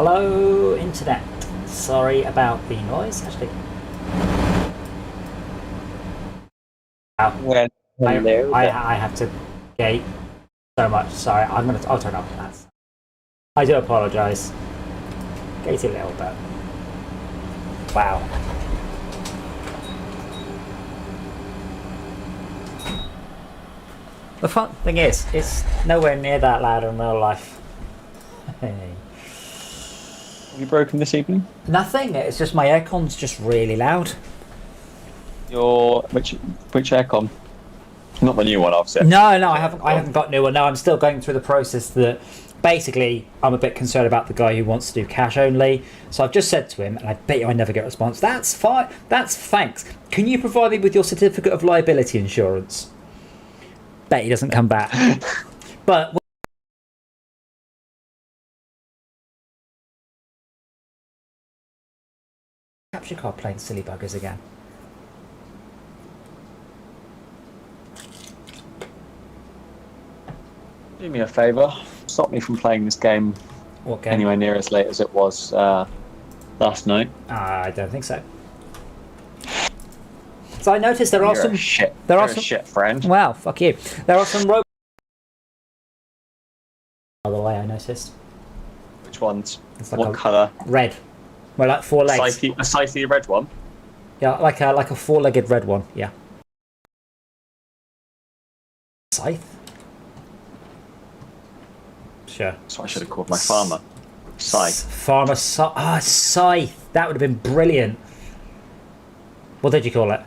Hello, internet. Sorry about the noise. Actually, Well, hello there. I have to gate so much. Sorry, I'll turn off that. I do apologise. Gate it a little bit. Wow. The fun thing is, it's nowhere near that loud in real life. Hey. Have you broken this evening? Nothing. It's just my aircon's just really loud. Your which aircon? Not the new one, obviously. No, I haven't got new one. No, I'm still going through the process that basically I'm a bit concerned about the guy who wants to do cash only. So I've just said to him, and I bet you I never get a response. That's fine. That's thanks. Can you provide me with your certificate of liability insurance? Bet he doesn't come back. But capture card playing silly buggers again. Do me a favour. Stop me from playing this game. What game? Anywhere near as late as it was last night. I don't think so. So I noticed there are some shit. There are You're some a shit friend. Wow, fuck you. There are some robots. By the way, I noticed. Which ones? It's like what colour? Red. Well, like 4 legs. A scythe red one. Yeah, like a 4-legged red one. Yeah. Scythe. Sure. That's what I should have called my farmer. Scythe. Farmer Scythe. That would have been brilliant. What did you call it?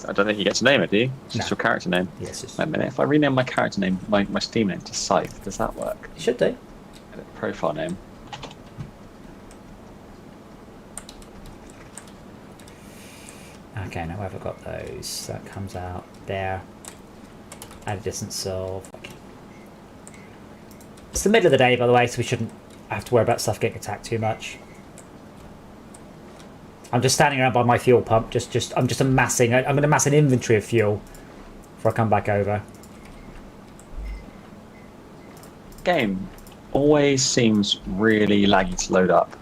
I don't think you get to name it, do you? It's just your character name. Yes. It's... Wait a minute. If I rename my character name, my Steam name to Scythe, does that work? It should do. Edit profile name. Okay, now I've got those. That comes out there. Add a distance solve. Okay. It's the middle of the day, by the way, so we shouldn't have to worry about stuff getting attacked too much. I'm just standing around by my fuel pump. I'm just amassing. I'm going to amass an inventory of fuel before I come back over. Game always seems really laggy to load up.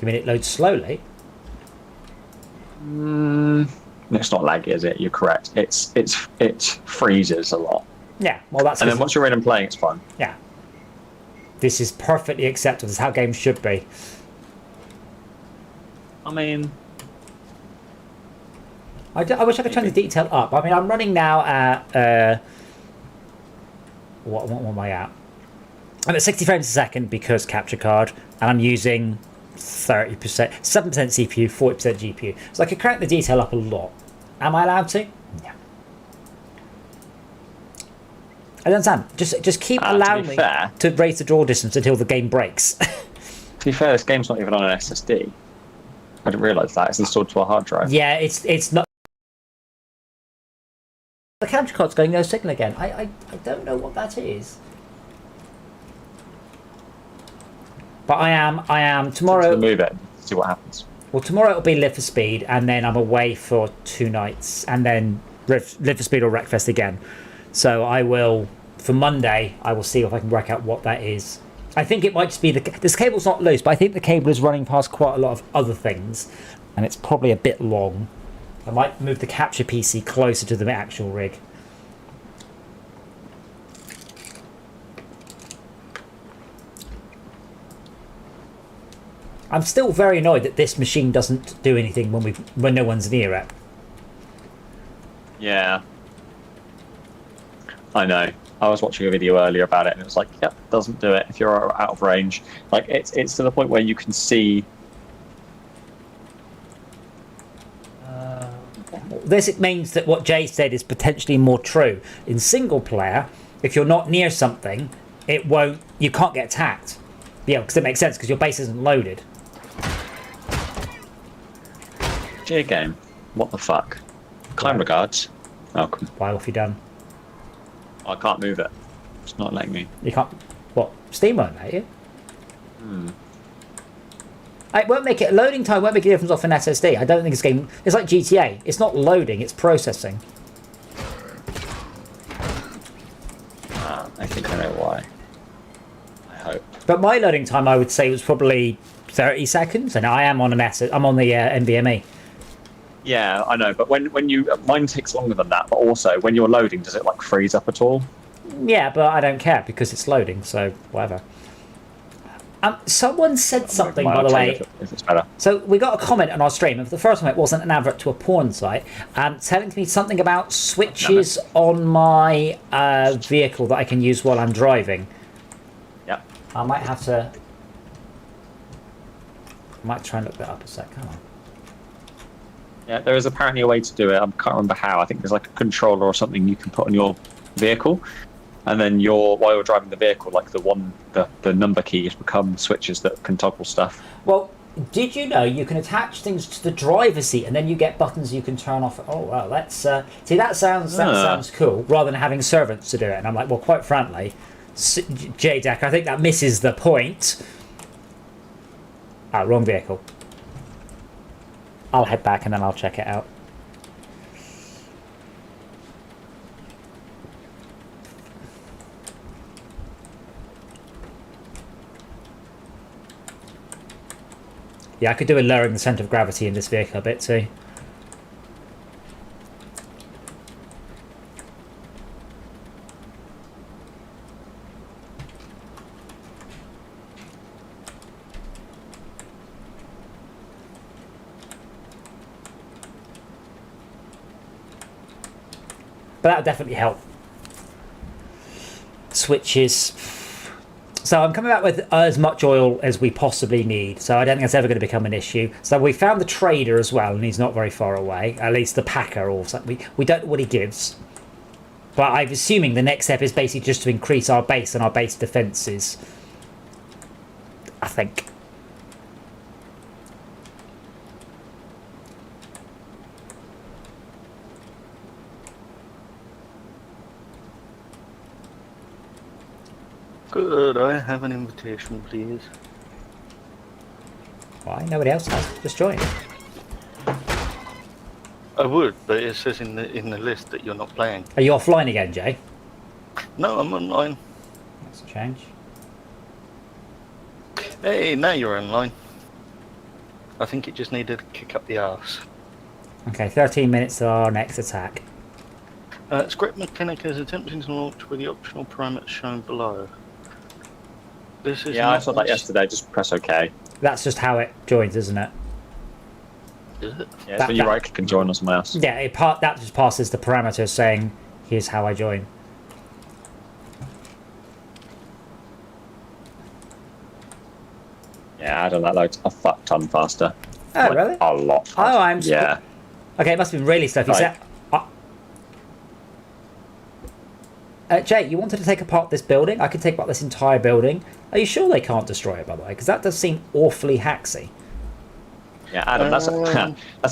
You mean it loads slowly? It's not laggy, is it? You're correct. It freezes a lot. Yeah. Well, that's. And then once you're in and playing, it's fun. Yeah. This is perfectly acceptable. This is how games should be. I mean, I wish I could turn the detail up. I mean, I'm running now at what am I at? I'm at 60 frames a second because capture card, and I'm using 30%, 7% CPU, 40% GPU. So I could crank the detail up a lot. Am I allowed to? Yeah. I don't understand. Just keep allowing me to raise the draw distance until the game breaks. To be fair, this game's not even on an SSD. I didn't realise that. It's installed to a hard drive. Yeah, it's not. The capture card's going no signal again. I don't know what that is. But I am tomorrow. Move it. See what happens. Well, tomorrow it'll be Live for Speed, and then I'm away for 2 nights, and then Live for Speed or Wreckfest again. So I will, for Monday, I will see if I can work out what that is. I think it might just be this cable's not loose, but I think the cable is running past quite a lot of other things, and it's probably a bit long. I might move the capture PC closer to the actual rig. I'm still very annoyed that this machine doesn't do anything when no one's near it. Yeah. I know. I was watching a video earlier about it, and it was like, yep, doesn't do it if you're out of range. Like, it's to the point where you can see. This means that what Jay said is potentially more true. In single player, if you're not near something, you can't get attacked. Yeah, because it makes sense, because your base isn't loaded. G game. What the fuck? Kind regards. Welcome. Why have you done? I can't move it. It's not letting me. You can't. What? Steam won't let you? It won't make it. Loading time won't make a difference off an SSD. I don't think this game. It's like GTA. It's not loading. It's processing. I think I know why. I hope. But my loading time, I would say, was probably 30 seconds, and I am on I'm on the NVMe. Yeah, I know, but when you mine takes longer than that. But also, when you're loading, does it like freeze up at all? Yeah, but I don't care because it's loading, so whatever. Someone said something, by the way. If it's better. So we got a comment on our stream. The first time it wasn't an advert to a porn site, telling me something about switches on my vehicle that I can use while I'm driving. Yeah. I might have to. I might try and look that up a sec. Come on. Yeah, there is apparently a way to do it. I can't remember how. I think there's like a controller or something you can put on your vehicle, and then while you're driving the vehicle, like the number keys become switches that can toggle stuff. Well, did you know you can attach things to the driver's seat and then you get buttons you can turn off? Oh well, that's see that sounds cool. Rather than having servants to do it, and I'm like, well, quite frankly, JDeck, I think that misses the point. Wrong vehicle. I'll head back and then I'll check it out. Yeah, I could do a lowering the centre of gravity in this vehicle a bit too. But that would definitely help. Switches. So I'm coming back with as much oil as we possibly need. So I don't think it's ever going to become an issue. So we found the trader as well, and he's not very far away. At least the packer or something. We don't know what he gives. But I'm assuming the next step is basically just to increase our base and our base defences. I think. Could I have an invitation, please? Why? Nobody else has. Just join. I would, but it says in the list that you're not playing. Are you offline again, Jay? No, I'm online. That's a change. Hey, now you're online. I think it just needed to kick up the arse. Okay, 13 minutes to our next attack. Script mechanic is attempting to launch with the optional parameters shown below. This is I saw that yesterday. Just press OK. That's just how it joins, isn't it? Is it? Yeah, so you right click and join on someone else. Yeah, that just passes the parameters saying, here's how I join. Yeah, I done that loads a fuck ton faster. Oh, Like, really? A lot faster. Oh, I'm... Yeah. Okay, it must have been really slow. Right. Jay, you wanted to take apart this building? I could take apart this entire building. Are you sure they can't destroy it, by the way? Because that does seem awfully hacksy. Yeah, Adam, that's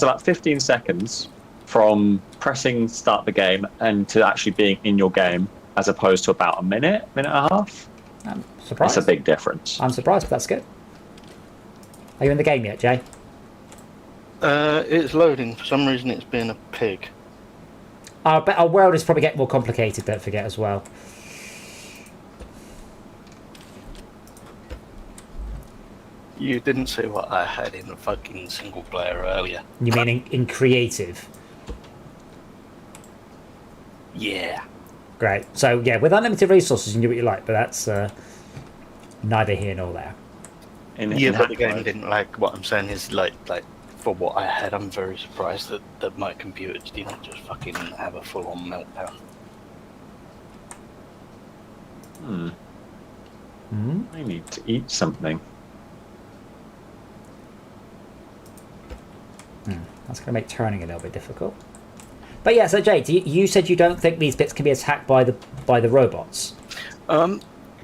about 15 seconds from pressing start the game and to actually being in your game, as opposed to about a minute and a half. I'm surprised. That's a big difference. I'm surprised, but that's good. Are you in the game yet, Jay? It's loading. For some reason, it's being a pig. Our world is probably getting more complicated, don't forget, as well. You didn't see what I had in the fucking single player earlier. You mean in creative? Yeah. Great. So, yeah, with unlimited resources, you can do what you like, but that's neither here nor there. But the game didn't like. What I'm saying is, like for what I had, I'm very surprised that my computer didn't just fucking have a full-on meltdown. I need to eat something. That's going to make turning a little bit difficult. But yeah, so Jay, you said you don't think these bits can be attacked by the robots.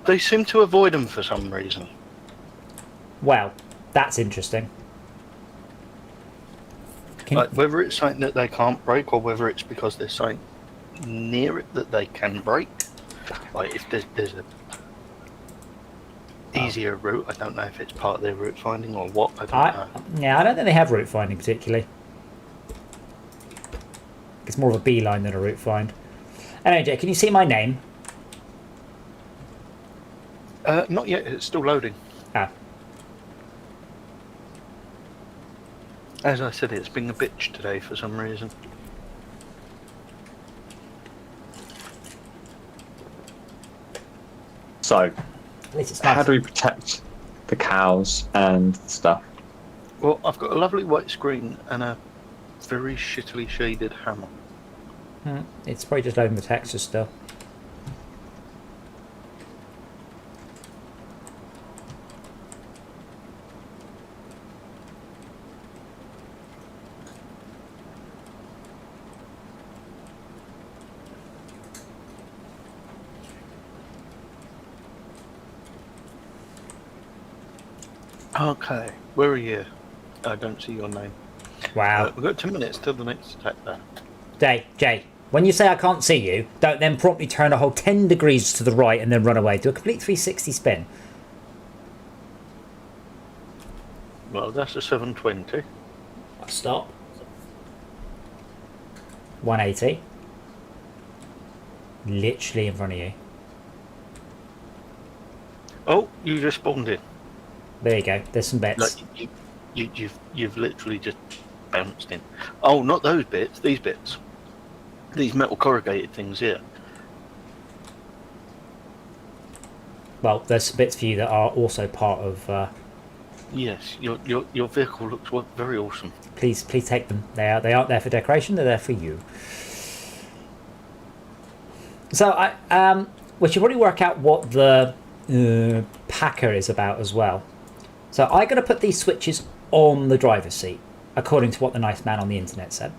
They seem to avoid them for some reason. Well, that's interesting. Like whether it's something that they can't break, or whether it's because there's something near it that they can break. Like if there's a easier route, I don't know if it's part of their route finding or what. I don't know. Yeah, I don't think they have route finding particularly. It's more of a beeline than a route find. Anyway, Jay, can you see my name? Not yet. It's still loading. Ah. As I said, it's been a bitch today for some reason. So, At least it's nice. how do we protect the cows and stuff? Well, I've got a lovely white screen and a very shittily shaded hammer. It's probably just loading the textures still. Okay, where are you? I don't see your name. Wow. We've got 2 minutes till the next attack there. Jay, when you say I can't see you, don't then promptly turn a whole 10 degrees to the right and then run away. Do a complete 360 spin. Well, that's a 720. Stop. 180. Literally in front of you. Oh, you just spawned in. There you go. There's some bits. Like, you've literally just bounced in. Oh, not those bits. These bits. These metal corrugated things here. Well, there's some bits for you that are also part of. Yes, your vehicle looks very awesome. Please take them. They aren't there for decoration. They're there for you. So we should probably work out what the packer is about as well. So I got to put these switches on the driver's seat, according to what the nice man on the internet said.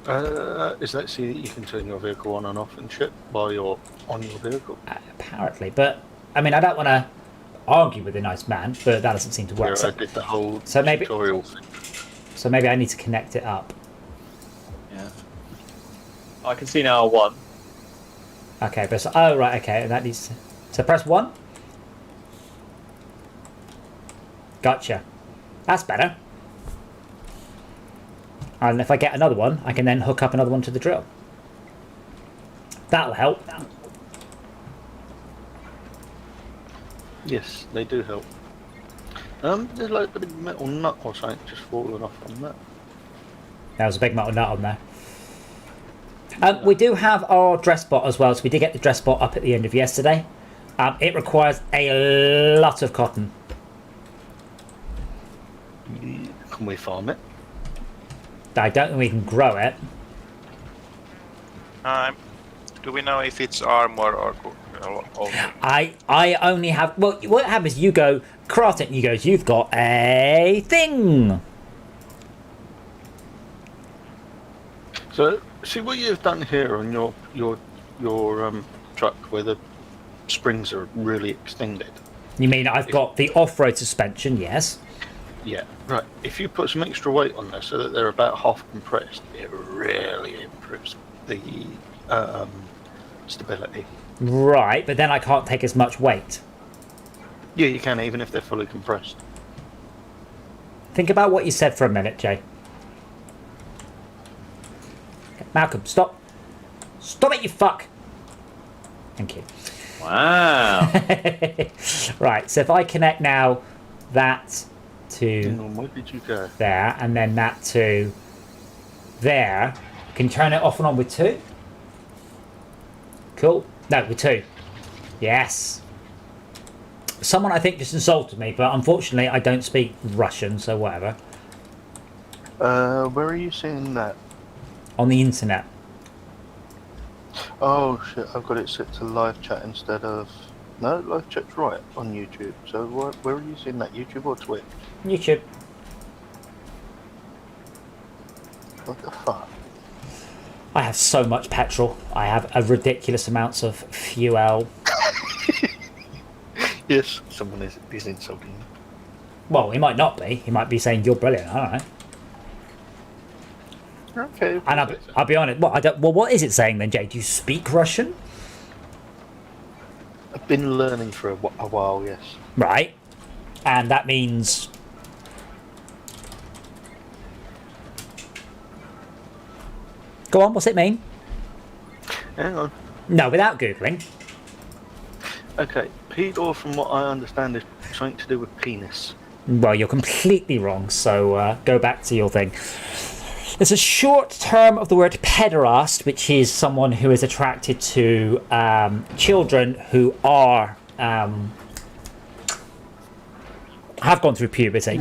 Is that so that you can turn your vehicle on and off and shit while you're on your vehicle? Apparently, but I mean, I don't want to argue with the nice man, but that doesn't seem to work. Yeah, I did the whole maybe, tutorial thing. So maybe I need to connect it up. Yeah. I can see now 1. Okay, but oh right, okay, that needs to, so press 1. Gotcha. That's better. And if I get another one, I can then hook up another one to the drill. That'll help. Yes, they do help. There's like a big metal nut or something just falling off on that. There was a big metal nut on there. We do have our dress bot as well, so we did get the dress bot up at the end of yesterday. It requires a lot of cotton. Can we farm it? I don't think we can grow it. Do we know if it's armor or? I only have. Well, what happens? You go craft it. And you go. You've got a thing. So see what you've done here on your truck, where the springs are really extended. You mean I've got the off-road suspension? Yes. Yeah, right. If you put some extra weight on there so that they're about half compressed, it really improves the stability. Right, but then I can't take as much weight. Yeah, you can, even if they're fully compressed. Think about what you said for a minute, Jay. Malcolm, stop. Stop it, you fuck. Thank you. Wow. Right, so if I connect now that to Where did you go? there, and then that to there, can you turn it off and on with 2? Cool. No, with 2. Yes. Someone I think just insulted me, but unfortunately I don't speak Russian, so whatever. Where are you seeing that? On the internet. Oh shit, I've got it set to live chat instead of... No, live chat's right on YouTube. So where are you seeing that? YouTube or Twitch? YouTube. What the fuck? I have so much petrol. I have a ridiculous amounts of fuel. Yes, someone is insulting you. Well, he might not be. He might be saying you're brilliant. I don't know. Okay. And I'll be honest. Well, what is it saying then, Jay? Do you speak Russian? I've been learning for a while, yes. Right. And that means... Go on, what's it mean? Hang on. No, without Googling. Okay, Pedor, from what I understand, is something to do with penis. Well, you're completely wrong, so go back to your thing. It's a short term of the word pederast, which is someone who is attracted to children who are have gone through puberty.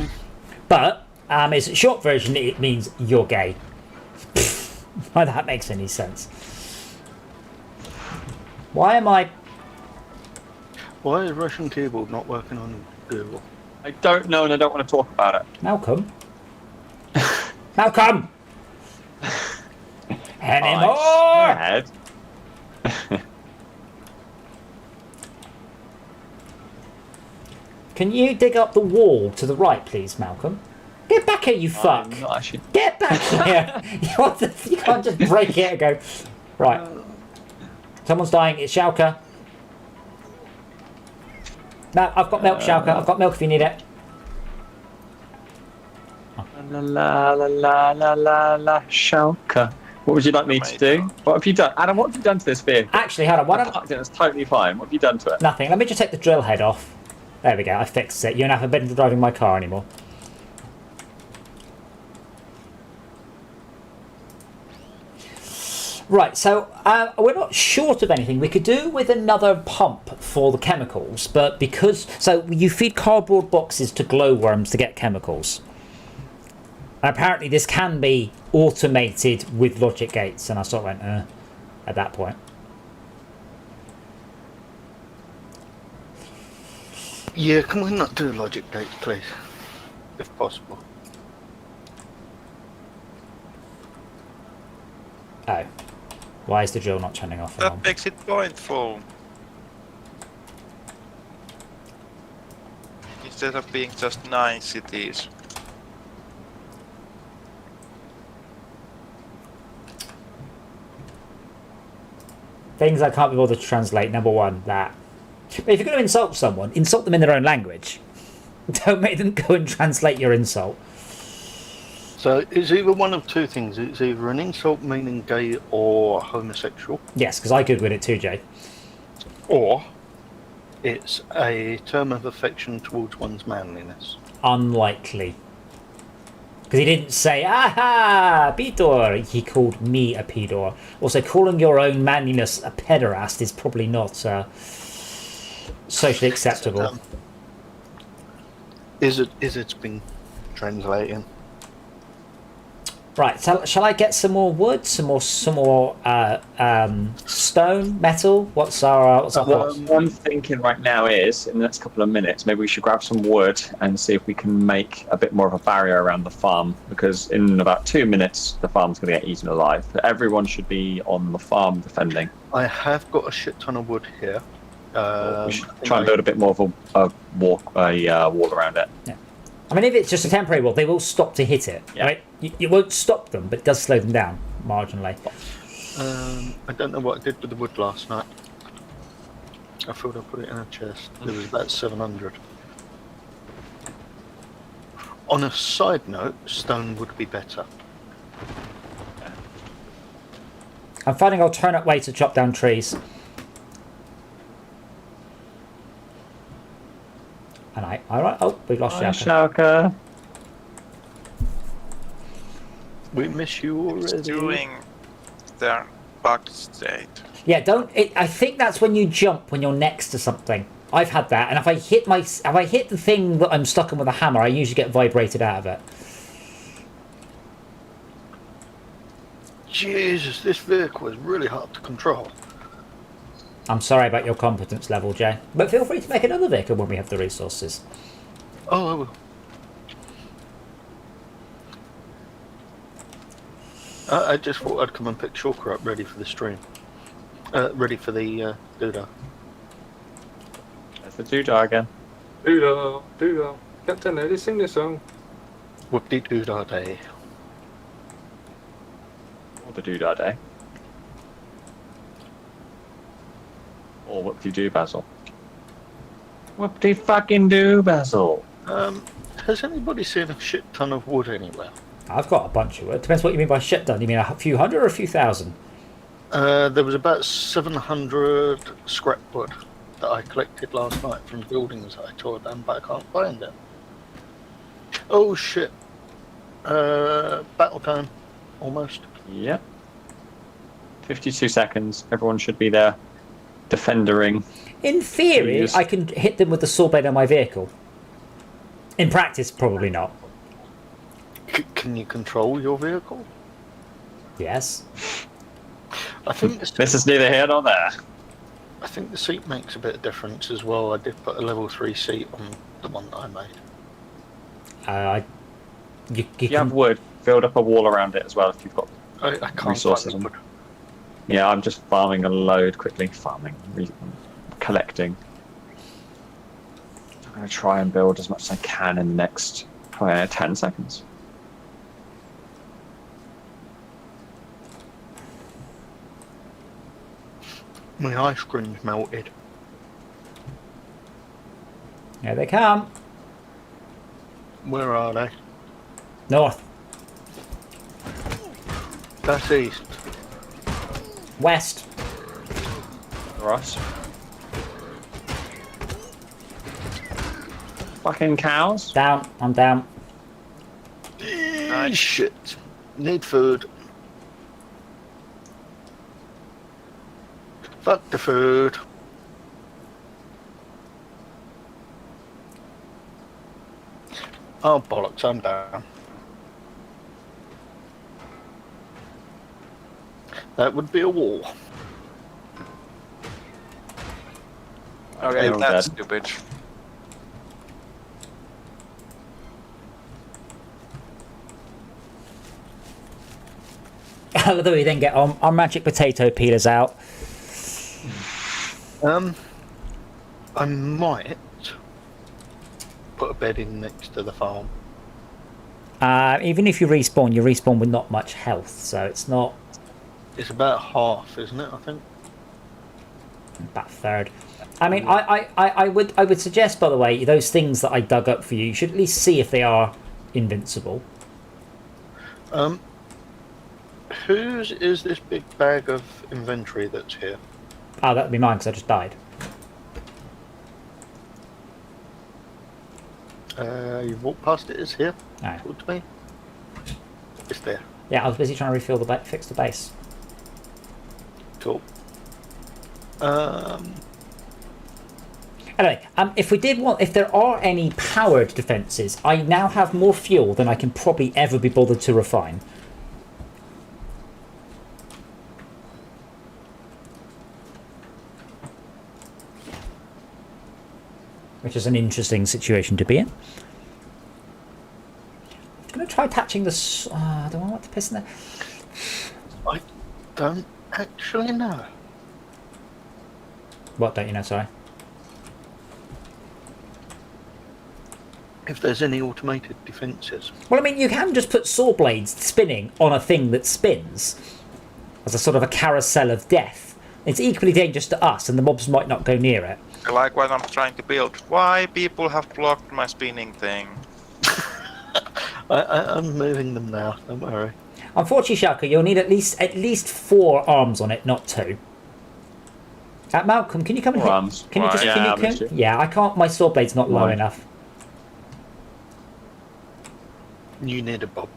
But it's a short version, it means you're gay. Why that makes any sense. Why is Russian keyboard not working on Google? I don't know, and I don't want to talk about it. Malcolm? Malcolm! Anymore! Go ahead. Can you dig up the wall to the right, please, Malcolm? Get back here, you fuck! I'm not actually... Get back here! You can't just break it and go... Right. Someone's dying. It's Schalke. No, I've got milk, Schalke. I've got milk if you need it. La la la la la la la Schalke. What would you like me to do? What have you done? Adam, what have you done to this vehicle? Actually, hold on. Why don't... It's totally fine. What have you done to it? Nothing. Let me just take the drill head off. There we go. I fixed it. You don't have forbidden to driving my car anymore. Right, so we're not short of anything. We could do with another pump for the chemicals, but because... So you feed cardboard boxes to glowworms to get chemicals. And apparently this can be automated with logic gates, and I sort of went, at that point. Yeah, can we not do logic gates, please? If possible. Oh. Why is the drill not turning off? That makes it pointful. Instead of being just 9 cities. Things I can't be bothered to translate. Number one, that. But if you're going to insult someone, insult them in their own language. Don't make them go and translate your insult. So it's either one of two things. It's either an insult meaning gay or homosexual. Yes, because I googled it too, Jay. Or it's a term of affection towards one's manliness. Unlikely. Because he didn't say, aha, pedor. He called me a pedor. Also, calling your own manliness a pederast is probably not socially acceptable. Is it's been translating? Right, so shall I get some more wood, some more stone, metal? What's our What I'm thinking right now is, in the next couple of minutes, maybe we should grab some wood and see if we can make a bit more of a barrier around the farm, because in about 2 minutes, the farm's going to get eaten alive. Everyone should be on the farm defending. I have got a shit ton of wood here. We should try and build a bit more of a wall around it. Yeah. I mean, if it's just a temporary wall, they will stop to hit it, yeah. right? You won't stop them, but it does slow them down marginally. I don't know what I did with the wood last night. I thought I put it in a chest. There was about 700. On a side note, stone would be better. I'm finding alternate ways to chop down trees. And alright, oh, we lost Schalke. We miss you already. It's doing their bug state. Yeah, I think that's when you jump when you're next to something. I've had that, and if I hit the thing that I'm stuck on with a hammer, I usually get vibrated out of it. Jesus, this vehicle is really hard to control. I'm sorry about your competence level, Jay. But feel free to make another vehicle when we have the resources. Oh, I will. I just thought I'd come and pick Shulker up ready for the stream. Ready for the doodah. That's the doodah again. Doodah, doodah. Captain, let us sing this song. Whoop-de-doodah day. Or the doodah day. Or whoop-de-doo, Basil. Whoop-de-fucking-doo, Basil. Has anybody seen a shit ton of wood anywhere? I've got a bunch of it. Depends what you mean by shit done. You mean a few hundred or a few thousand? There was about 700 scrap wood. that I collected last night from buildings that I tore down, but I can't find it. Oh shit. Battle time. Almost. Yep. 52 seconds. Everyone should be there. Defendering. In theory, Yes. I can hit them with the sword blade on my vehicle. In practice, probably not. Can you control your vehicle? Yes. I think This is neither here nor there. I think the seat makes a bit of difference as well. I did put a level 3 seat on the one that I made. You If you have wood, build up a wall around it as well if you've got I can't resources. find the wood. Yeah, I'm just farming a load quickly. Collecting. I'm going to try and build as much as I can in the next 10 seconds. My ice cream's melted. Here they come. Where are they? North. That's east. West. Ross. Fucking cows. Down. I'm down. Nice. Shit. Need food. Fuck the food. Oh bollocks, I'm down. That would be a wall. Okay, all that's dead. stupid. Although we then get our magic potato peelers out. I might put a bed in next to the farm. Even if you respawn with not much health, so it's not It's about half, isn't it? I think. about a third. I mean, I would suggest, by the way, those things that I dug up for you, you should at least see if they are invincible. Whose is this big bag of inventory that's here? Oh, that'd be mine because I just died. You've walked past it. It's here. No. Towards me. It's there. Yeah, I was busy trying to refill the fix the base. Cool. Anyway, if there are any powered defences, I now have more fuel than I can probably ever be bothered to refine. Which is an interesting situation to be in. I'm going to try attaching the... do I want the piston there? I don't actually know. What don't you know, sorry? If there's any automated defences. Well, I mean, you can just put saw blades spinning on a thing that spins as a sort of a carousel of death. It's equally dangerous to us, and the mobs might not go near it. Like what I'm trying to build. Why people have blocked my spinning thing? I'm moving them now. Don't worry. Unfortunately, Shaka, you'll need at least 4 arms on it, not 2. Malcolm, can you come and 4 hit? arms. Can you just? Yeah, Can you I'll come? miss you. Yeah, I can't. My sword blade's not low One. enough. You need a bob.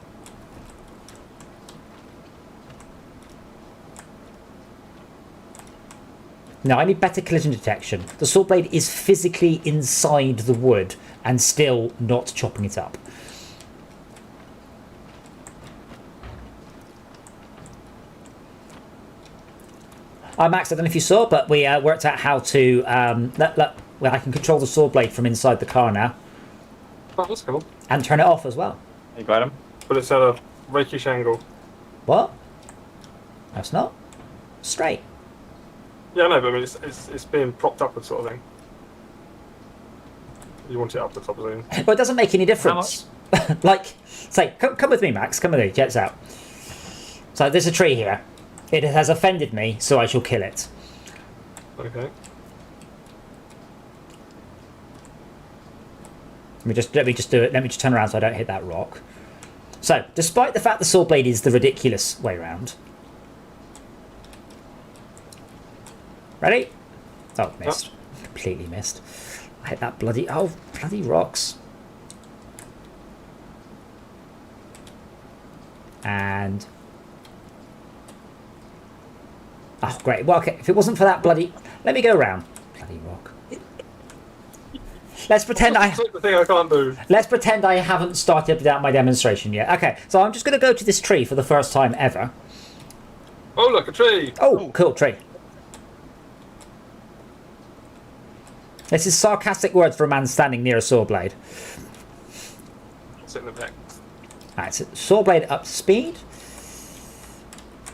No, I need better collision detection. The sword blade is physically inside the wood and still not chopping it up. Max, I don't know if you saw, but we worked out how to well, I can control the sword blade from inside the car now Oh, that's cool. and turn it off as well. You got him? But it's at a rakish angle. What? That's not straight. Yeah, no, but I mean, it's being propped upward sort of thing. You want it up the top of the thing. Well, it doesn't make any difference. Like, say, come with me, Max. Come with me. Jets out. So there's a tree here. It has offended me, so I shall kill it. Okay. Let me just do it. Let me just turn around so I don't hit that rock. So, despite the fact the sword blade is the ridiculous way round. Ready? Oh, missed. completely missed. I hit that bloody rocks. And oh great. Well, okay. If it wasn't for that bloody, let me go around. Bloody rock. Let's pretend That's the thing I can't do. Let's pretend I haven't started out my demonstration yet. Okay, so I'm just going to go to this tree for the first time ever. Oh, look, a tree. Oh, cool tree. This is sarcastic words for a man standing near a saw blade. Sit in the back. Alright, so saw blade up to speed.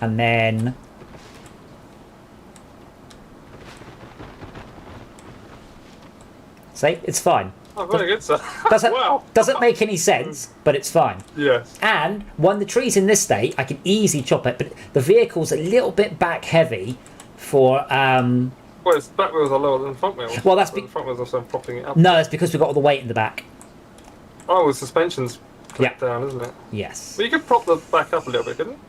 And then... See, it's fine. Oh, very good, sir. Wow. Doesn't make any sense, but it's fine. Yes. And when the tree's in this state, I can easily chop it, but the vehicle's a little bit back heavy for... Well, its back wheels are lower than front wheels. Well, that's the front wheels are so propping it up. No, it's because we've got all the weight in the back. Oh, the suspension's clipped down, isn't it? Yes. But you could prop the back up a little bit, couldn't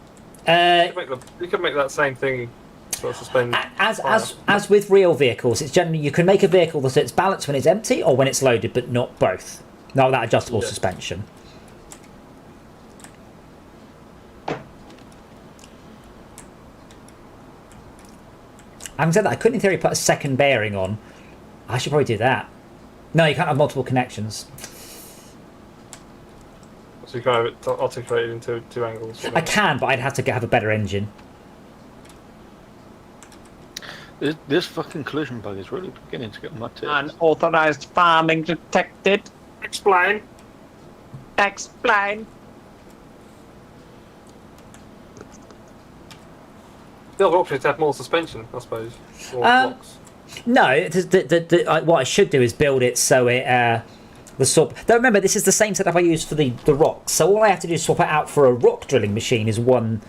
you? You could make that same thing. Sort of suspend. As with real vehicles, it's generally you can make a vehicle that it's balanced when it's empty or when it's loaded, but not both. Not that adjustable suspension. Having said that, I could in theory put a second bearing on. I should probably do that. No, you can't have multiple connections. So you kind of articulate it into two angles. I can, but I'd have to have a better engine. This fucking collision bug is really beginning to get my tits. Unauthorized farming detected. Explain. Explain. The other option is to have more suspension, I suppose. More blocks. No, what I should do is build it so it the swap. Though remember, this is the same setup I used for the rocks. So all I have to do is swap it out for a rock drilling machine is one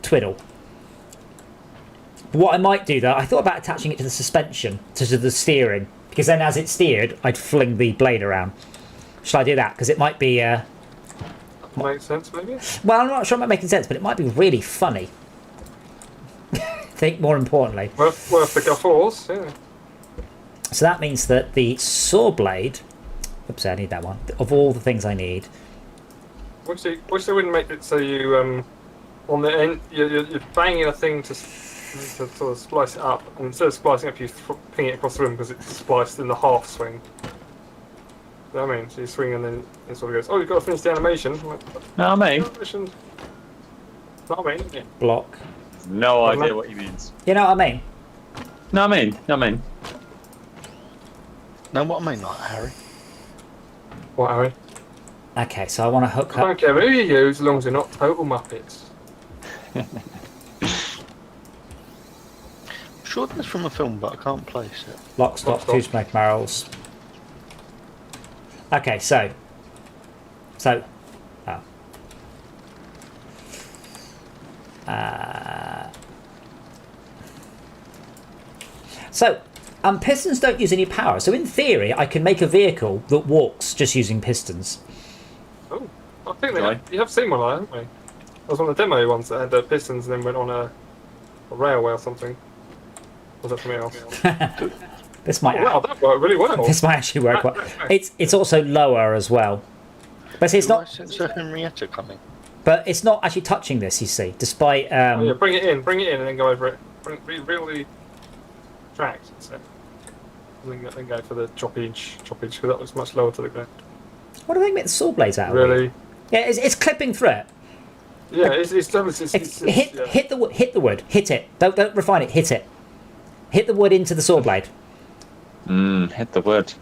twiddle. But what I might do though, I thought about attaching it to the suspension, to the steering, because then as it's steered, I'd fling the blade around. Shall I do that? Because it might be. Makes sense, maybe. Well, I'm not sure it might make sense, but it might be really funny. Think more importantly. Worth the guffaws, yeah. So that means that the saw blade. Oops, I need that one. Of all the things I need. Wish they wouldn't make it so you on the end you're banging a thing to sort of splice it up, and instead of splicing up, you ping it across the room because it's spliced in the half swing. You know what I mean? So you swing and then it sort of goes, oh, you've got to finish the animation. Like, No, I mean. animation. Not I mean, yeah. Block. No idea what he means. You know what I mean? No, I mean. Know what I mean, like Harry? What, Harry? Okay, so I want to hook I don't up. care who you use as long as they're not total muppets. Sure, that's from a film, but I can't place it. Lock, stock, two smoke barrels. Okay, so. Oh. Pistons don't use any power, so in theory I can make a vehicle that walks just using pistons. Oh, I think you have seen one of that, haven't we? That was one of the demo ones that had the pistons and then went on a railway or something. Or was that something else? This might wow, that worked really well. This might actually work well. It's also lower as well. But see, it's not. Sir Henrietta coming. But it's not actually touching this, you see, despite. Oh, yeah, bring it in, and then go over it. Really tracked. So. Then go for the choppage, because that looks much lower to the ground. What do they make the saw blades out of? Really? Yeah, it's clipping through it. Yeah, it's hit the wood. Hit it. Don't refine it. Hit it. Hit the wood into the saw blade. Hit the wood.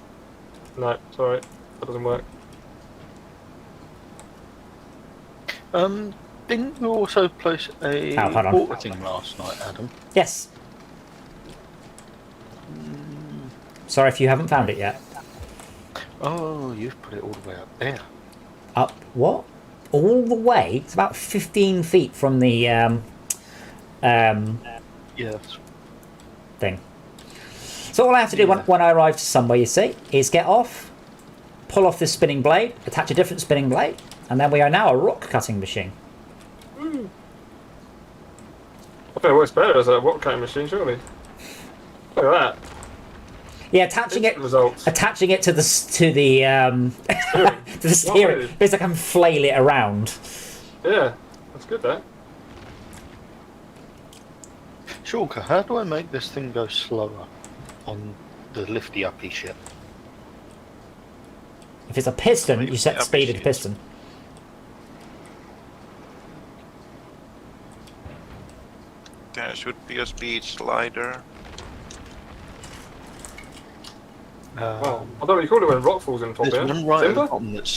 No, sorry, that doesn't work. Didn't you also place a water thing last night, Adam? Yes. Sorry if you haven't found it yet. Oh, you've put it all the way up there. Up what? All the way? It's about 15 feet from the Yes. thing. So all I have to do when I arrive to somewhere, you see, is get off, pull off this spinning blade, attach a different spinning blade, and then we are now a rock cutting machine. I think it works better as a rock cutting machine, surely. Look at that. Yeah, attaching it results. attaching it to the Steering. to the steering. really. It's like I can flail it around. Yeah, that's good. That. Shulker, how do I make this thing go slower on the lifty uppy shit? If it's a piston, you set the speed of the piston. There should be a speed slider. Well, I don't know what you call it when rock falls in the top There's here. one right at the Timber? bottom that's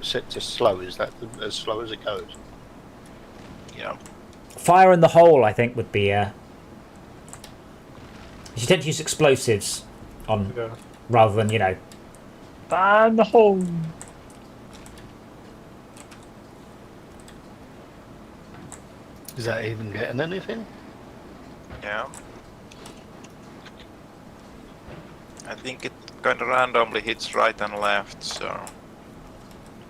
set to slow. Is that as slow as it goes? Yeah. Fire in the hole, I think, would be. You tend to use explosives on Yeah. rather than Ban the hole. Is that even getting anything? Yeah. I think it kind of randomly hits right and left, so.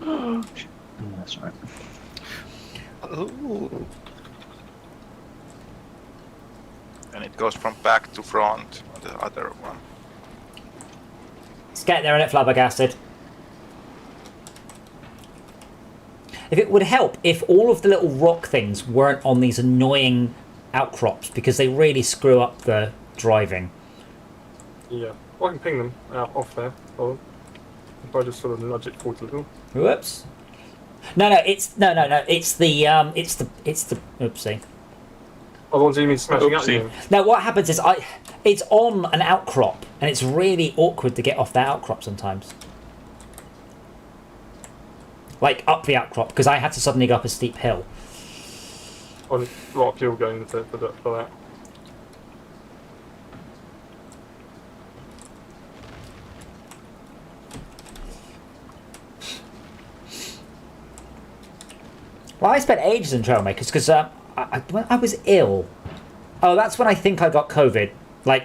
That's right. Ooh. And it goes from back to front on the other one. Let's get there in it, flabbergasted. If it would help if all of the little rock things weren't on these annoying outcrops because they really screw up the driving. Yeah. Well, I can ping them out off there. Hold on. If I just sort of nudge it forward a little. Whoops. No, it's the oopsie. Oh, the ones you mean smashing out Oopsie. you? No, what happens is it's on an outcrop and it's really awkward to get off that outcrop sometimes. Like up the outcrop because I had to suddenly go up a steep hill. Oh, there's a lot of fuel going into for that. Well, I spent ages in Trailmakers because when I was ill. Oh, that's when I think I got COVID. I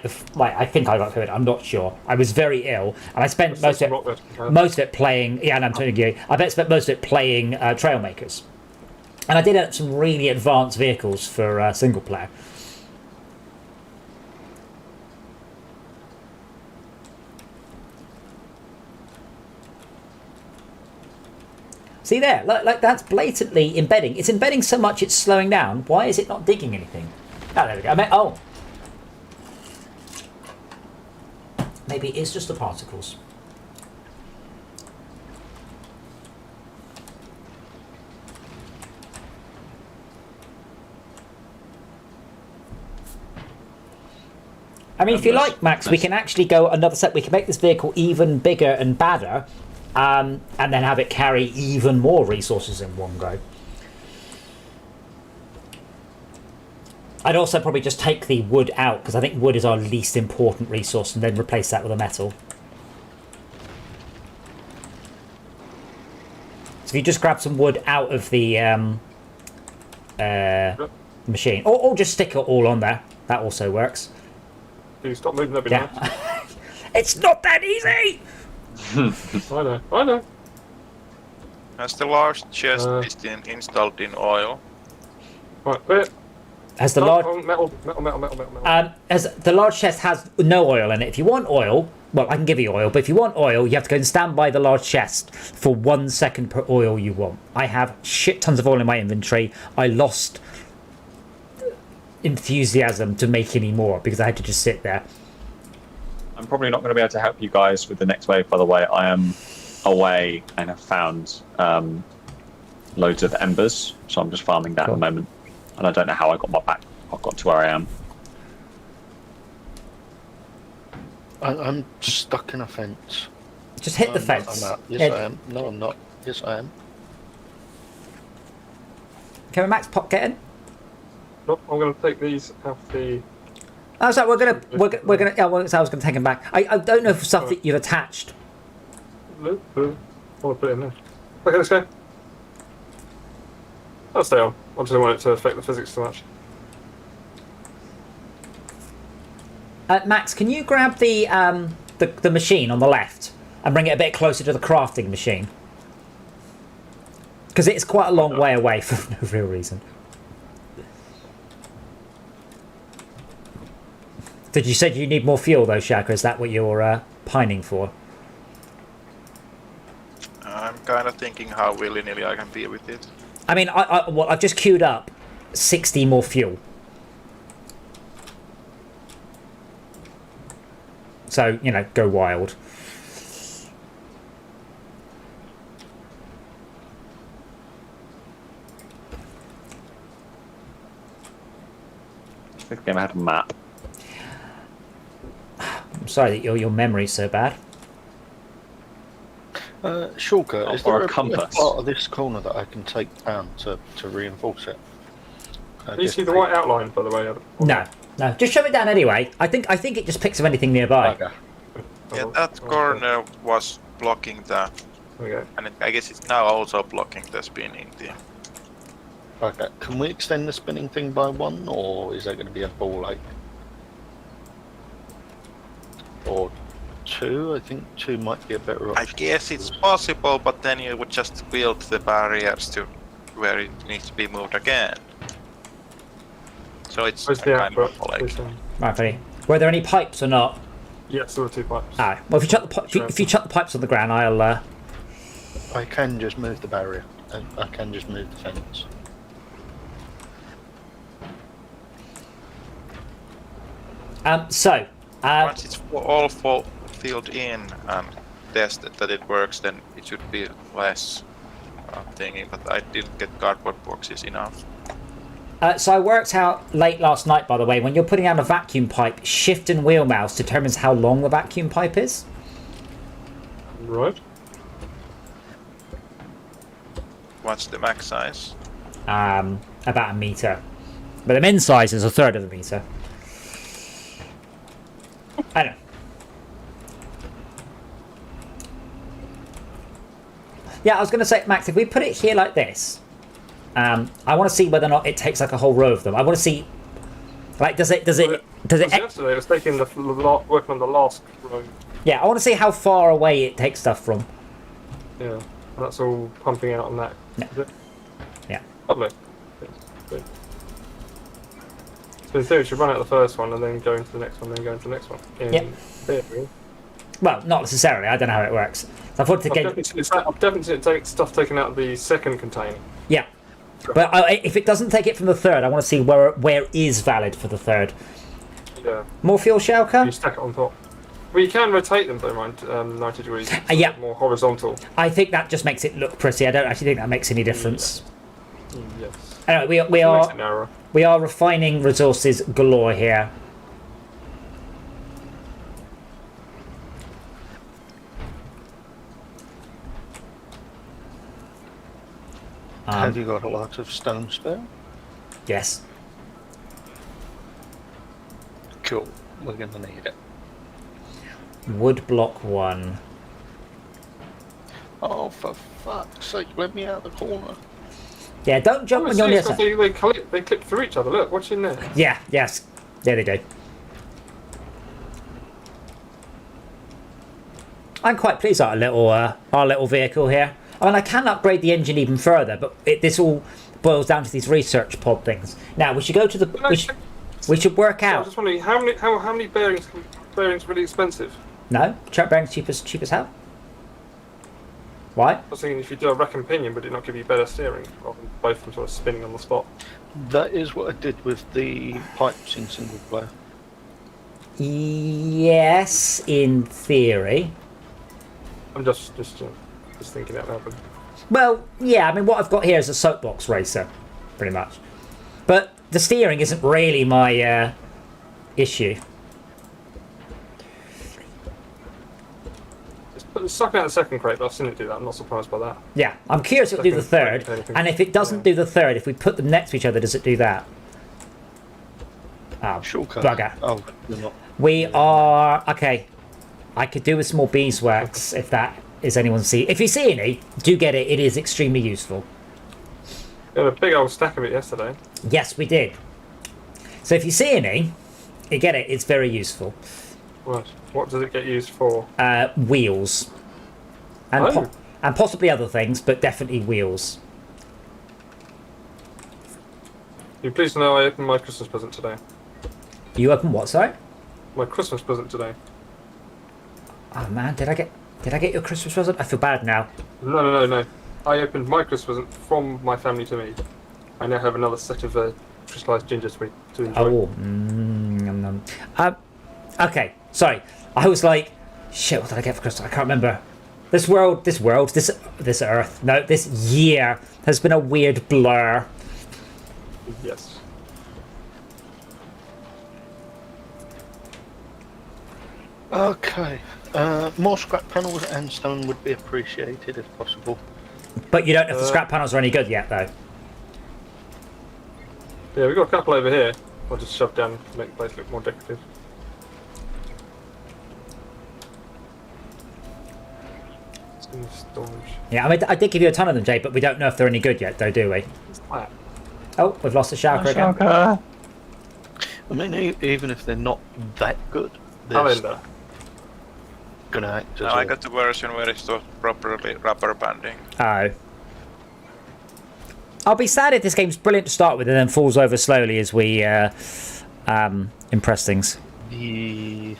think I got COVID. I'm not sure. I was very ill, and I spent most of it playing. Yeah, and I'm telling you, I spent most of it playing Trailmakers, and I did end up some really advanced vehicles for single player. See there, like that's blatantly embedding. It's embedding so much it's slowing down. Why is it not digging anything? Oh, there we go. Maybe it is just the particles. I mean, if you like, Max, we can actually go another step. We can make this vehicle even bigger and badder, and then have it carry even more resources in one go. I'd also probably just take the wood out, because I think wood is our least important resource, and then replace that with a metal. So if you just grab some wood out of the machine, or just stick it all on there, that also works. Can you stop moving? That'd be nice. It's not that easy! I know. Has the large chest been installed in oil? Right, there. As the large... Metal. As the large chest has no oil in it. If you want oil, well, I can give you oil, but if you want oil, you have to go and stand by the large chest for 1 second per oil you want. I have shit tons of oil in my inventory. I lost enthusiasm to make any more because I had to just sit there. I'm probably not going to be able to help you guys with the next wave, by the way. I am away and have found loads of embers, so I'm just farming that at the moment. And I don't know how I got to where I am. I'm stuck in a fence. Just hit the fence. I'm out. Yes, I am. No, I'm not. Yes, I am. Can we Max pop get in? Nope, I'm going to take these out the... Oh, sorry, we're gonna. Yeah, well, I was gonna take him back. I don't know if stuff that you've attached. I'll put it in there. Okay, let's go. I'll stay on. I just don't want it to affect the physics too much. Max, can you grab the machine on the left and bring it a bit closer to the crafting machine? Because it's quite a long way away for no real reason. Did you say you need more fuel though, Shaka? Is that what you're pining for? I'm kind of thinking how willy-nilly I can be with it. I mean, I've just queued up 60 more fuel. So, you know, go wild. This game had a map. I'm sorry that your memory's so bad. Shulker, is Or there a compass. part of this corner that I can take down to reinforce it? Do you see the white outline, by the way? No, no. Just shove it down anyway. I think it just picks up anything nearby. Okay. Yeah, that corner was blocking that, Okay. and I guess it's now also blocking the spinning thing. Okay. Can we extend the spinning thing by 1, or is that going to be a ball like? Or 2? I think 2 might be a better I option. guess it's possible, but then you would just build the barriers to where it needs to be moved again. So it's Where's a the kind of output? like, Right, Freddie. Were there any pipes or not? Yes, there were 2 pipes. Ah, well, if you chuck the pipes on the ground, I'll. I can just move the barrier, and I can just move the fence. So. once it's all filled in and tested that it works, then it should be less thingy. But I didn't get cardboard boxes enough. So I worked out late last night, by the way, when you're putting out a vacuum pipe, shift and wheel mouse determines how long the vacuum pipe is. Right. What's the max size? About a meter. But the men's size is a third of a meter. I don't know. Yeah, I was going to say, Max, if we put it here like this, I want to see whether or not it takes like a whole row of them. I want to see, like, does it? Yesterday, it was taking working on the last row. Yeah, I want to see how far away it takes stuff from. Yeah, that's all pumping out on that. Yeah. Is it? Yeah. Lovely. Good. So in theory, you should run out the first one and then go into the next one, then go into the next one. In theory. Well, not necessarily. I don't know how it works. So I thought to I've get. definitely seen it take stuff taken out of the second container. Yeah. But if it doesn't take it from the third, I want to see where is valid for the third. Yeah. More fuel, You Shalka? stack it on top. Well, you can rotate them, though, mind 90 degrees. So yeah. More horizontal. I think that just makes it look pretty. I don't actually think that makes any difference. Yes. Anyway, It makes it narrower. we are refining resources galore here. Have you got a lot of stone spare? Yes. Cool. We're going to need it. Wood block 1. Oh, for fuck's sake, let me out the corner. Yeah, don't jump when you're near. They clip through each other. Look, what's in there? Yeah, yes. There they do. I'm quite pleased with our little vehicle here. I mean, I can upgrade the engine even further, but this all boils down to these research pod things. Now, we should go to the... We should work I was out... just wondering, how many bearings are really expensive? No? Truck bearings cheap as hell? Why? I was thinking if you do a rack and pinion, would it not give you better steering rather than both of them sort of spinning on the spot? That is what I did with the pipes in single player. Yes, in theory. I'm just thinking out loud. Well, yeah, I mean, what I've got here is a soapbox racer, pretty much. But the steering isn't really my issue. It's sucking out the second crate, but I've seen it do that. I'm not surprised by that. Yeah, I'm curious if it'll do the third. Anything. And if it doesn't do the third, if we put them next to each other, does it do that? Oh, Shortcut. bugger. Oh, you're not. We are... Okay. I could do with some more beeswax if that is anyone's see. If you see any, do get it. It is extremely useful. We had a big old stack of it yesterday. Yes, we did. So if you see any, you get it. It's very useful. Right. What does it get used for? Wheels. And, Oh. and possibly other things, but definitely wheels. You please know I opened my Christmas present today. You open what, sorry? my Christmas present today. Oh man, did I get your Christmas present? I feel bad now. No. I opened my Christmas present from my family to me. I now have another set of crystallized ginger to enjoy. Oh, okay. Sorry, I was like, shit. What did I get for Christmas? I can't remember. This Earth. No, this year has been a weird blur. Yes. Okay. More scrap panels and stone would be appreciated if possible. But you don't know if the scrap panels are any good yet, though. Yeah, we've got a couple over here. I'll just shove down to make the place look more decorative. Some storage. Yeah, I mean, I did give you a ton of them, Jay, but we don't know if they're any good yet, though, do we? Ah, Oh, we've lost a Shaka again. I mean, even if they're not that good, I'm they're in there. gonna act as Now I got the version where it's not properly rubber banding. Oh. I'll be sad if this game's brilliant to start with and then falls over slowly as we impress things. the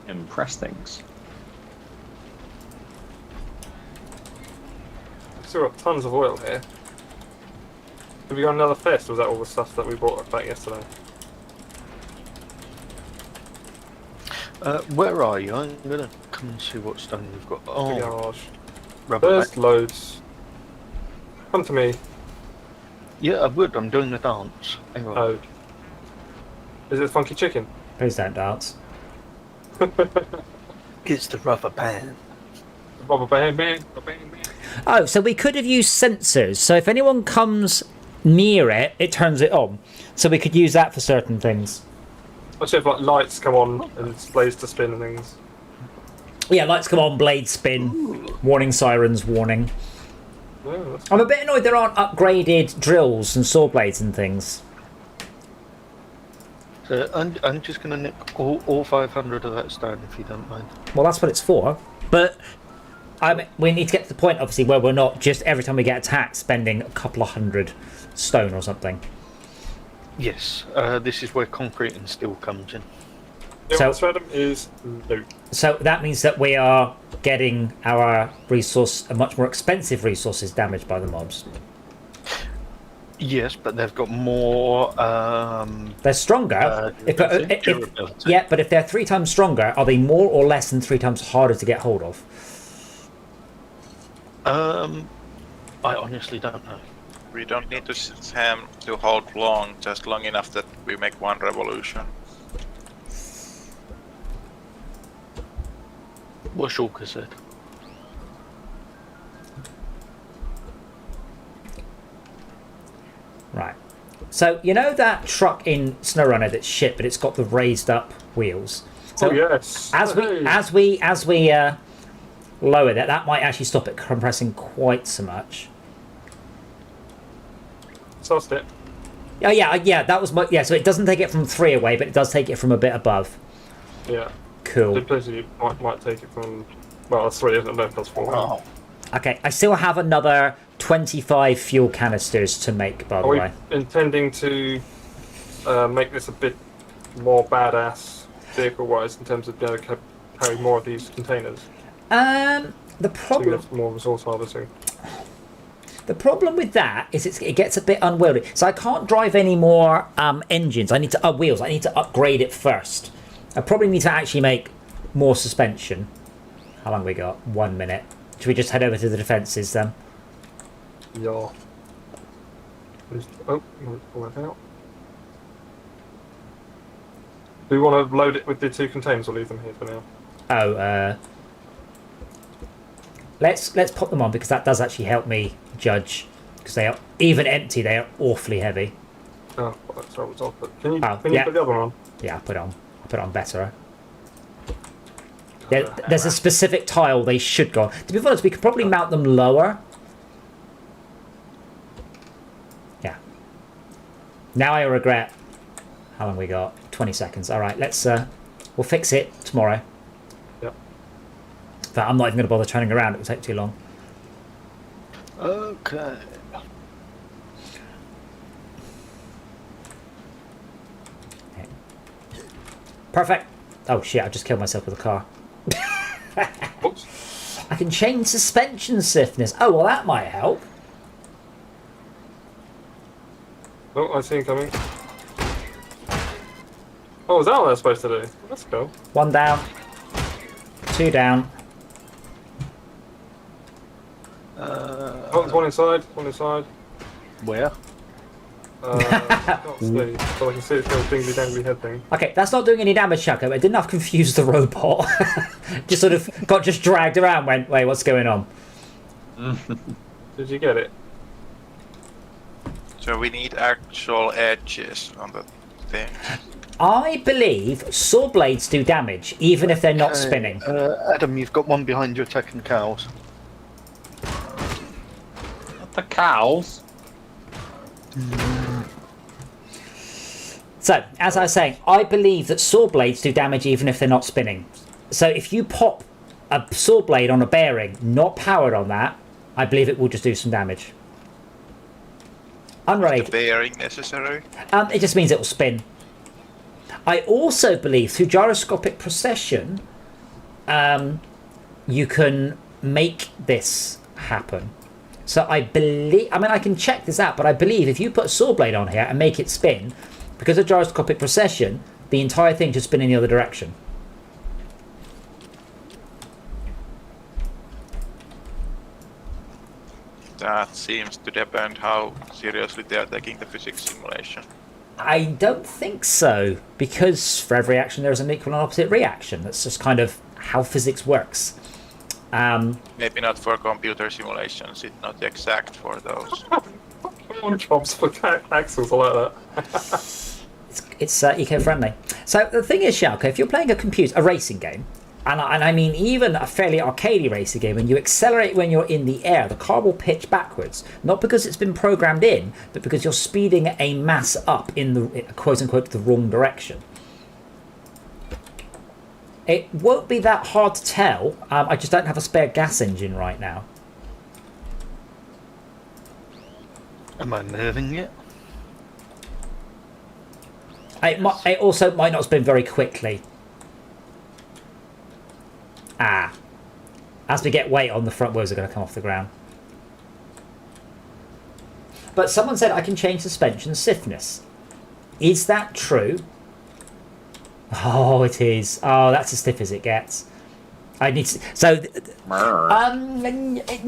Impress things. We've still got tons of oil here. Have we got another fest, or was that all the stuff that we bought back yesterday? where are you? I'm gonna come and see what stone you've got. The Oh, garage. rubber. There's loads. Come to me. Yeah, I would. I'm doing the dance. Hang on. Oh. Is it funky chicken? Please don't dance. It's the rubber band. Bang bang, bang bang. Oh, so we could have used sensors. So if anyone comes near it, it turns it on. So we could use that for certain things. Actually, if like lights come on and blaze to spin and things. Yeah, lights come on, blades spin, warning sirens, warning. Yeah, that's I'm a bit annoyed there aren't upgraded drills and saw blades and things. So I'm just gonna nick all 500 of that stone if you don't mind. Well, that's what it's for. But we need to get to the point, obviously, where we're not just every time we get attacked spending a couple of hundred stone or something. Yes, this is where concrete and steel comes in. yeah, So- what's random is loot. So that means that we are getting our much more expensive resources damaged by the mobs. Yes, but they've got more. They're stronger. Durability. Yeah, but if they're 3 times stronger, are they more or less than 3 times harder to get hold of? I honestly don't know. We don't need to hold long, just long enough that we make one revolution. What Shulker said. Right. So you know that truck in SnowRunner that's shit, but it's got the raised up wheels. So Oh yes. as we lower that might actually stop it compressing quite so much. Sussed it. Oh yeah. That was my So it doesn't take it from 3 away, but it does take it from a bit above. Yeah. Cool. Depends if you might take it from. Well, that's 3, isn't it? No, that's 4. Oh, Okay, I still have another 25 fuel canisters to make, by the Are we way. intending to make this a bit more badass vehicle-wise in terms of being able to carry more of these containers? The So you problem have more resource harvesting. with that is it gets a bit unwieldy. So I can't drive any more engines. I need to wheels. I need to upgrade it first. I probably need to actually make more suspension. How long we got? 1 minute. Should we just head over to the defences then? Yeah. Oh, pull that out. Do we want to load it with the 2 containers or leave them here for now? Oh, let's pop them on because that does actually help me judge. Because they are even empty, they are awfully heavy. Oh, well, that's what I was off. But can you Oh, put yeah. the other one on? Yeah, I'll put it on better. There's a specific tile they should go on. To be honest, we could probably mount them lower. Yeah. Now I regret. How long we got? 20 seconds. All right, we'll fix it tomorrow. Yep. But I'm not even going to bother turning around. It will take too long. okay. Perfect. Oh shit! I just killed myself with a car. Oops. I can change suspension stiffness. Oh well, that might help. Oh, I see him coming. Oh, is that what they're supposed to do? That's cool. 1 down. 2 down. Oh, there's one inside. One inside. Where? Can't see. So I can see its little dingly dangly head thing. Okay, that's not doing any damage, Chaco. It didn't have confused the robot. Just sort of got just dragged around. Went, wait, what's going on? Did you get it? So we need actual edges on the thing. I believe saw blades do damage, even if they're not spinning. Adam, you've got one behind you attacking cows. The cows. So, as I was saying, I believe that saw blades do damage even if they're not spinning. So if you pop a saw blade on a bearing, not powered on that, I believe it will just do some damage. The Unrelated. bearing necessary. It just means it will spin. I also believe through gyroscopic precession, you can make this happen. So I believe, I mean, I can check this out, but I believe if you put a saw blade on here and make it spin, because of gyroscopic precession, the entire thing should spin in the other direction. That seems to depend how seriously they are taking the physics simulation. I don't think so, because for every action there is an equal and opposite reaction. That's just kind of how physics works. Maybe not for computer simulations, it's not exact for those. One jobs for axles I like that. It's eco-friendly. So the thing is, Shalko, if you're playing a racing game, and I mean even a fairly arcadey racing game, and you accelerate when you're in the air, the car will pitch backwards, not because it's been programmed in, but because you're speeding a mass up in the quote-unquote the wrong direction. It won't be that hard to tell. I just don't have a spare gas engine right now. Am I moving it? It also might not spin very quickly. As we get weight on, the front wheels are going to come off the ground. But someone said I can change suspension stiffness. Is that true? Oh, it is. Oh, that's as stiff as it gets. I need to... So,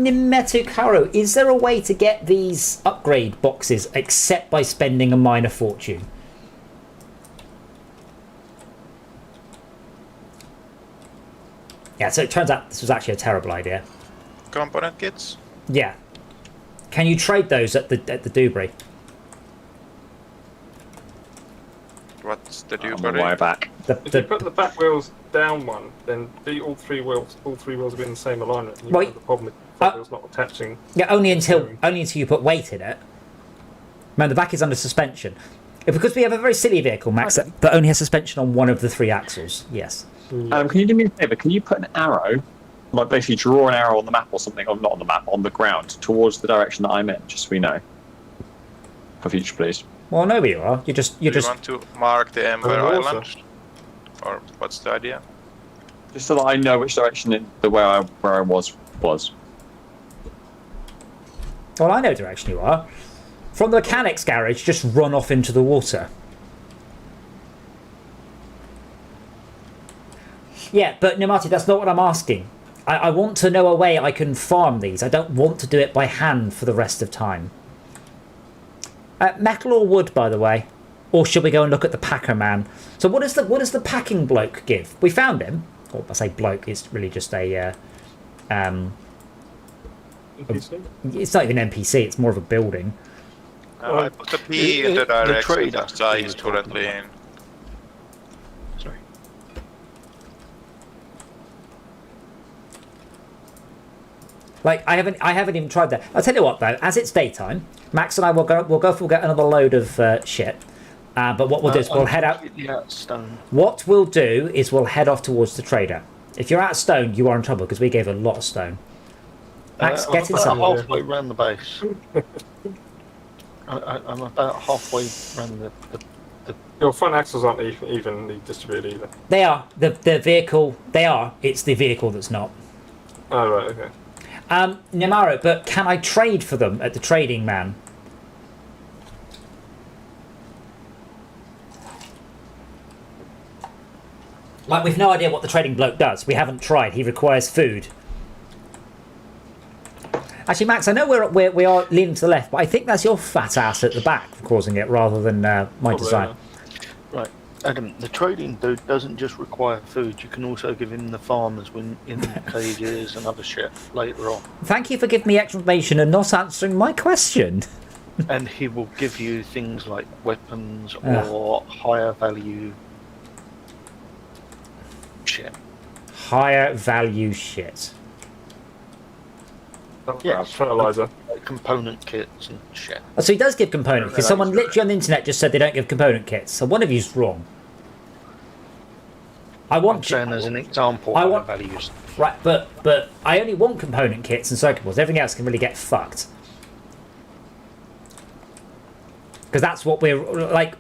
Nimetukaro, is there a way to get these upgrade boxes except by spending a minor fortune? Yeah, so it turns out this was actually a terrible idea. Component kits? Yeah. Can you trade those at the Dewberry? What's the I'm on my way Dewberry? back. If you put the back wheels down one, then all three wheels will be in the same alignment. And you Right. have the problem with the front wheels not attaching. Yeah, only until you put weight in it. Remember, the back is under suspension. Because we have a very silly vehicle, Max, that only has suspension on one of the 3 axles. Yes. Can you do me a favour? Can you put an arrow, like basically draw an arrow on the map or something, or not on the map, on the ground, towards the direction that I'm in, just so we know? For future, please. Well, I know where you are. You Want to mark the Ember also. Island? Or what's the idea? Just so that I know which direction where I was. Well, I know direction you are. From the mechanic's garage, just run off into the water. Yeah, but Nimati, that's not what I'm asking. I want to know a way I can farm these. I don't want to do it by hand for the rest of time. Metal or wood, by the way? Or should we go and look at the packer man? So what does the packing bloke give? We found him. Or I say bloke, it's really just a... NPC? It's not even NPC, it's more of a building. I put the P in the direction trader that Sai he is was talking currently in. Sorry. Like I haven't even tried that. I'll tell you what though, as it's daytime, Max and I will go get another load of shit. But what we'll do is we'll head out. Stone. What we'll do is we'll head off towards the trader. If you're out of stone, you are in trouble because we gave a lot of stone. Max, get I'm inside. about halfway around the base. I'm about halfway around the Your front axles aren't evenly distributed either. They are. The vehicle, they are. It's the vehicle that's not. Oh, right, okay. Namaro, but can I trade for them at the trading man? Like, we've no idea what the trading bloke does. We haven't tried. He requires food. Actually, Max, I know we are leaning to the left, but I think that's your fat ass at the back causing it rather than my Probably, design. yeah. Right, Adam, the trading dude doesn't just require food. You can also give him the farmers in cages and other shit later on. Thank you for giving me explanation and not answering my question. And he will give you things like weapons or higher value shit. Higher value shit. Yes. Fertilizer. Like component kits and shit. Oh, so he does give components, because someone literally on the internet just said they don't give component kits. So one of you's wrong. I'm saying as an example, higher values. Right, but I only want component kits and circuit boards. Everything else can really get fucked. Because that's what we're like.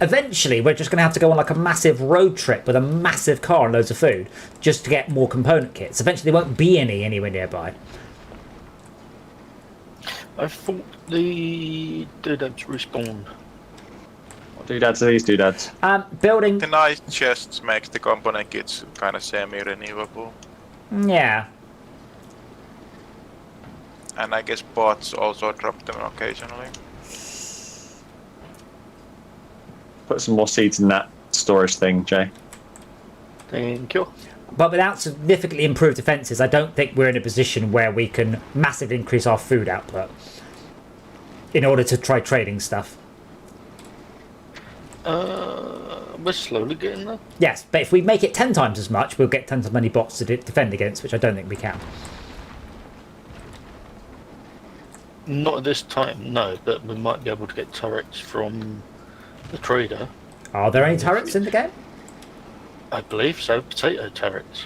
Eventually, we're just going to have to go on like a massive road trip with a massive car and loads of food just to get more component kits. Eventually, there won't be any anywhere nearby. I thought the doodads respawned. What doodads are these doodads? Building. The nice chests makes the component kits kind of semi-renewable. Yeah. And I guess bots also drop them occasionally. Put some more seeds in that storage thing, Jay. Thank you. But without significantly improved defences, I don't think we're in a position where we can massively increase our food output in order to try trading stuff. We're slowly getting there. Yes, but if we make it 10 times as much, we'll get 10 times as many bots to defend against, which I don't think we can. Not at this time, no, but we might be able to get turrets from the trader. Are there any turrets in the game? I believe so, potato turrets.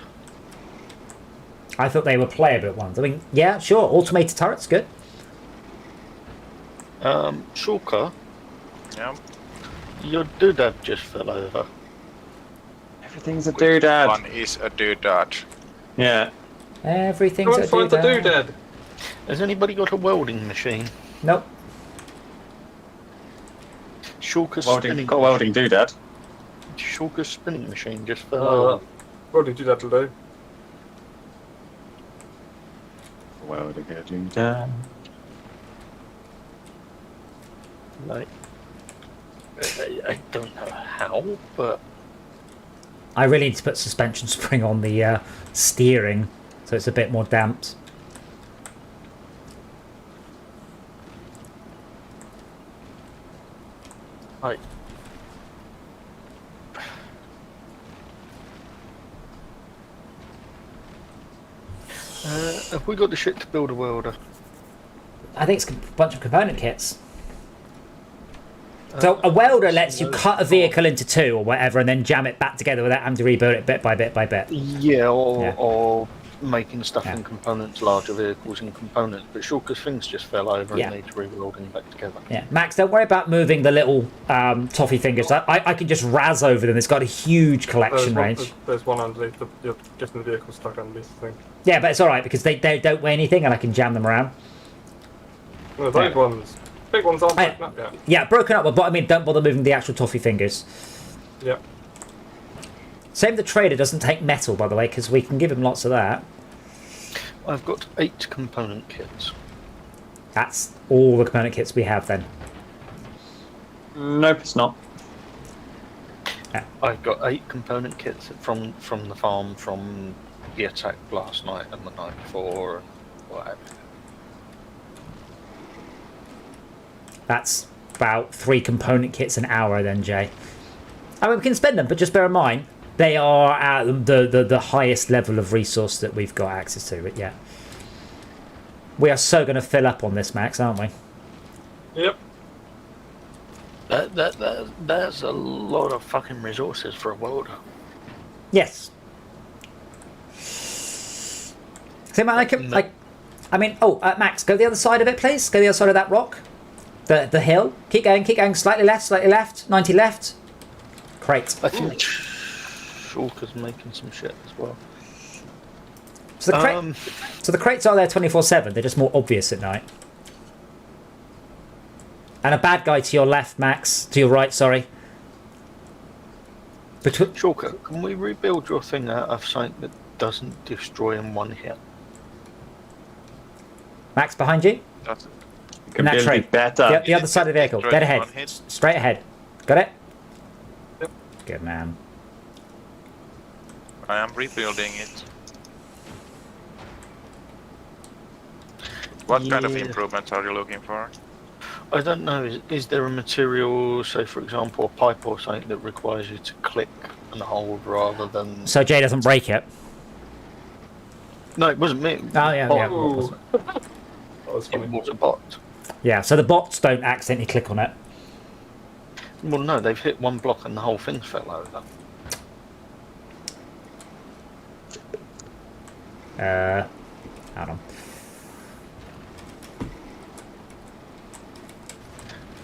I thought they were player-built ones. I mean, yeah, sure, automated turrets, good. Shulker, Yeah. your doodad just fell over. Everything's a doodad. One is a doodad. Yeah. Everything's a Find the doodad. doodad. Has anybody got a welding machine? Nope. Shulker's Welding, spinning. got a welding doodad. Shulker's spinning machine just fell over. What did you do that today? Welding a doodad. Like, I don't know how, but I really need to put suspension spring on the steering so it's a bit more damped. I. Have we got the shit to build a welder? I think it's a bunch of component kits. So a welder lets you cut a vehicle into two or whatever and then jam it back together without having to rebuild it bit by bit by bit. Yeah, Yeah. or making stuff Yeah. in components, larger vehicles in components. But Shulker's things just fell over Yeah. and needs rebuilding back together. Yeah, Max, don't worry about moving the little toffee fingers. I can just razz over them. It's got a huge collection range. There's one underneath. You're getting the vehicle stuck underneath the thing. Yeah, but it's all right because they don't weigh anything and I can jam them around. Well, the big ones. Big ones aren't I- broken up yet. Yeah, broken up, but I mean, don't bother moving the actual toffee fingers. Yeah. Same, the trader doesn't take metal, by the way, because we can give him lots of that. I've got 8 component kits. That's all the component kits we have then. Nope, it's not. I've got 8 component kits from the farm from the attack last night and the night before and whatever. That's about 3 component kits an hour then, Jay. I mean, we can spend them, but just bear in mind, they are at the highest level of resource that we've got access to. But yeah. We are so going to fill up on this, Max, aren't we? Yep. That's a lot of fucking resources for a welder. Yes. See, man, I mean, Max, go the other side of it, please. Go the other side of that rock. The hill. Keep going. Slightly left. 90 left. Crate. I think Shulker's making some shit as well. So the crates are there 24/7. They're just more obvious at night. And a bad guy to your left, Max. To your right, sorry. Shulker, can we rebuild your thing out of something that doesn't destroy in one hit? Max, behind you. That's In that tray. Better. The other side of the vehicle. Destroy Dead in ahead. one hit. Straight ahead. Got it? Yep. Good man. I am rebuilding it. What kind of Yeah. improvements are you looking for? I don't know. Is there a material, say for example, a pipe or something that requires you to click and hold rather than? So Jay doesn't break it. No, it wasn't me. Oh, yeah. Ooh. That was It funny. was a bot. Yeah, so the bots don't accidentally click on it. Well, no, they've hit one block and the whole thing fell over. Hold on.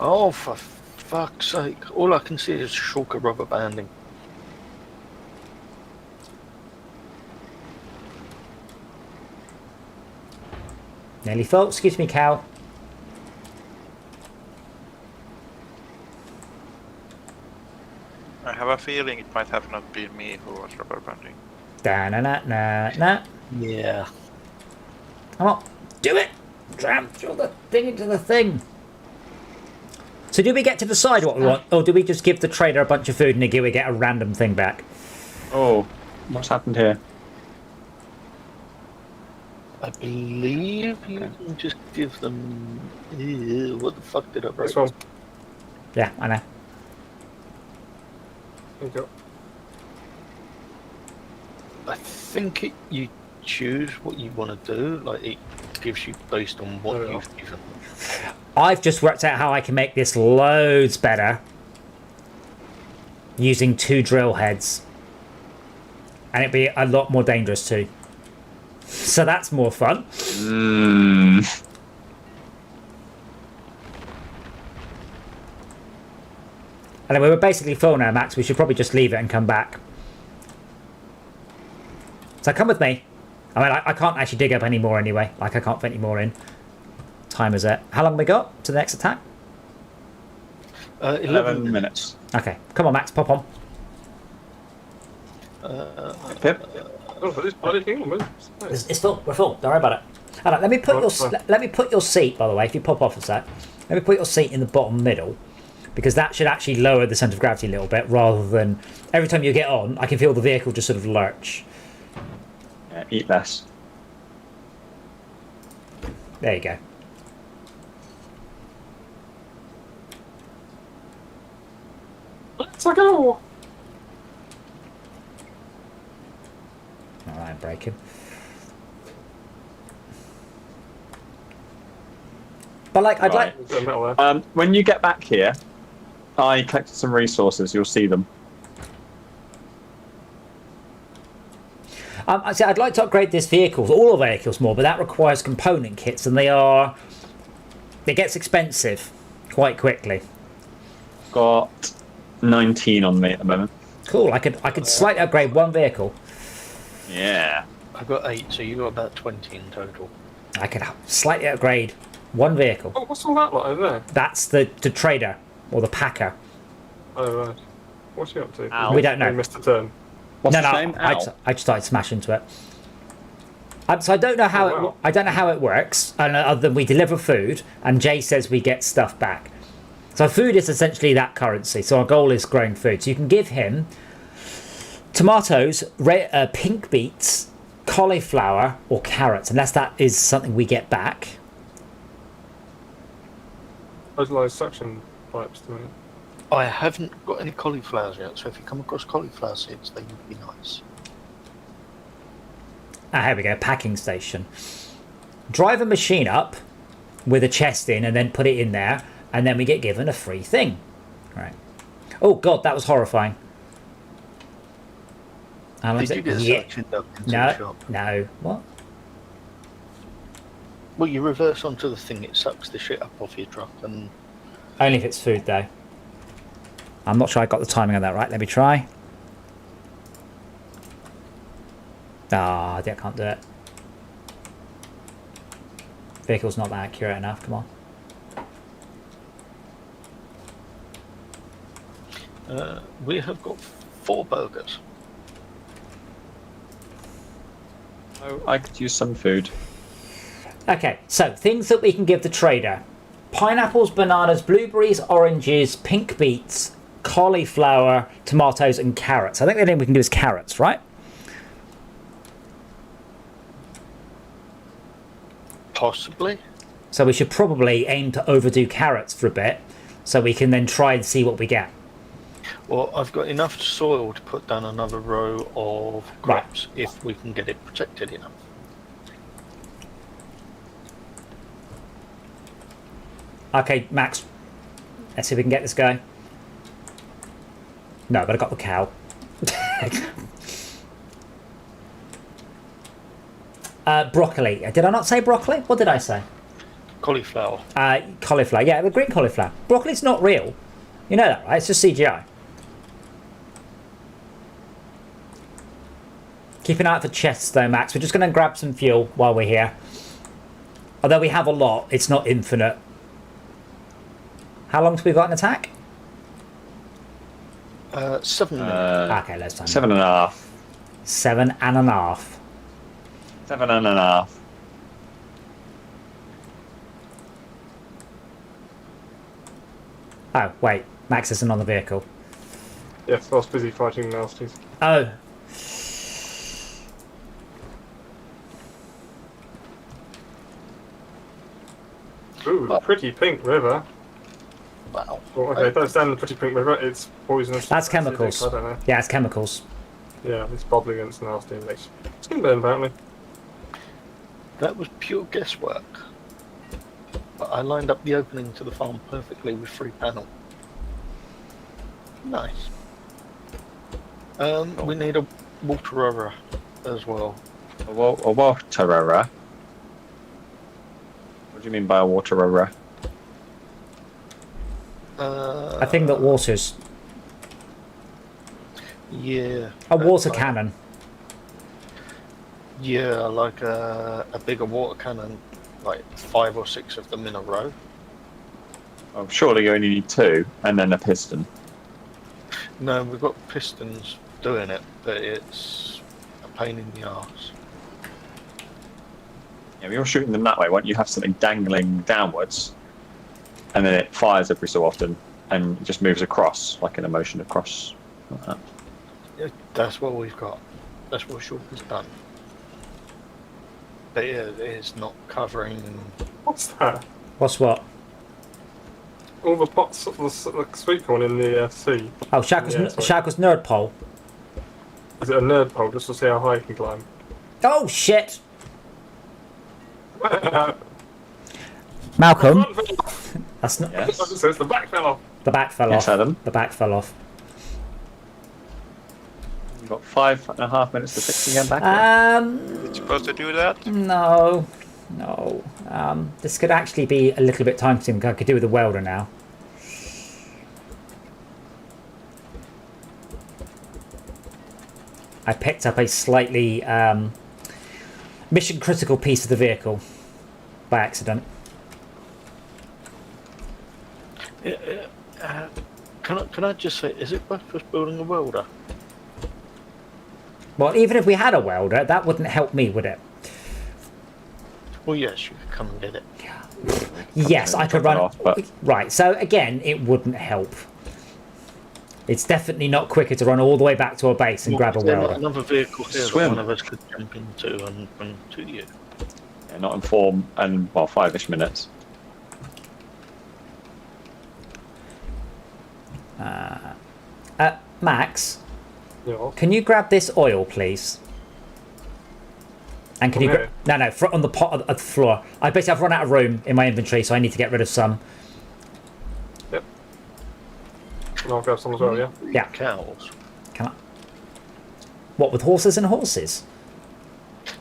Oh, for fuck's sake. All I can see is Shulker rubber banding. Nearly full. Excuse me, cow. I have a feeling it might have not been me who was rubber banding. Da-na-na-na-na. Yeah. Come on. Do it! Drill the thing into the thing. So do we get to decide what we want? Or do we just give the trader a bunch of food and we get a random thing back? Oh, what's happened here? I believe you can just give them. Ew, what the fuck did I break? This one. Yeah, I know. There you go. I think you choose what you want to do. Like it gives you based on what Oh. you've given. I've just worked out how I can make this loads better using 2 drill heads. And it'd be a lot more dangerous too. So that's more fun. And we were basically full now, Max. We should probably just leave it and come back. So come with me. I mean, I can't actually dig up any more anyway. Like, I can't fit any more in. Time is it? How long have we got to the next attack? 11 minutes. Okay. Come on, Max. Pop on. Pip? Oh, this bloody thing moves. It's full. We're full. Don't worry about it. All right, let me put Oh, your fine. let me put your seat, by the way. If you pop off a sec, let me put your seat in the bottom middle, because that should actually lower the centre of gravity a little bit, rather than every time you get on, I can feel the vehicle just sort of lurch. Yeah, eat less. There you go. Let's go! All right, breaking. But like, I'd like. There's a metal there. When you get back here, I collected some resources. You'll see them. I'd like to upgrade this vehicle, all the vehicles more, but that requires component kits, and it gets expensive quite quickly. Got 19 on me at the moment. Cool. I could slightly upgrade one vehicle. Yeah. I got 8, so you got about 20 in total. I could slightly upgrade one vehicle. Oh, what's all that like over there? That's the trader or the packer. Oh, right. What's he up to? Ow. We don't know. He missed a turn. What's No, his no, name? I just started to smash into it. So I don't know how Oh, wow. I don't know how it works. Other than we deliver food, and Jay says we get stuff back. So food is essentially that currency. So our goal is growing food. So you can give him tomatoes, pink beets, cauliflower, or carrots, unless that is something we get back. Those are those suction pipes to me. I haven't got any cauliflowers yet, so if you come across cauliflower seeds, they would be nice. Ah, here we go. Packing station. Drive a machine up with a chest in, and then put it in there, and then we get given a free thing. All right. Oh God, that was horrifying. How long Did is you it? get Yeah. suctioned up into the No, shop? no. What? Well, you reverse onto the thing, it sucks the shit up off your truck, and Only if it's food, though. I'm not sure I got the timing on that right. Let me try. Ah, I can't do it. Vehicle's not that accurate enough. Come on. We have got 4 burgers. Oh, I could use some food. Okay, so things that we can give the trader. Pineapples, bananas, blueberries, oranges, pink beets, cauliflower, tomatoes, and carrots. I think the only thing we can do is carrots, right? Possibly. So we should probably aim to overdo carrots for a bit, so we can then try and see what we get. Well, I've got enough soil to put down another row of crops if we can get it protected enough. Okay, Max. Let's see if we can get this going. No, but I got the cow. Broccoli. Did I not say broccoli? What did I say? Cauliflower. Cauliflower. Yeah, the green cauliflower. Broccoli's not real. You know that, right? It's just CGI. Keep an eye out for chests, though, Max. We're just going to grab some fuel while we're here. Although we have a lot, it's not infinite. How long have we got an attack? 7 minutes. Okay, let's time. 7.5. 7.5. 7.5. Oh, wait. Max isn't on the vehicle. Yes, I was busy fighting nasties. Oh. Ooh, pretty pink river. Wow. Well, okay, don't stand in the pretty pink river. It's poisonous. That's acidic, chemicals. I don't know. Yeah, it's chemicals. Yeah, it's bubbling and it's nasty and makes skin burn apparently. That was pure guesswork. But I lined up the opening to the farm perfectly with 3 panel. Nice. We need a waterer as well. A waterer? What do you mean by a waterer? I think that water's... Yeah. A water like- cannon. Yeah, like a bigger water cannon, like 5 or 6 of them in a row. Oh, surely you only need 2, and then a piston. No, we've got pistons doing it, but it's a pain in the arse. Yeah, if you're shooting them that way, won't you have something dangling downwards, and then it fires every so often, and it just moves across, like in a motion across. Like that. Yeah, that's what we've got. That's what Shulk has done. But yeah, it's not covering. What's that? What's what? All the pots of the sweet corn in the sea. Oh, Shackle's, Yeah, sorry. Shackle's nerd pole. Is it a nerd pole just to see how high you can climb? Oh, shit! Malcolm. That's not... Yes. So it's the back fell off. The back fell Yes, off. Adam. The back fell off. You've got 5.5 minutes to fix again back. It's supposed to do that? No. No. This could actually be a little bit time consuming. I could do with a welder now. I picked up a slightly mission critical piece of the vehicle by accident. Can I just say, is it worth us building a welder? Well, even if we had a welder, that wouldn't help me, would it? Well, yes, you could come and get it. Yes, I could Drop run. it off, but- Right, so again, it wouldn't help. It's definitely not quicker to run all the way back to our base and grab a Is there not welder. another vehicle here Swim. that one of us could jump into and bring to you? Yeah, not in 4 and, well, 5-ish minutes. Max, Yeah. can you grab this oil, please? And can you... Okay. No, on the pot of the floor. I've run out of room in my inventory, so I need to get rid of some. Yep. And I'll grab some as well, yeah? Yeah. Cows. Can I... What, with horses and horses?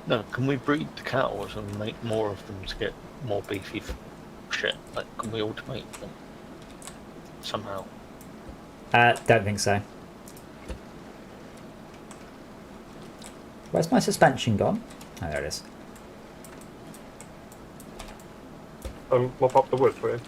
No, can we breed the cows and make more of them to get more beefy shit? Like, can we automate them? somehow? Don't think so. Where's my suspension gone? Oh, there it is. Mop up the wood for you.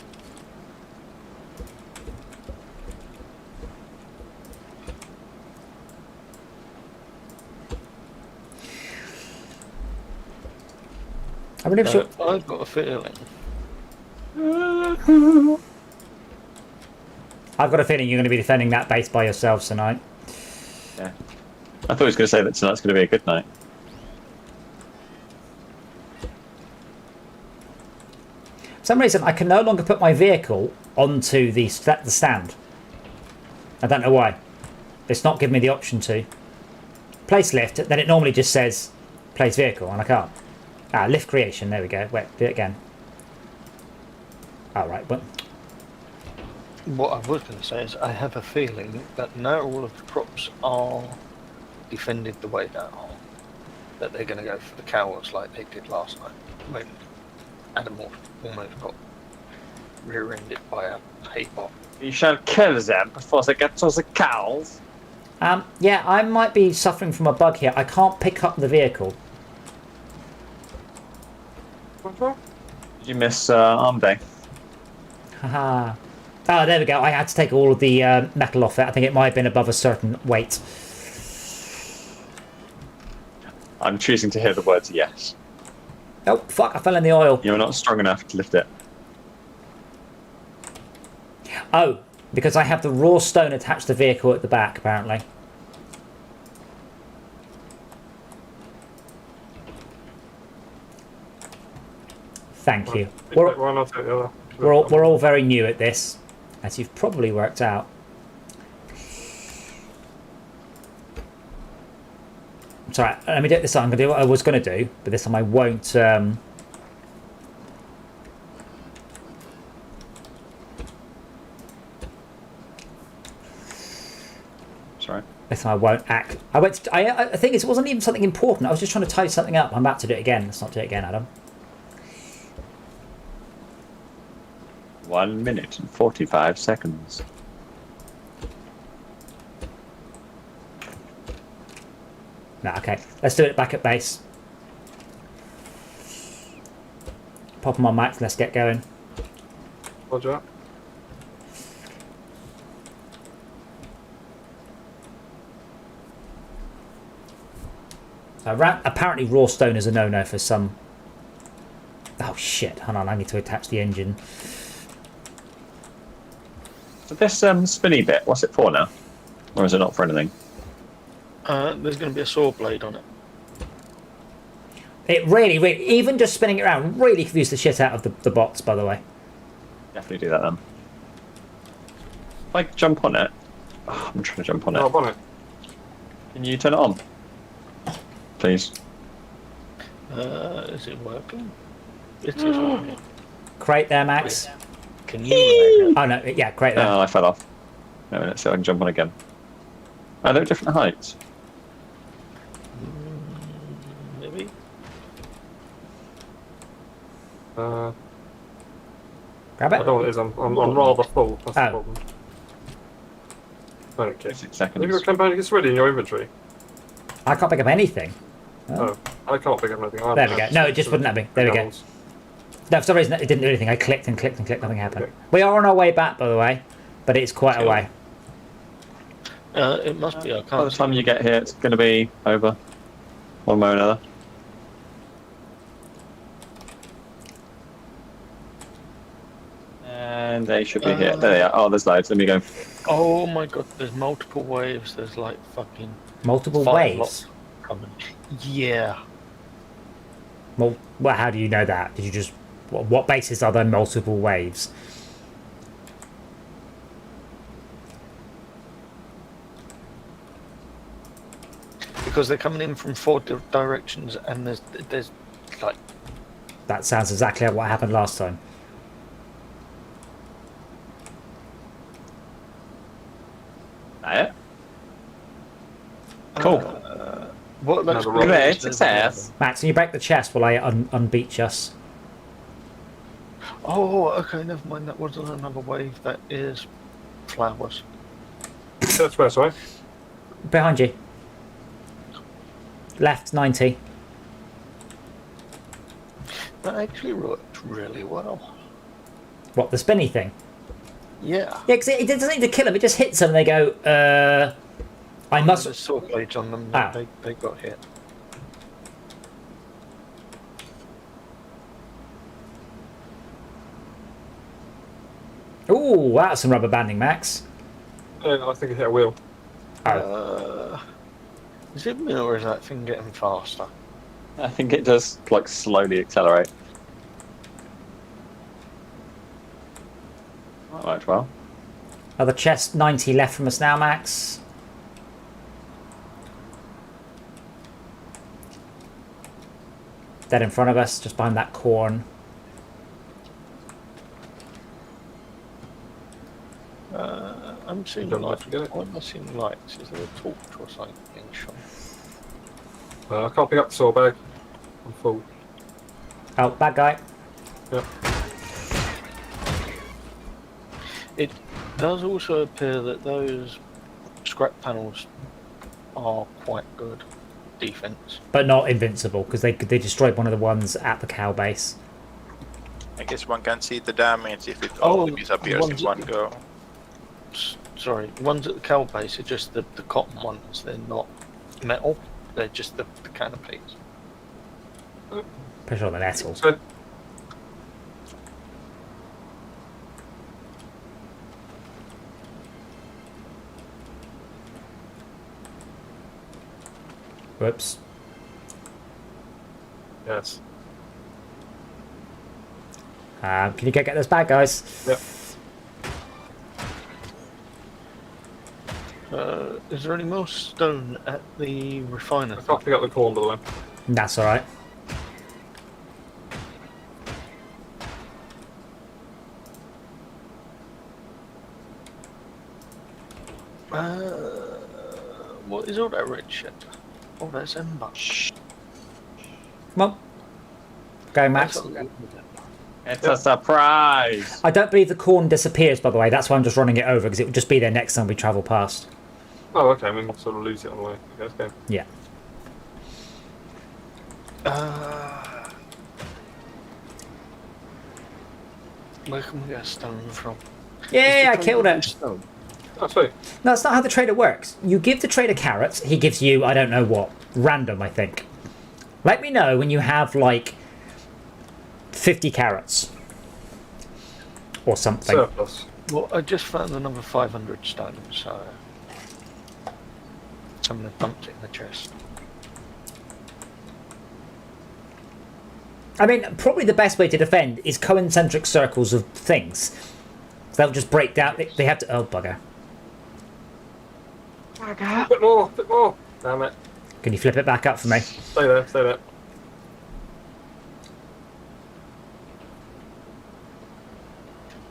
I really sure. I've got a feeling. I've got a feeling you're going to be defending that base by yourselves tonight. Yeah. I thought he was going to say that tonight's going to be a good night. For some reason, I can no longer put my vehicle onto the stand. I don't know why. It's not giving me the option to. Place lift, then it normally just says place vehicle, and I can't. Ah, lift creation, there we go. Wait, do it again. Alright, but... What I was going to say is I have a feeling that now all of the crops are defended the way now, that they're going to go for the cowards like they did last night when Adam almost got rear-ended by a hay bot. You shall kill them before they get to the cows. Yeah, I might be suffering from a bug here. I can't pick up the vehicle. What's wrong? Did you miss arm day? Haha. Oh, there we go. I had to take all of the metal off it. I think it might have been above a certain weight. I'm choosing to hear the words yes. Oh, fuck, I fell in the oil. You're not strong enough to lift it. Oh, because I have the raw stone attached to the vehicle at the back, apparently. Thank you. Why not take the other? We're all very new at this, as you've probably worked out. Sorry, let me do it this time. I'm going to do what I was going to do, but this time I won't. Sorry. This time I won't act. I think it wasn't even something important. I was just trying to tidy something up. I'm about to do it again. Let's not do it again, Adam. 1 minute and 45 seconds. No, okay. Let's do it back at base. Pop them on max. Let's get going. Roger. Apparently raw stone is a no-no for some... Oh shit, hold on, I need to attach the engine. So this spinny bit, what's it for now? Or is it not for anything? There's going to be a saw blade on it. It really, even just spinning it around, really confused the shit out of the bots, by the way. Definitely do that then. If I jump on it... Oh, I'm trying to jump on it. Oh, on it. Can you turn it on? Please. Is it working? It is working. Crate there, Max. Can you? Oh no, yeah, crate there. Oh, I fell off. No, let's see if I can jump on again. Oh, they're at different heights. Maybe. Grab I it. don't know what it is. I'm rather full. That's the Oh. problem. Okay. 6 Have you seconds. got Campanigus ready in your inventory? I can't pick up anything. Oh, I can't pick up anything. There we go. No, it just wouldn't let me. There we go. No, for some reason it didn't do anything. I clicked and clicked and clicked. Nothing happened. Okay. We are on our way back, by the way, but it's quite a way. It must be. I By can't. the time you get here, it's going to be over. One way or another. And they should be here. There they are. Oh, there's loads. Let me go. Oh my god! There's multiple waves. There's like fucking Multiple 5 waves. lots coming. Yeah. Well, how do you know that? Did you just... What basis are there multiple waves? Because they're coming in from 4 directions, and there's like. That sounds exactly like what happened last time. That it? Cool. What looks Another Great success. Max, can you break the chest while I unbeach us? Oh, okay, never mind. That wasn't another wave. That is flowers. That's where, sorry. Behind you. Left 90. That actually worked really well. What, the spinny thing? Yeah. Yeah, because it doesn't need to kill them. It just hits them and they go, I must... There's saw blades on them. Ah. They got hit. Ooh, that's some rubber banding, Max. I think it hit a wheel. Is it me or is that thing getting faster? I think it does like slowly accelerate. That worked well. Other chest 90 left from us now, Max. Dead in front of us, just behind that corn. I'm seeing Don't lights. forget it. Why am I seeing lights? Is there a torch or something being shone? I can't pick up the saw bag. I'm full. Oh, bad guy. Yep. It does also appear that those scrap panels are quite good defense. But not invincible, because they destroyed one of the ones at the cow base. I guess one can see the damage if it Oh, all disappears in ones one that- go. Sorry, ones at the cow base are just the cotton ones. They're not metal. They're just the canopies. Pretty sure they're metal. So, Whoops. yes. Can you go get those bad guys? Yep. Is there any more stone at the refiner? I can't pick up the corn, by the way. That's alright. What is all that red shit? Oh, that's ember. Come on. Go, Max. That's all- It's a surprise! I don't believe the corn disappears, by the way. That's why I'm just running it over, because it would just be there next time we travel past. Oh, okay. I mean, we'll sort of lose it on the way. Okay, let's go. Yeah. Where can we get a stone from? Yeah, I killed it. Stone. Oh, sweet. No, that's not how the trader works. You give the trader carrots, he gives you, I don't know what, random, I think. Let me know when you have, like, 50 carrots. Or something. Surplus. Well, I just found another 500 stone, so someone dumped it in the chest. I mean, probably the best way to defend is concentric circles of things. So they'll just break down. They have to. Oh, bugger. A bit more, bit more. Damn it. Can you flip it back up for me? Stay there, stay there.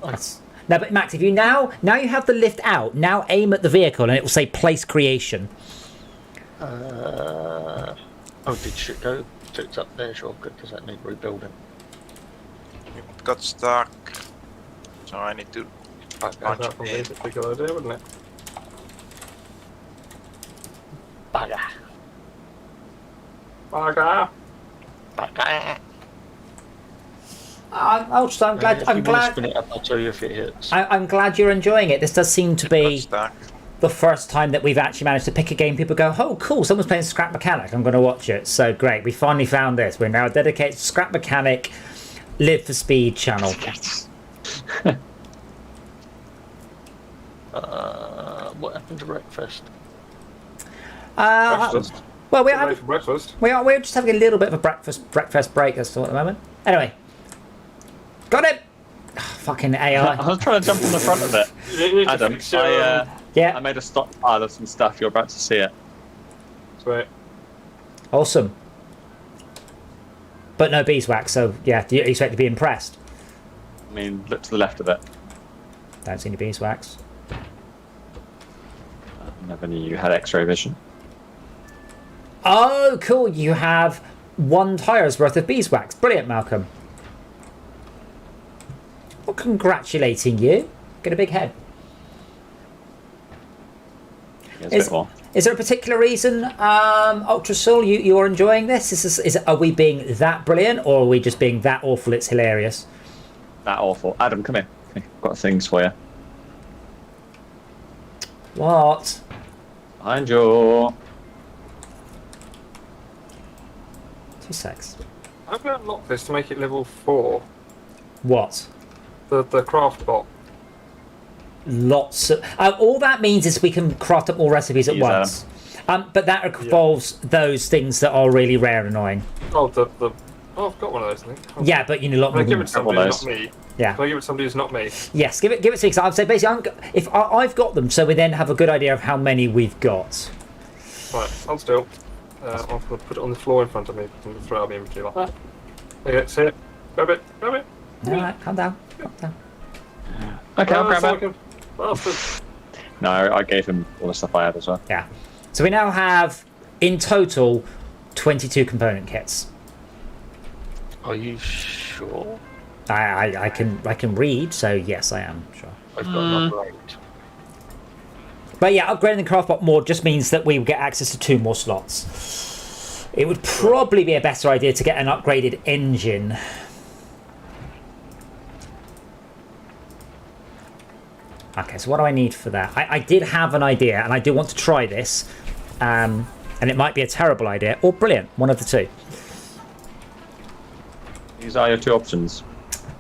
That's... No, but Max, if you now you have the lift out, now aim at the vehicle and it will say place creation. Oh, did shit go? It's up there, sure. Good. Does that need rebuilding? It got stuck. So I need to punch That it probably in. is a pretty good idea, wouldn't it? Bugger. Bugger. Bugger. I'm glad. If I'm you wanna glad. spin it up, I'll tell you if it hits. I'm glad you're enjoying it. This does seem to Got be stuck. the first time that we've actually managed to pick a game. People go, "Oh, cool! Someone's playing Scrap Mechanic. I'm going to watch it." So great. We finally found this. We're now a dedicated Scrap Mechanic, Live for Speed channel. What happened to breakfast? Breakfast. Well, Get ready for breakfast. we're just having a little bit of a breakfast break. That's all at the moment. Anyway, got it. Fucking AI. I was trying to jump on the front of it. You need to Adam, fix your, I Yeah, made a stockpile of some stuff. You're about to see it. Sweet. awesome. But no beeswax, so yeah, do you expect to be impressed? I mean, look to the left of it. Don't see any beeswax. I never knew you had X-ray vision. Oh, cool. You have 1 tire's worth of beeswax. Brilliant, Malcolm. Well, congratulating you. Get a big head. It's a bit more. Is there a particular reason, Ultra Soul, you're enjoying this? Are we being that brilliant, or are we just being that awful it's hilarious? That awful. Adam, come here. Okay, I've got things for you. What? Behind you. 2 secs. How can I unlock this to make it level 4? What? The craft bot. Lots of... all that means is we can craft up more recipes at Use once. But that involves those things that are really rare and annoying. Oh, oh, I've got one of those, I think. Yeah, but you need a lot Can I more give than it to somebody who's not me? Yeah. Can I give it to somebody who's not me? Yes, give it to me. Because I'd say basically, I've got them, so we then have a good idea of how many we've got. Right, hold still. I'm going to put it on the floor in front of me. I'm going to throw it out of my inventory like that. There you go, see it? Grab it, grab it. All right, calm down. Calm down. Okay, I'll grab it. Bastard. No, I gave him all the stuff I had as well. Yeah. So we now have, in total, 22 component kits. Are you sure? I can read, so yes, I am sure. I've got an upgrade. But yeah, upgrading the craftbot more just means that we will get access to 2 more slots. It would probably be a better idea to get an upgraded engine. Okay, so what do I need for that? I did have an idea, and I do want to try this. And it might be a terrible idea, or brilliant, one of the two. These are your 2 options.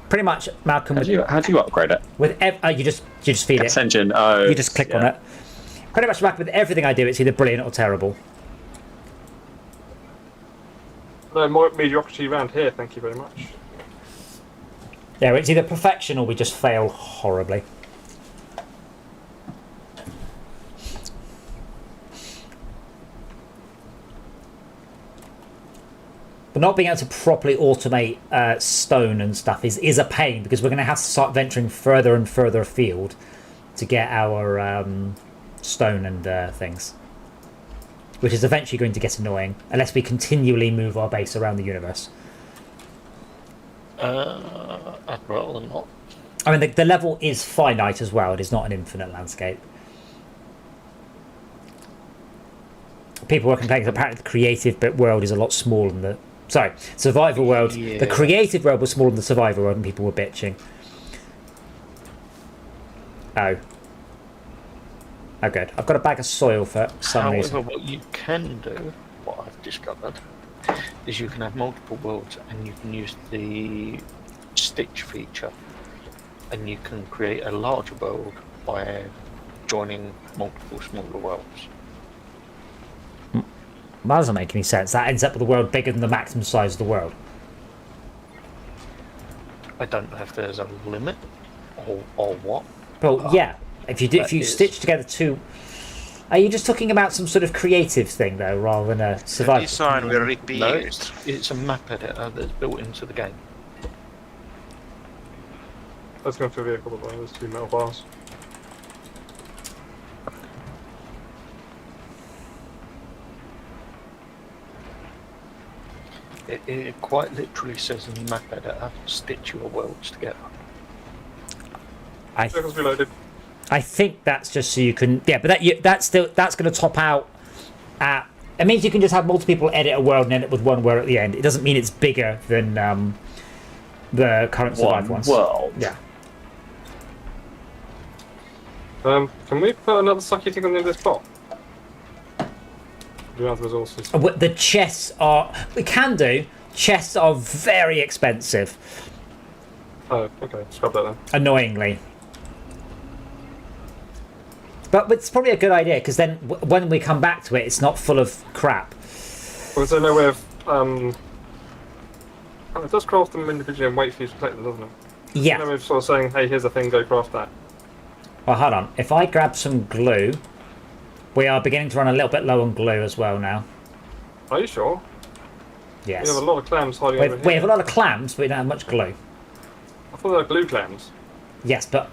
Pretty much, Malcolm. How do you upgrade it? With you just feed Gas it. engine. Oh, You just click on it. Pretty much, Malcolm, with everything I do, it's either brilliant or terrible. No more mediocrity around here, thank you very much. Yeah, it's either perfection or we just fail horribly. But not being able to properly automate stone and stuff is a pain, because we're going to have to start venturing further and further afield to get our stone and things. Which is eventually going to get annoying, unless we continually move our base around the universe. I'd rather not. I mean, the level is finite as well. It is not an infinite landscape. People were complaining that apparently the creative world is a lot smaller than the... Sorry, survival world. Yeah. The creative world was smaller than the survival world, and people were bitching. Oh. Oh, good. I've got a bag of soil for some However, reason. what you can do, what I've discovered, is you can have multiple worlds and you can use the stitch feature, and you can create a larger world by joining multiple smaller worlds. That doesn't make any sense. That ends up with a world bigger than the maximum size of the world. I don't know if there's a limit or what. Well, yeah. If you stitch together 2... Are you just talking about some sort of creative thing, though, rather than a The survival? design will repeat. No, it's a map editor that's built into the game. Let's go for a vehicle, by the way. There's 2 metal bars. It quite literally says in the map editor, stitch your worlds together. Vehicles reloaded. I think that's just so you can... Yeah, but that's going to top out at... It means you can just have multiple people edit a world and end it with one world at the end. It doesn't mean it's bigger than the current survival ones. world. Yeah. Can we put another sucky thing on the end of this bot? Do we have the resources? The chests are... We can do. Chests are very expensive. Oh, okay. Scrub that then. Annoyingly. But it's probably a good idea, because then when we come back to it, it's not full of crap. Well, is there no way of... it does craft them individually and wait for you to collect them, doesn't it? Yeah. No way of sort of saying, hey, here's a thing, go craft that. Well, hold on. If I grab some glue... We are beginning to run a little bit low on glue as well now. Are you sure? Yes. We have a lot of clams hiding We over have, here. we have a lot of clams, but we don't have much glue. I thought they were glue clams. Yes, but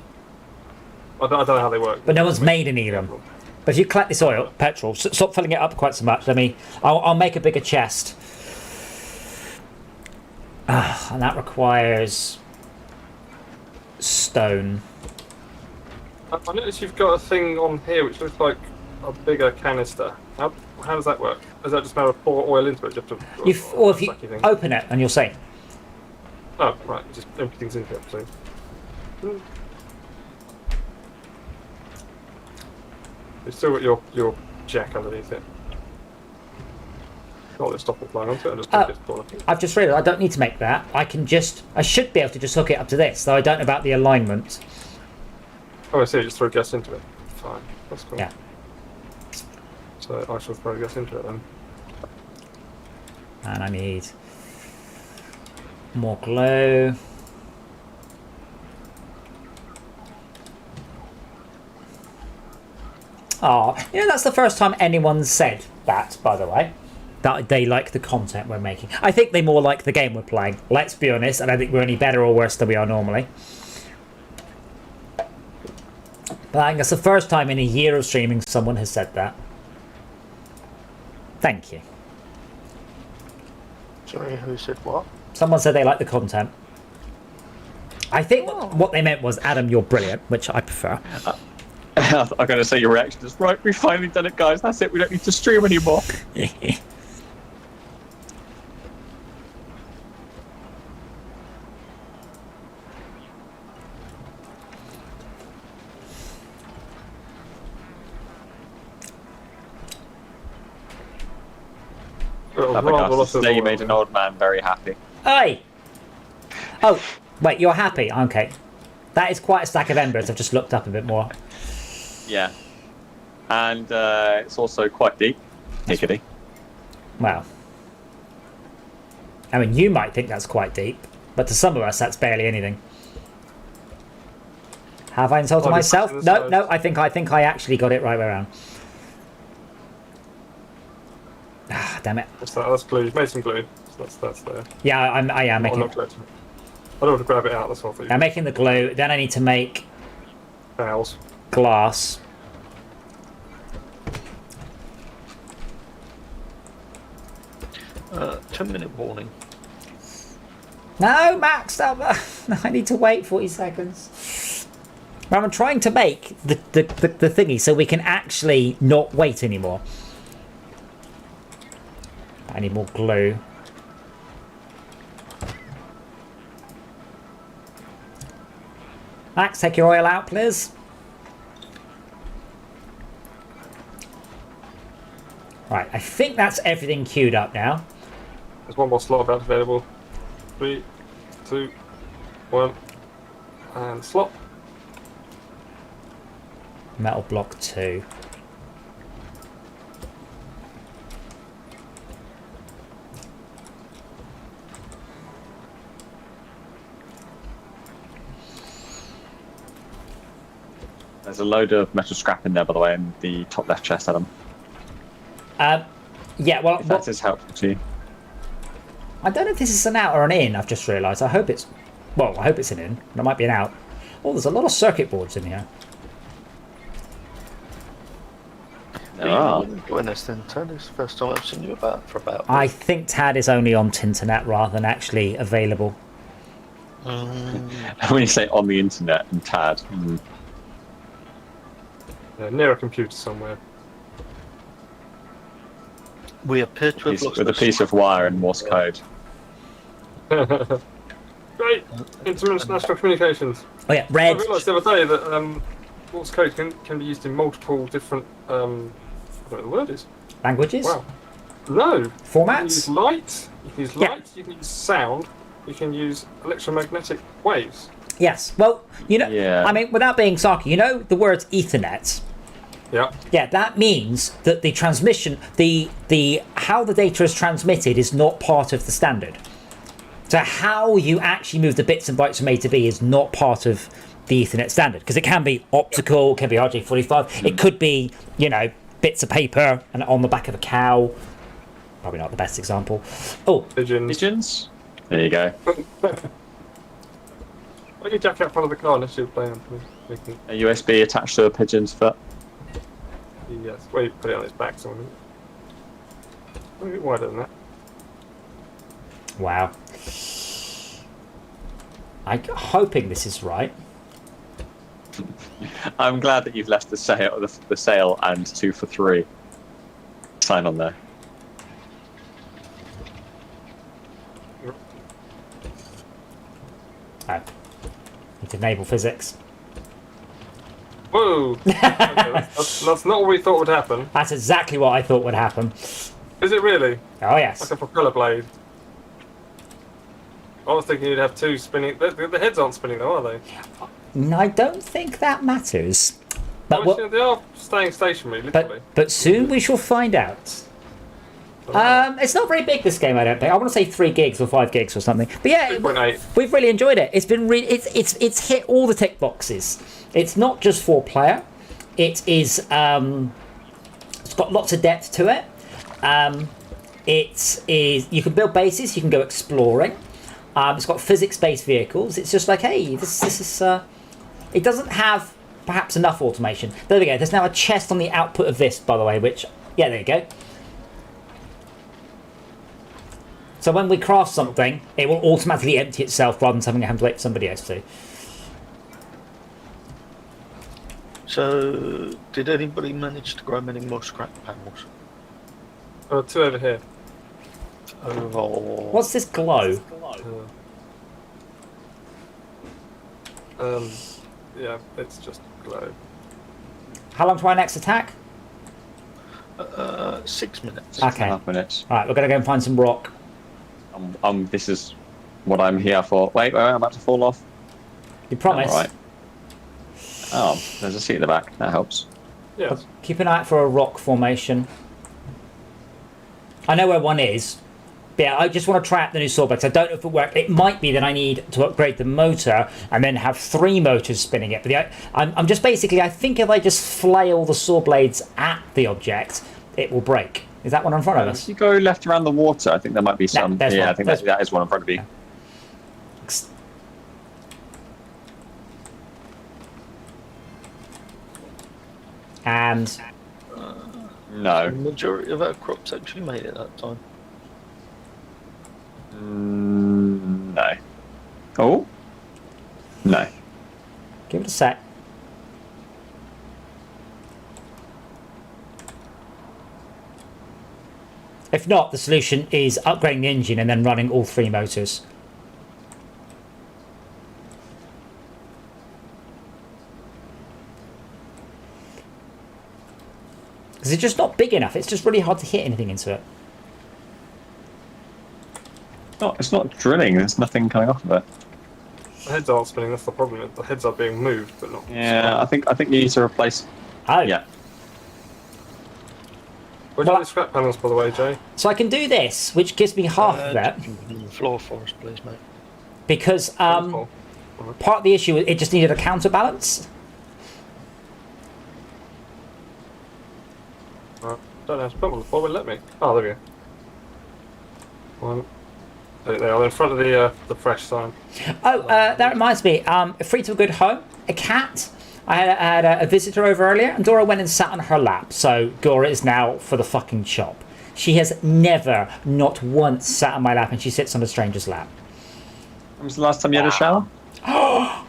I don't know how they work. no one's made any of them. But if you collect this oil, petrol, stop filling it up quite so much. I'll make a bigger chest. And that requires stone. I noticed you've got a thing on here which looks like a bigger canister, how does that work? Is that just a matter of pour oil into it? You have to, Or if you sucky thing? open it and you'll see. Oh, right, you just empty things into it, so. You've still got your jack underneath it. Not let stop it flying onto it, and just take it corner. I've just realised I don't need to make that. I should be able to just hook it up to this, though I don't know about the alignment. Oh, I see, just throw gas into it. Fine, that's cool. Yeah. So I shall throw gas into it then. And I need more glue. Oh, you know, that's the first time anyone's said that, by the way. That they like the content we're making. I think they more like the game we're playing. Let's be honest, I don't think we're any better or worse than we are normally. But I think that's the first time in a year of streaming someone has said that. Thank you. Sorry, who said what? Someone said they like the content. I think what they meant was, Adam, you're brilliant, which I prefer. I'm going to say your reaction is, right, we've finally done it, guys. That's it. We don't need to stream anymore. Today you made an old man very happy. Oi! Oh, wait, you're happy? Okay. That is quite a stack of embers. I've just looked up a bit more. Yeah. And it's also quite deep. Hickety. Wow. I mean, you might think that's quite deep, but to some of us, that's barely anything. Have I insulted myself? No, I think I actually got it right way around. Ah, damn it. What's that? That's glue. You've made some glue. So that's there. Yeah, I am making. I don't want to grab it out. That's all for you. I'm making the glue. Then I need to make Nails. glass. Uh, 10-minute warning. No, Max, stop. I need to wait 40 seconds. Well, I'm trying to make the thingy so we can actually not wait anymore. I need more glue. Max, take your oil out, please. Right, I think that's everything queued up now. There's one more slot about available. 3, 2, 1, and slot. Metal block 2. There's a load of metal scrap in there, by the way, in the top left chest, Adam. Yeah, well, If that is helpful to you. I don't know if this is an out or an in, I've just realised. I hope it's... Well, I hope it's an in. There might be an out. Oh, there's a lot of circuit boards in here. There are. Join us then, Ted. It's the first time I've seen you for about. I think TAD is only on Tinternet rather than actually available. When you say on the internet and TAD. Yeah, near a computer somewhere. We appear to have lost With a piece of wire and Morse code. Great! International communications. Oh yeah, red. I realised the other day that Morse code can be used in multiple different, I don't know what the word is. Languages? Wow. No. Formats? You can use light, you can use light, you can use sound, you can use electromagnetic waves. Yes. Well, you know, Yeah. I mean, without being sarky, you know the word Ethernet? Yeah. Yeah, that means that the transmission, the how the data is transmitted is not part of the standard. So how you actually move the bits and bytes from A to B is not part of the Ethernet standard, because it can be optical, it can be RJ45, it could be, you know, bits of paper and on the back of a cow. Probably not the best example. Oh, Pigeons? There you go. Why you jack out front of the car unless you're playing? A USB attached to a pigeon's foot. Yes. Well, you put it on its back somewhere. A bit wider than that. wow. I'm hoping this is right. I'm glad that you've left the sale and 2 for 3 sign on there. Oh. Need to enable physics. Whoa! Okay, that's not what we thought would happen. That's exactly what I thought would happen. Is it really? Oh, yes. Like a propeller blade. I was thinking you'd have 2 spinning. The heads aren't spinning though, are they? No, I don't think that matters. But, Well, they are staying stationary, literally. but soon we shall find out. It's not very big, this game, I don't think. I want to say 3 gigs or 5 gigs or something. But yeah, 3.8. we've really enjoyed it. It's been it's hit all the tick boxes. It's not just 4-player. It is it's got lots of depth to it. It is, you can build bases, you can go exploring. It's got physics-based vehicles. It's just like, hey, this is it doesn't have perhaps enough automation. There we go. There's now a chest on the output of this, by the way, which, yeah, there you go. So when we craft something, it will automatically empty itself rather than having to wait for somebody else to. So, did anybody manage to grab any more scrap panels? 2 over here. Overall. What's this glow? Yeah, it's just glow. How long to our next attack? 6 minutes. Okay. 6.5 minutes. All right, we're going to go and find some rock. This is what I'm here for. Wait, I'm about to fall off. You promise? All right. Oh, there's a seat at the back. That helps. Yes. Keep an eye out for a rock formation. I know where one is. But yeah, I just want to try out the new saw blades. I don't know if it works. It might be that I need to upgrade the motor and then have 3 motors spinning it. But I'm just basically, I think if I just flail the saw blades at the object, it will break. Is that one in front of us? If you go left around the water, I think there might be some. there's Yeah, one. I think There's that is one in front of you. And No. The majority of our crops actually made it that time. No. Oh? No. give it a sec. If not, the solution is upgrading the engine and then running all 3 motors. Because it's just not big enough. It's just really hard to hit anything into it. No, it's not drilling. There's nothing coming off of it. The heads aren't spinning, that's the problem. The heads are being moved, but not Yeah, I think you need to replace. Oh. Yeah. Where'd you Well, get the scrap panels, by the way, Jay? So I can do this, which gives me half of that. On the floor for us, please, mate. Because Oh. part of the issue, it just needed a counterbalance. Don't have to put one before, will let me. Oh, there we go. One. There they are, in front of the fresh sign. Oh, that reminds me. Free to a good home. A cat. I had a visitor over earlier, and Dora went and sat on her lap. So Dora is now for the fucking chop. She has never, not once, sat on my lap, and she sits on a stranger's lap. When was the last time you had a shower? Oh,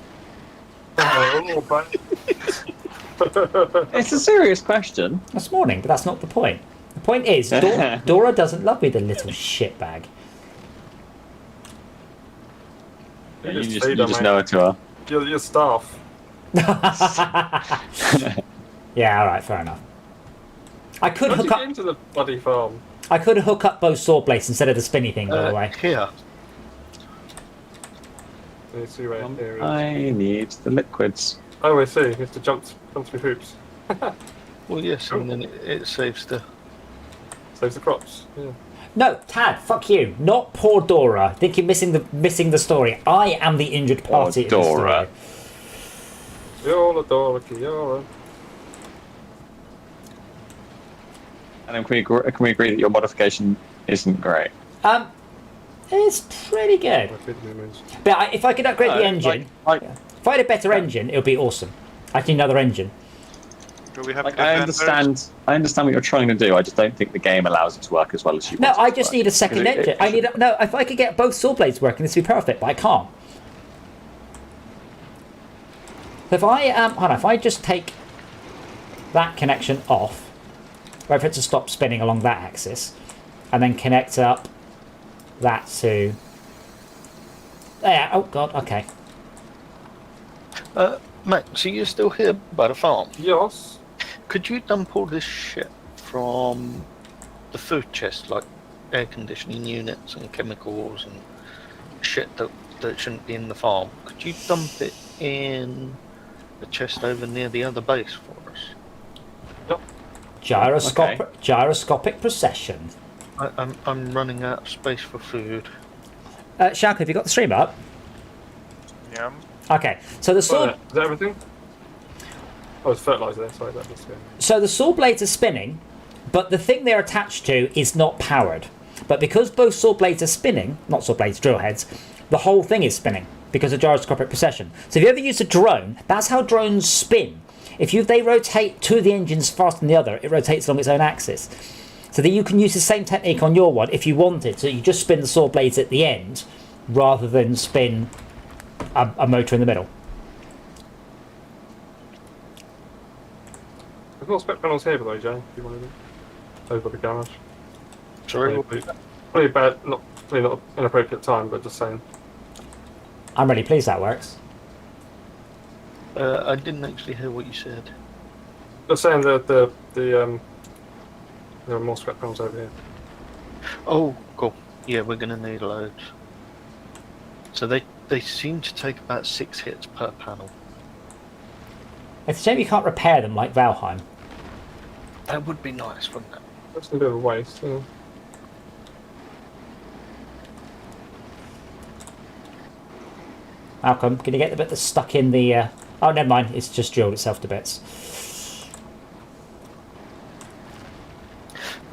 but It's a serious question. This morning, but that's not the point. The point is, Dora doesn't love me, the little shitbag. You just just, feed you her, just mate. know it to her. your staff. Yeah, all right, fair enough. I could How'd you hook get up. into the bloody farm? I could hook up both saw blades instead of the spinny thing, by the way. Here. Let me see right here. I need the liquids. Oh, I see. You have to jump through hoops. Well, yes, and then it saves the... Saves the crops. Yeah. No, Tad, fuck you. Not poor Dora. I think you're missing the story. I am the injured party. in the Dora. story. Yola, Dora, Kiora. And then can we agree that your modification isn't great? It's pretty good. My good memories. But if I could upgrade the engine, if I had a better engine, it would be awesome. I need another engine. Do we have I defenders? understand what you're trying to do. I just don't think the game allows it to work as well as you No, want it I to just work. need a second Because engine. I need no. If I could get both saw blades working, this would be perfect. But I can't. If I hold on, if I just take that connection off, wait for it to stop spinning along that axis, and then connect up that to there. Oh god, okay. Max, are you still here by the farm? Yes. Could you dump all this shit from the food chest, like air conditioning units and chemicals and shit that shouldn't be in the farm? Could you dump it in the chest over near the other base for us? Yep. Gyroscopic procession. I'm running out of space for food. Shalka, have you got the stream up? Yeah. Okay, so the saw. Is that everything? Oh, it's fertilizer there. Sorry, that was good. So the saw blades are spinning, but the thing they're attached to is not powered. But because both saw blades are spinning, not saw blades, drill heads, the whole thing is spinning because of gyroscopic precession. So if you ever use a drone, that's how drones spin. They rotate two of the engines faster than the other, it rotates along its own axis. So that you can use the same technique on your one if you wanted. So you just spin the saw blades at the end rather than spin a motor in the middle. There's not spec panels here, though, Jay. If you wanted them, over the garage. Sorry? Probably bad, probably not inappropriate time, but just saying. I'm really pleased that works. I didn't actually hear what you said. Just saying that there are more scrap panels over here. Oh, cool. Yeah, we're going to need loads. So they seem to take about 6 hits per panel. It's a shame you can't repair them like Valheim. That would be nice, wouldn't it? That's a bit of a waste. Yeah. Malcolm, can you get the bit that's stuck in the... Oh, never mind. It's just drilled itself to bits.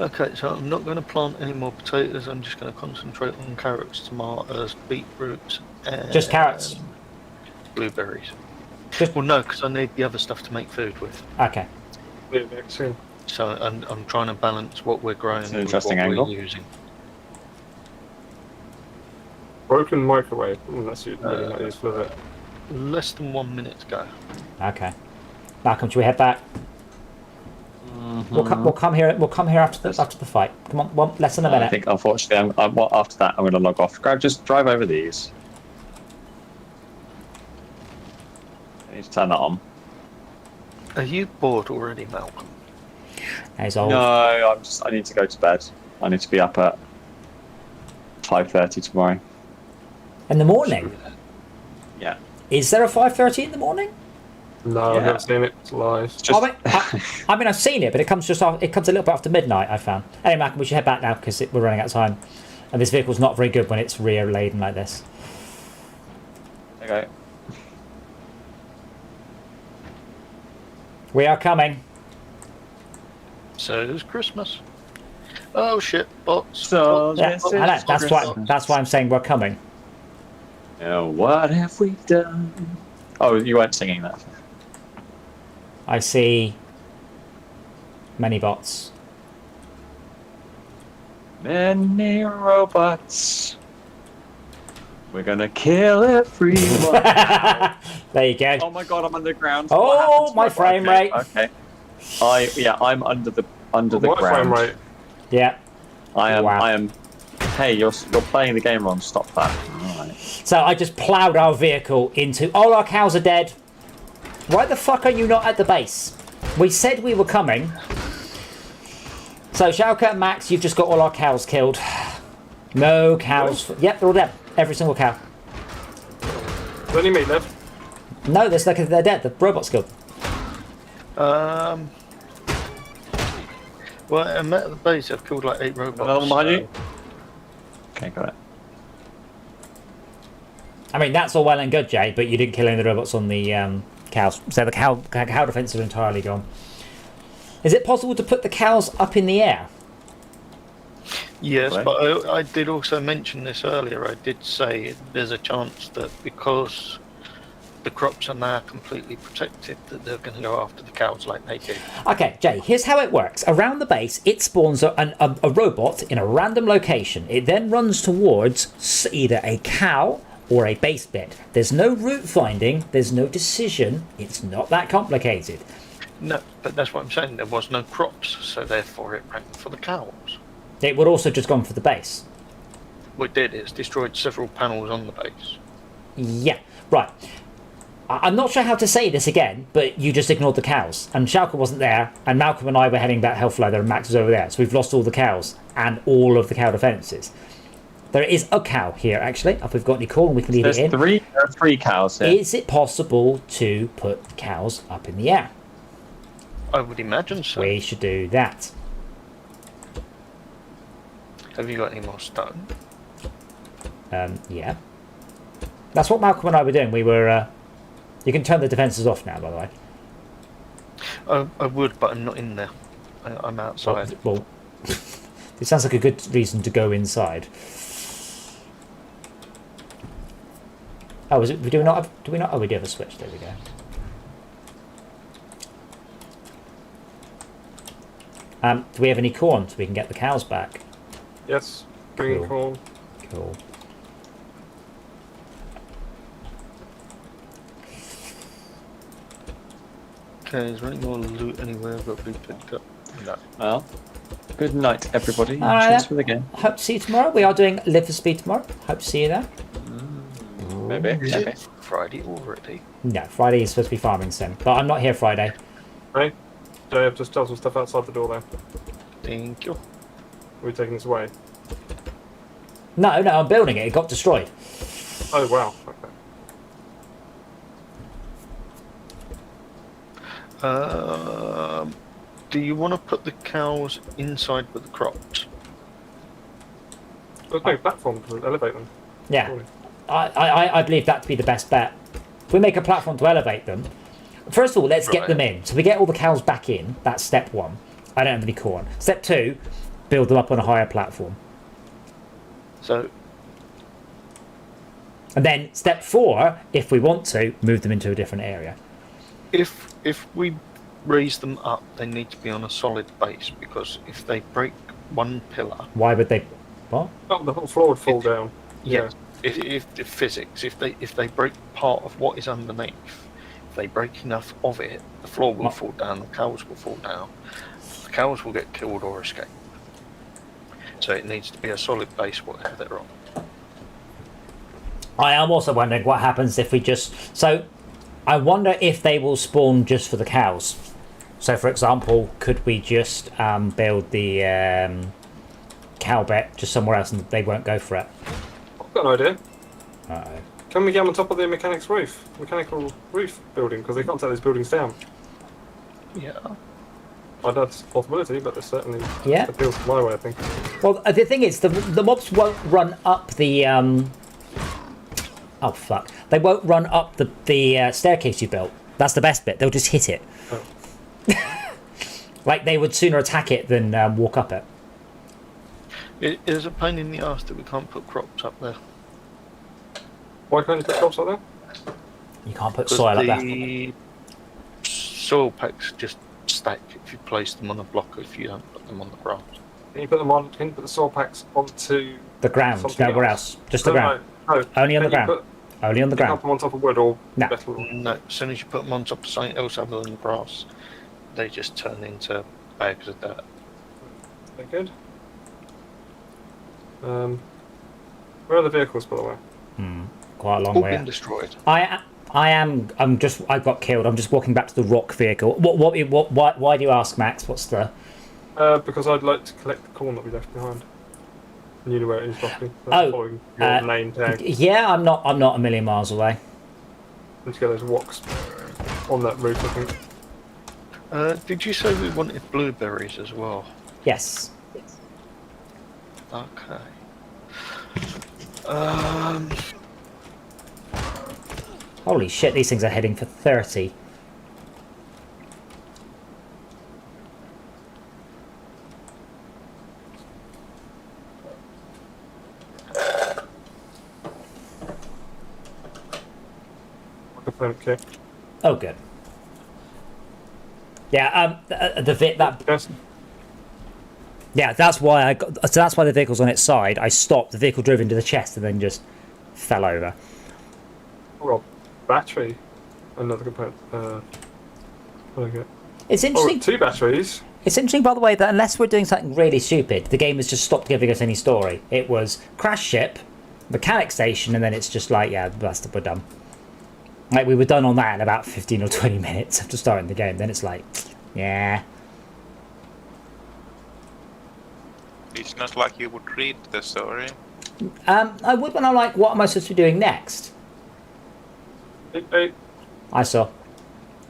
Okay, so I'm not going to plant any more potatoes. I'm just going to concentrate on carrots, tomatoes, beetroots, and... Just carrots? Blueberries. Just... Well, no, because I need the other stuff to make food with. Okay. So I'm trying to balance what we're growing That's an with interesting what angle. we're using. Broken microwave. That's really not useful, is it? Less than 1 minute to go. Okay. Malcolm, should we head back? We'll come here. We'll come here after the fight. Come on, less than a minute. I think, unfortunately, after that, I'm going to log off. Just drive over these. I need to turn that on. Are you bored already, Malcolm? He's old. No, I need to go to bed. I need to be up at 5:30 tomorrow. In the morning? Yeah. Is there a 5:30 in the morning? No, Yeah. I've never seen it. It's lies. Just, I mean, I've seen it, but it comes a little bit after midnight, I found. Anyway, Malcolm, we should head back now because we're running out of time. And this vehicle's not very good when it's rear laden like this. okay. We are coming. So it's Christmas. Oh shit, bots. So Yeah, this I know, is that's why I'm saying we're coming. Oh, what have we done? Oh, you weren't singing that. I see many bots. Many robots. We're gonna kill everyone. There you go. Oh my god, I'm underground. Oh, What happened to my frame rate. Okay. I'm under the What ground. frame rate? Yeah. Wow. I am. Hey, you're playing the game wrong. Stop that. Alright. So I just ploughed our vehicle into... All our cows are dead. Why the fuck are you not at the base? We said we were coming. So Shalka and Max, you've just got all our cows killed. No cows. Yep, they're all dead. Every single cow. There's only me left. No, they're dead. The robot's killed. Well, I'm at the base. I've killed like 8 robots. Another one behind you? Okay, got it. I mean, that's all well and good, Jay, but you didn't kill any of the robots on the cows. So the cow defenses are entirely gone. Is it possible to put the cows up in the air? Yes, Right. but I did also mention this earlier. I did say there's a chance that because the crops are now completely protected, that they're going to go after the cows like they did. Okay, Jay, here's how it works. Around the base, it spawns a robot in a random location. It then runs towards either a cow or a base bit. There's no route finding, there's no decision, it's not that complicated. No, but that's what I'm saying. There was no crops, so therefore it ran for the cows. It would also just gone for the base. What it did is destroyed several panels on the base. Yeah, right. I'm not sure how to say this again, but you just ignored the cows. And Schalke wasn't there, and Malcolm and I were heading back Hellflower, and Max was over there. So we've lost all the cows and all of the cow defences. There is a cow here, actually. If we've got any corn, we can leave it in. There are three cows here. Is it possible to put cows up in the air? I would imagine so. We should do that. Have you got any more stone? Yeah. That's what Malcolm and I were doing. We were... you can turn the defences off now, by the way. I would, but I'm not in there. I'm outside. Well, it sounds like a good reason to go inside. Oh, is it? Do we not have? Do we not? Oh, we do have a switch. There we go. Do we have any corn so we can get the cows back? Yes, bring in corn. Cool. Okay, is there any more loot anywhere that we picked up? No. Well, good night, everybody. All right, Cheers for the game. Hope to see you tomorrow. We are doing Live for Speed tomorrow. Hope to see you there. Maybe. Is Maybe. it Friday already? No, Friday is supposed to be farming sim, but I'm not here Friday. Hey, Dave, just tell some stuff outside the door there. Thank you. We're taking this away. No, I'm building it. It got destroyed. Oh, wow. Okay. Do you want to put the cows inside with the crops? There's no platform to elevate them. Yeah. Surely. I believe that to be the best bet. If we make a platform to elevate them, first of all, let's get Right. them in. So we get all the cows back in. That's step one. I don't have any corn. Step two, build them up on a higher platform. So, And then step four, if we want to, move them into a different area. if we raise them up, they need to be on a solid base, because if they break one pillar, Why would they? What? Oh, the whole floor would fall down. yeah, if the physics, if they break part of what is underneath, if they break enough of it, the floor will What? fall down, the cows will fall down, the cows will get killed or escape. So it needs to be a solid base, whatever they're on. I am also wondering what happens if we just... So, I wonder if they will spawn just for the cows. So, for example, could we just build the cow bet just somewhere else and they won't go for it? I've got an idea. Uh-oh. Can we get them on top of the mechanical roof building? Because they can't take those buildings down. Yeah. I know it's a possibility, but there's certainly Yeah. appeals to my way, I think. Well, the thing is, the mobs won't run up the... Oh, fuck. They won't run up the staircase you built. That's the best bit. They'll just hit it. Oh. Like, they would sooner attack it than walk up it. It is a pain in the arse that we can't put crops up there. Why can't you put crops up there? You can't put Because soil up there. the soil packs just stack if you place them on a block, if you don't put them on the grass. Can you put them on? Can you put the soil packs onto The ground. something Nowhere else. Just the ground. No. Only on the Can you ground. Only on the You can't ground. put them on top of wood or No. metal. No, as soon as you put them on top of something else other than grass, they just turn into bags of dirt. Very good. Where are the vehicles, by the way? Quite a long All way been out. destroyed. I got killed. I'm just walking back to the rock vehicle. Why do you ask, Max? What's the... Because I'd like to collect the corn that we left behind. And you know where it is, roughly. Oh, Following your name tag. Yeah, I'm not a million miles away. Let's get those rocks on that roof, I think. Did you say we wanted blueberries as well? Yes. Okay. Holy shit, these things are heading for 30. Okay. Oh, good. Yeah, Yes. Yeah, that's why I got. So that's why the vehicle's on its side. I stopped. The vehicle drove into the chest and then just fell over. Well, battery, another component. Okay. It's Oh, interesting. 2 batteries. It's interesting, by the way, that unless we're doing something really stupid, the game has just stopped giving us any story. It was crash ship, mechanic station, and then it's just like, yeah, we're done. Like, we were done on that in about 15 or 20 minutes after starting the game. Then it's like, yeah. It's not like you would read the story. I would when I'm like, what am I supposed to be doing next? Hey, I saw.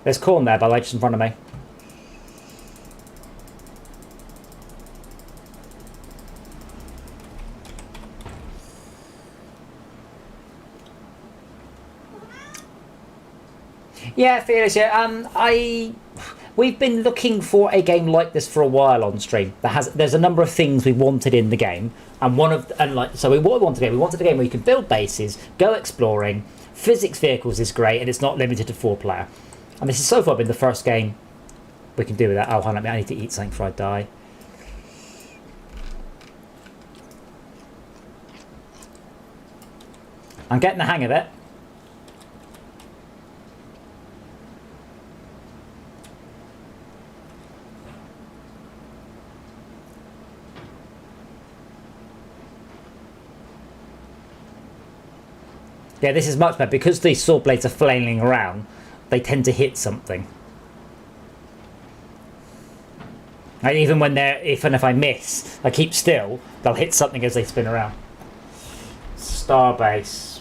There's corn there, by the way, just in front of me. Yeah, Felix, yeah. We've been looking for a game like this for a while on stream. There's a number of things we wanted in the game, and what we wanted a game where you can build bases, go exploring. Physics vehicles is great, and it's not limited to 4-player. And this has so far been the first game we can do with that. Oh, hold on, I need to eat something before I die. I'm getting the hang of it. Yeah, this is much better. Because these saw blades are flailing around, they tend to hit something. Like even when if I miss, I keep still, they'll hit something as they spin around. Starbase.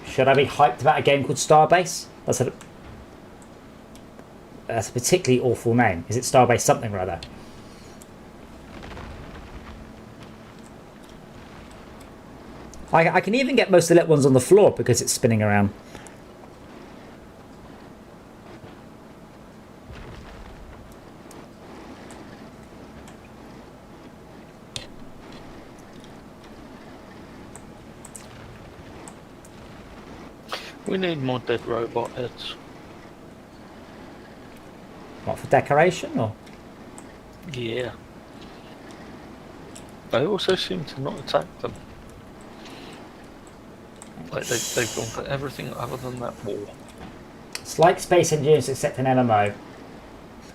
Should I be hyped about a game called Starbase? That's a particularly awful name. Is it Starbase something or other? I can even get most of the little ones on the floor because it's spinning around. We need more dead robot heads. What, for decoration or? Yeah. They also seem to not attack them. Like they've gone for everything other than that wall. It's like Space Engineers except an MMO.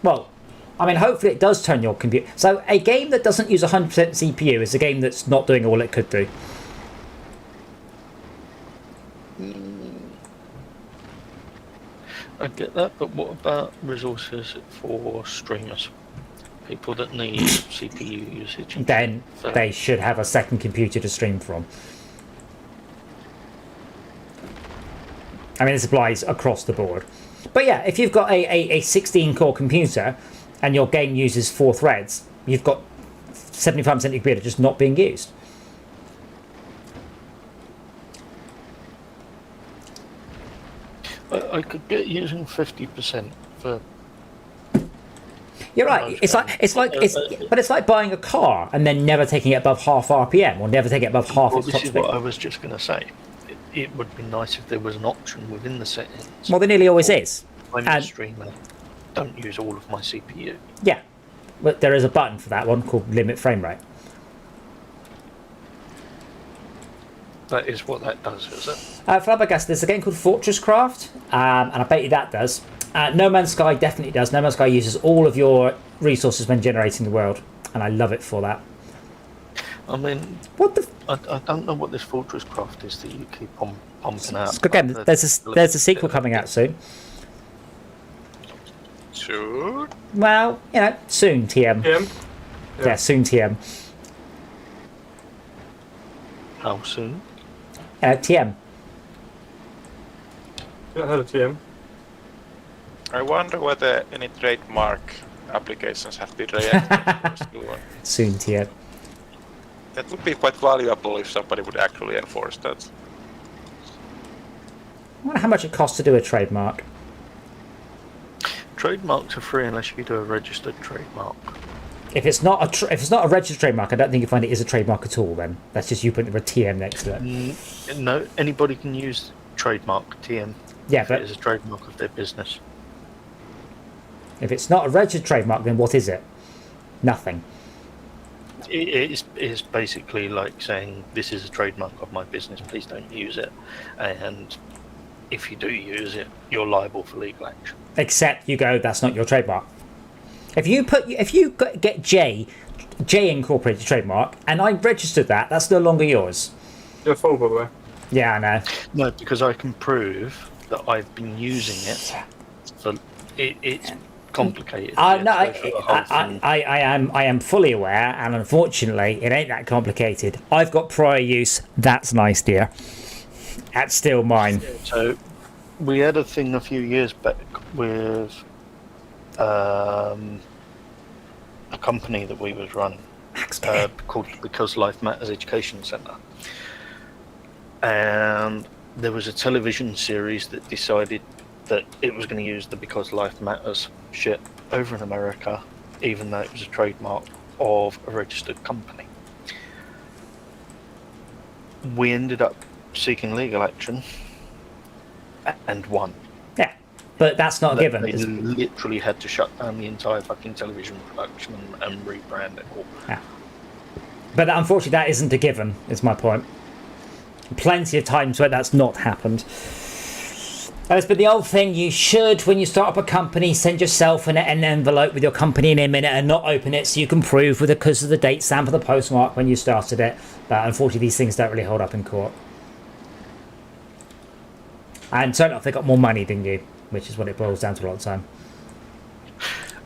Well, I mean, hopefully it does turn your computer. So a game that doesn't use 100% CPU is a game that's not doing all it could do. I get that, but what about resources for streamers? People that need CPU usage. Then they should have a second computer to stream from. I mean, this applies across the board. But yeah, if you've got a 16-core computer and your game uses 4 threads, you've got 75% of your computer just not being used. I could get using 50% for. You're right. It's like buying a car and then never taking it above half RPM or never taking it above half its top This is speed. what I was just going to say. It would be nice if there was an option within the settings. Well, there nearly always is. I'm a streamer. Don't use all of my CPU. Yeah, but there is a button for that one called limit frame rate. That is what that does, is it? Flabbergasted, there's a game called Fortress Craft, and I bet you that does. No Man's Sky definitely does. No Man's Sky uses all of your resources when generating the world, and I love it for that. I mean, What the? I don't know what this Fortress Craft is that you keep on pumping out. It's a good game. There's a sequel coming out soon. Sure. Well, you know, soon, TM. TM? Yeah, soon, TM. How soon? TM. Yeah, I heard of TM. I wonder whether any trademark applications have been reacted to. Soon, TM. That would be quite valuable if somebody would actually enforce that. I wonder how much it costs to do a trademark. Trademarks are free unless you do a registered trademark. If it's not a registered trademark, I don't think you find it is a trademark at all. Then that's just you putting a TM next to it. No, anybody can use trademark TM. Yeah, if but it is a trademark of their business. if it's not a registered trademark, then what is it? Nothing. It's basically like saying this is a trademark of my business. Please don't use it, and if you do use it, you're liable for legal action. Except you go, that's not your trademark. If you get J Incorporated trademark, and I registered that, that's no longer yours. Your fault, by the way. Yeah, I know. No, because I can prove that I've been using it. So it's complicated. No, I am fully aware, and unfortunately, it ain't that complicated. I've got prior use. That's nice, dear. That's still mine. So we had a thing a few years back with a company that we was running called Because Life Matters Education Centre, and there was a television series that decided that it was going to use the Because Life Matters shit over in America, even though it was a trademark of a registered company. We ended up seeking legal action and won. Yeah, but that's not a given. They literally had to shut down the entire fucking television production and rebrand it all. Yeah. But unfortunately, that isn't a given, is my point. Plenty of times where that's not happened. But the old thing, you should, when you start up a company, send yourself an envelope with your company name in it and not open it so you can prove because of the date stamp or the postmark when you started it. But unfortunately, these things don't really hold up in court. And certainly if they got more money than you, which is what it boils down to a lot of the time.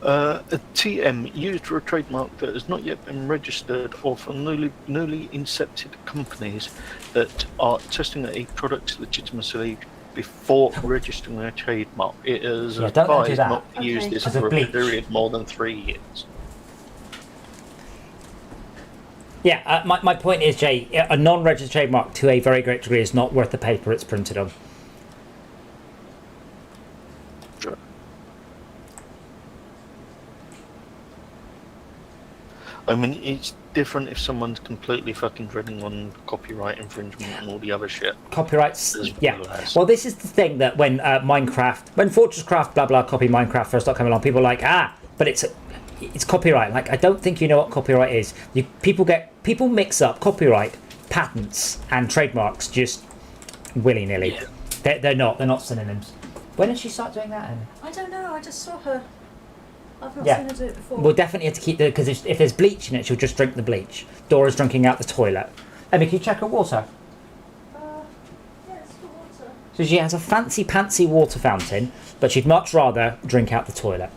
A TM used for a trademark that has not yet been registered, or for newly incepted companies that are testing a product's legitimacy before registering their trademark. It is advised not to use this for a period more than 3 years. Yeah, my point is, Jay, a non-registered trademark to a very great degree is not worth the paper it's printed on. Sure. I mean, it's different if someone's completely fucking dreading on copyright infringement and all the other shit. Copyrights, yeah. Well, this is the thing that when when Fortress Craft, blah blah, copy Minecraft first started coming along, people were like, but it's copyright. Like, I don't think you know what copyright is. People mix up copyright, patents, and trademarks just willy nilly. Yeah. They're not synonyms. When did she start doing that? I don't know. I just saw her. I've not seen her do it before. We'll definitely have to keep because if there's bleach in it, she'll just drink the bleach. Dora's drinking out the toilet. Emmy, can you check her water? Yeah, it's the water. So she has a fancy pantsy water fountain, but she'd much rather drink out the toilet.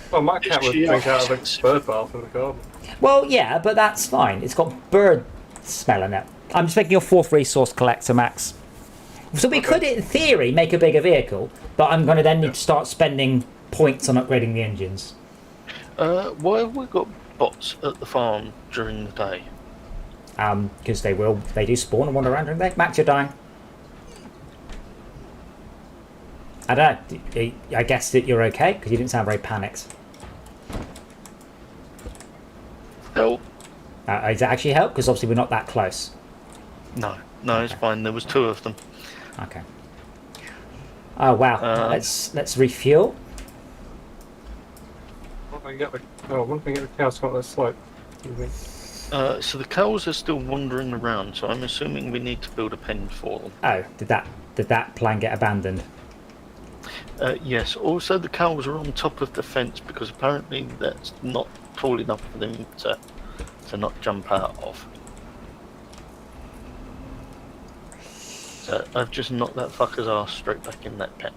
Well, my cat would drink out of the bird bath in the garden. Well, yeah, but that's fine. It's got bird smell in it. I'm just making your fourth resource collector, Max. So we could, in theory, make a bigger vehicle, but I'm going to then need to start spending points on upgrading the engines. Why have we got bots at the farm during the day? Because they do spawn and wander around during the day. Max, you're dying. I don't know. I guess that you're okay because you didn't sound very panicked. Help? Does that actually help? Because obviously we're not that close. No, it's fine. There was 2 of them. Okay. Oh wow. Let's refuel. When we get the cows come up that slope. So the cows are still wandering around. So I'm assuming we need to build a pen for them. Oh, did that plan get abandoned? Yes. Also, the cows are on top of the fence because apparently that's not tall enough for them to not jump out of. So I've just knocked that fucker's ass straight back in that pen.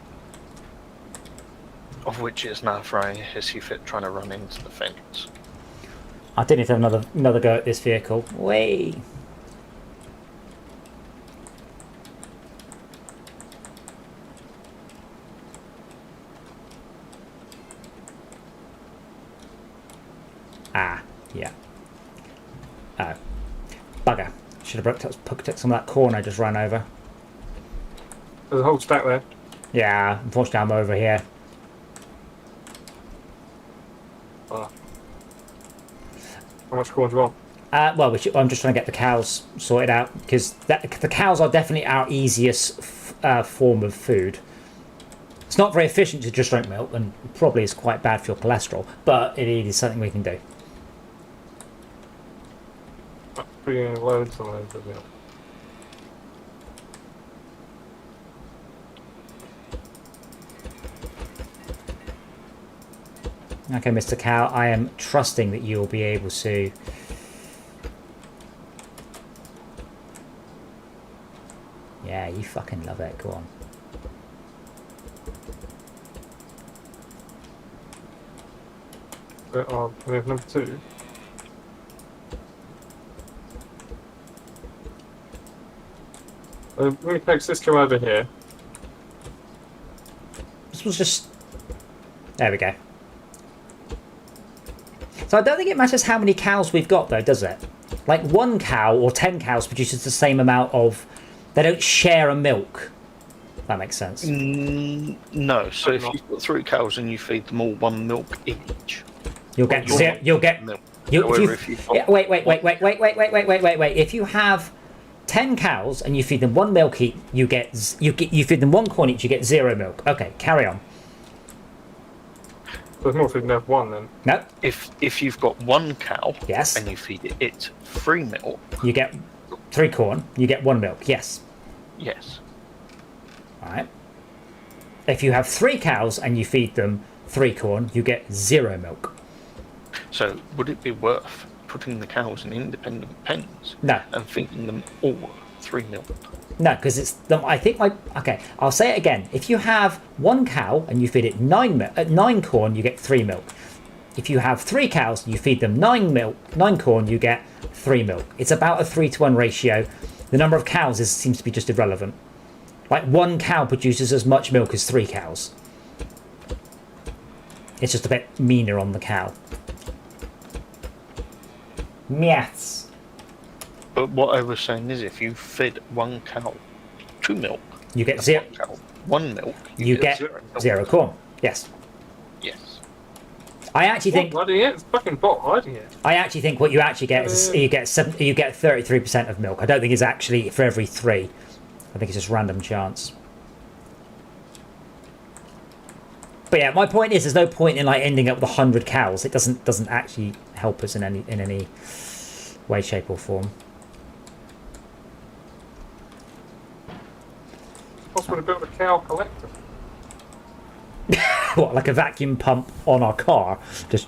Of which it's now throwing a hissy fit trying to run into the fence. I didn't have another go at this vehicle. Way. Yeah. Oh. Bugger. Should have took some of that corn I just ran over. There's a whole stack there. Yeah, unfortunately I'm over here. How much corn do you want? Well, I'm just trying to get the cows sorted out because the cows are definitely our easiest form of food. It's not very efficient to just drink milk and probably is quite bad for your cholesterol, but it is something we can do. bringing loads and loads of milk. Okay, Mr. Cow, I am trusting that you'll be able to... Yeah, you fucking love it. Go on. We have number 2. Let me take Cisco over here. This was just... There we go. So I don't think it matters how many cows we've got, though, does it? Like, 1 cow or 10 cows produces the same amount of... They don't share a milk. That makes sense. No. So if you've got 3 cows and you feed them all 1 milk each, You'll get... You'll get... milk. Wait. If you have 10 cows and you feed them 1 milk each, you feed them 1 corn each, you get 0 milk. Okay, carry on. There's more if you can have 1 then. No. If you've got 1 cow, Yes. and you feed it 3 milk, You get 3 corn, you get 1 milk. Yes. yes. Alright. If you have 3 cows and you feed them 3 corn, you get 0 milk. So would it be worth putting the cows in independent pens No. and feeding them all 3 milk? No, because it's... I think my... Okay, I'll say it again. If you have 1 cow and you feed it 9 corn, you get 3 milk. If you have 3 cows and you feed them 9 corn, you get 3 milk. It's about a 3-to-1 ratio. The number of cows seems to be just irrelevant. Like, 1 cow produces as much milk as 3 cows. It's just a bit meaner on the cow. Maths. But what I was saying is, if you fed 1 cow 2 milk, You get and 0. 1 cow 1 milk, You get 0 milk. 0 corn. Yes. Yes. I actually think... Hiding it? It's fucking bot hiding it. I actually think what you actually get is you get 33% of milk. I don't think it's actually for every 3. I think it's just random chance. But yeah, my point is, there's no point in like ending up with 100 cows. It doesn't actually help us in any way, shape, or form. Possible to build a cow collector. What, like a vacuum pump on our car? Just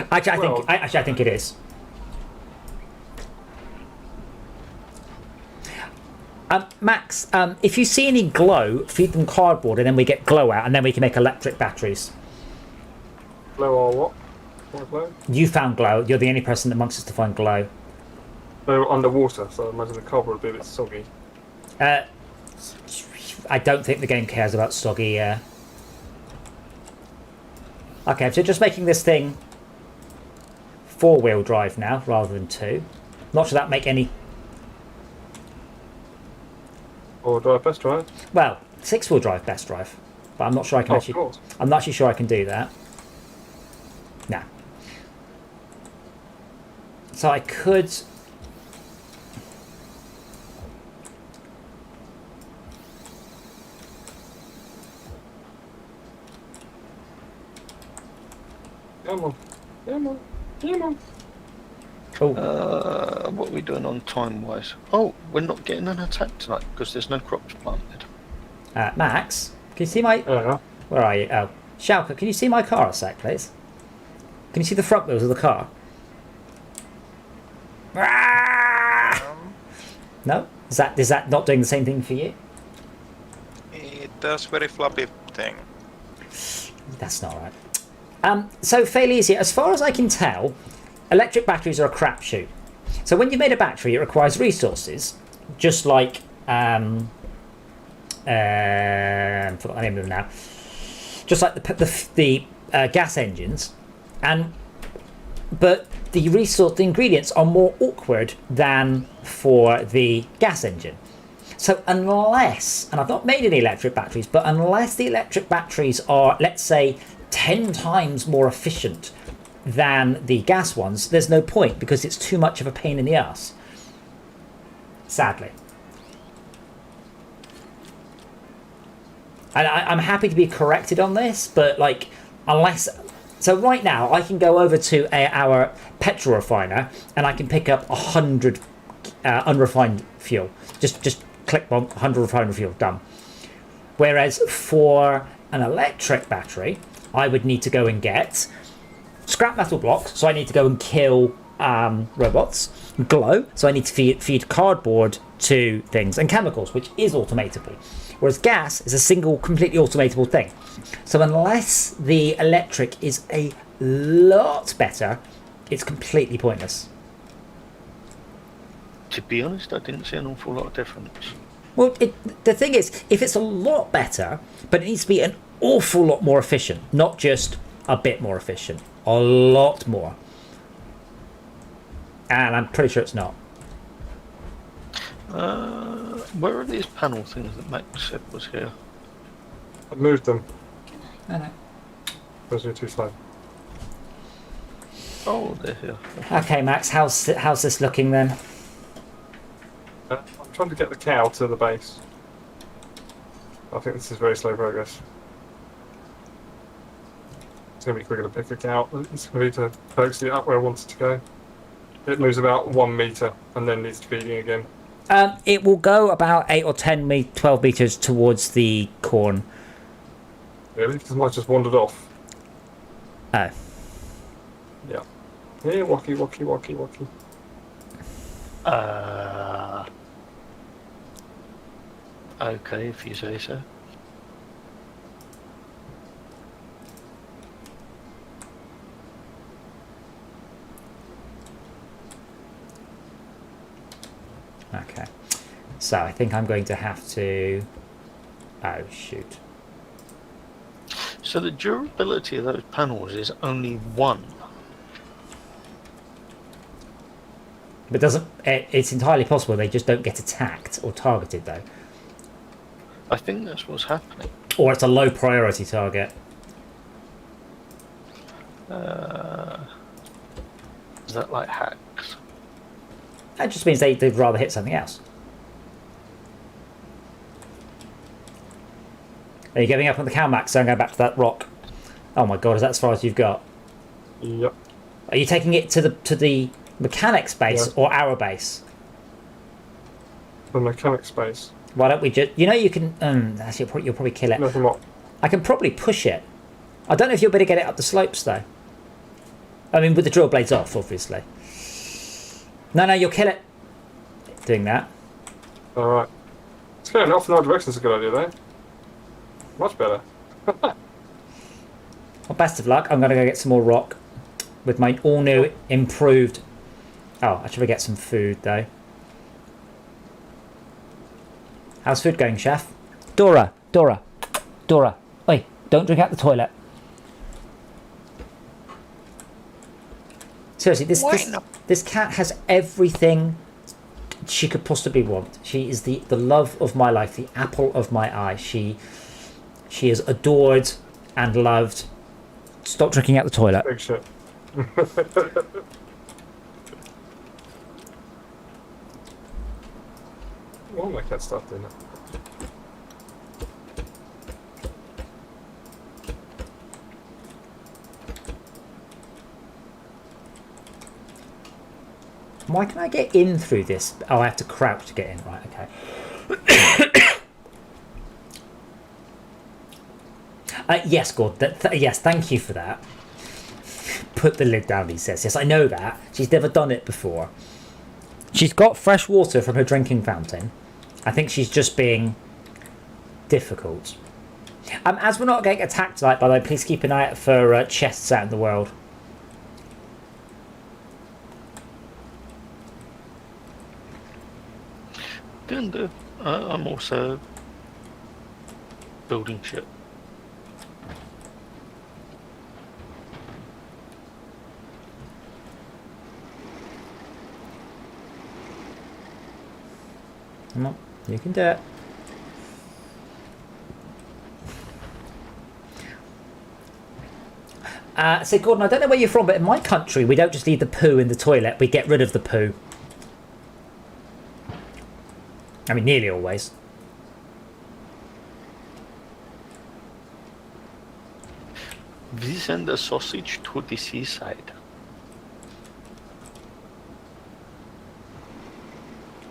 I think it is. Max, if you see any glow, feed them cardboard, and then we get glow out, and then we can make electric batteries. Glow or what? What glow? You found glow. You're the only person amongst us to find glow. They're underwater, so I imagine the cardboard would be a bit soggy. I don't think the game cares about soggy. Okay, so just making this thing 4-wheel drive now rather than 2. Not sure that make any. Or drive best drive. Well, 6-wheel drive best drive, but I'm not sure I can Of actually. course. I'm not actually sure I can do that. Nah. So I could. Come on. Come on. Come on. Oh, What are we doing on time-wise? Oh, we're not getting an attack tonight because there's no crops planted. Max, can you see my? Yeah. Where are you? Oh, Shalka, can you see my car a sec, please? Can you see the front wheels of the car? No? Is that not doing the same thing for you? It does very floppy thing. That's not right. So Failesia, as far as I can tell, electric batteries are a crapshoot. So when you made a battery, it requires resources, just like forgot the name of them now. Just like the gas engines, but the ingredients are more awkward than for the gas engine. So unless, and I've not made any electric batteries, but unless the electric batteries are, let's say, 10 times more efficient than the gas ones, there's no point because it's too much of a pain in the ass. Sadly. And I'm happy to be corrected on this, but like, unless So right now, I can go over to our petrol refiner and I can pick up 100 unrefined fuel. Just click on 100 refined fuel, done. Whereas for an electric battery, I would need to go and get scrap metal blocks. So I need to go and kill robots, glow. So I need to feed cardboard to things, and chemicals, which is automatable. Whereas gas is a single, completely automatable thing. So unless the electric is a lot better, it's completely pointless. To be honest, I didn't see an awful lot of difference. Well, the thing is, if it's a lot better, but it needs to be an awful lot more efficient, not just a bit more efficient, a lot more. And I'm pretty sure it's not. Where are these panel things that Max said was here? I've moved them. I know. Those are too slow. Oh, they're here. Okay, Max, how's this looking then? I'm trying to get the cow to the base. I think this is very slow progress. It's going to be quicker to pick a cow. It's going to be to focus it up where I want it to go. It moves about 1 metre and then needs feeding again. It will go about 8 or 12 metres towards the corn. Really? Because mine just wandered off. Oh. Yeah. Yeah, walkie. Okay, if you say so. Okay. So I think I'm going to have to... Oh, shoot. So the durability of those panels is only 1. But doesn't... It's entirely possible they just don't get attacked or targeted, though. I think that's what's happening. Or it's a low priority target. Is that like hacks? That just means they'd rather hit something else. Are you giving up on the cow, Max? So I'm going back to that rock. Oh my god, is that as far as you've got? Yep. Are you taking it to the mechanics base or our base? The mechanic space. Why don't we just... You know you can... actually, you'll probably kill it. Nothing more. I can probably push it. I don't know if you'll be able to get it up the slopes, though. I mean, with the drill blades off, obviously. No, you'll kill it. Doing that. Alright. It's going off in our direction is a good idea, though. Much better. Well, best of luck. I'm going to go get some more rock with my all-new, improved... Oh, I should get some food, though. How's food going, chef? Dora. Oi, don't drink out the toilet. Seriously, this cat has everything she could possibly want. She is the love of my life, the apple of my eye. She is adored and loved. Stop drinking out the toilet. Big shit. All my cat stuff, didn't it? Why can I get in through this? Oh, I have to crouch to get in. Right, okay. Yes, Gord. Yes, thank you for that. Put the lid down, he says. Yes, I know that. She's never done it before. She's got fresh water from her drinking fountain. I think she's just being difficult. As we're not getting attacked tonight, by the way, please keep an eye out for chests out in the world. Good. I'm also building shit. Come on, you can do it. So Gordon, I don't know where you're from, but in my country, we don't just leave the poo in the toilet, we get rid of the poo. I mean, nearly always. We send a sausage to the seaside.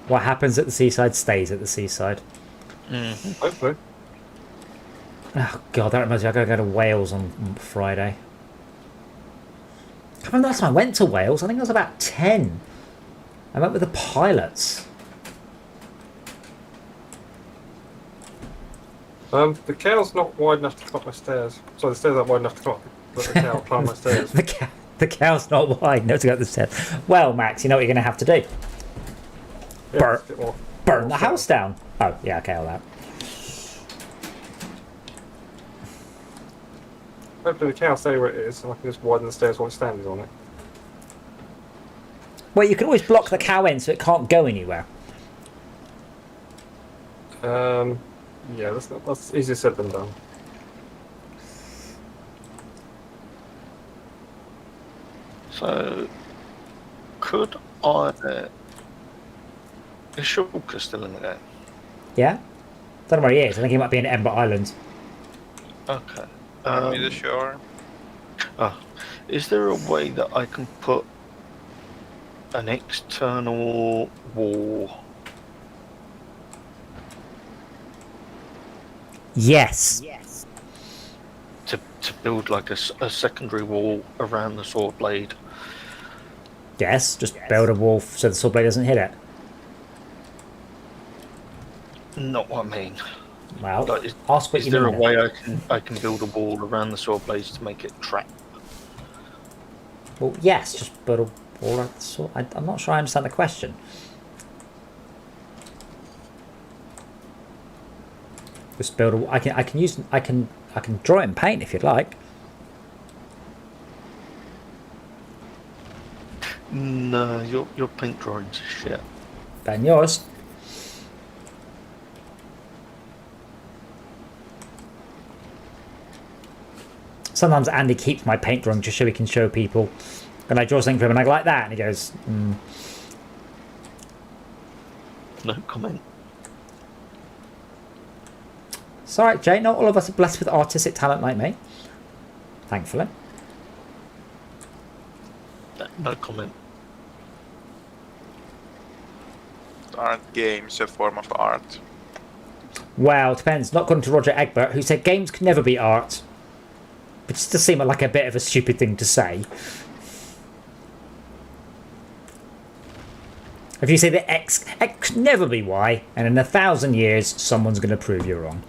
What happens at the seaside stays at the seaside. Hopefully. Oh god, that reminds me, I gotta go to Wales on Friday. I remember last time I went to Wales, I think I was about 10. I went with the pilots. The cow's not wide enough to climb my stairs. So the stairs aren't wide enough to climb. Let the cow climb my stairs. The cow's not wide enough to go up the stairs. Well, Max, you know what you're gonna have to do. Yeah, Burn- it's a bit more. Burn the house down. Oh, yeah, okay, all that. Hopefully the cow stay where it is, and I can just widen the stairs while it's standing on it. Well, you can always block the cow in so it can't go anywhere. Yeah, that's easier said than done. So, could I... Is Shulker still in the game? Yeah? Don't know where he is. I think he might be in Ember Island. Okay. Are you sure? Is there a way that I can put an external wall? Yes. To build like a secondary wall around the sword blade? Yes, just build a wall so the sword blade doesn't hit it. Not what I mean. Well, Like, ask what is you there a mean. way I can build a wall around the sword blades to make it trap? Well, yes, just build a wall around the sword. I'm not sure I understand the question. Just build a. I can draw it in paint if you'd like. No, your paint drawings are shit. Then yours. Sometimes Andy keeps my paint drawing just so he can show people. And I draw something for him and I go like that, and he goes, No comment. It's alright, Jay, not all of us are blessed with artistic talent like me. Thankfully. No comment. Aren't games a form of art? Well, it depends. Not according to Roger Egbert, who said games can never be art. Which does seem like a bit of a stupid thing to say. If you say that X can never be Y, and in 1,000 years, someone's going to prove you wrong.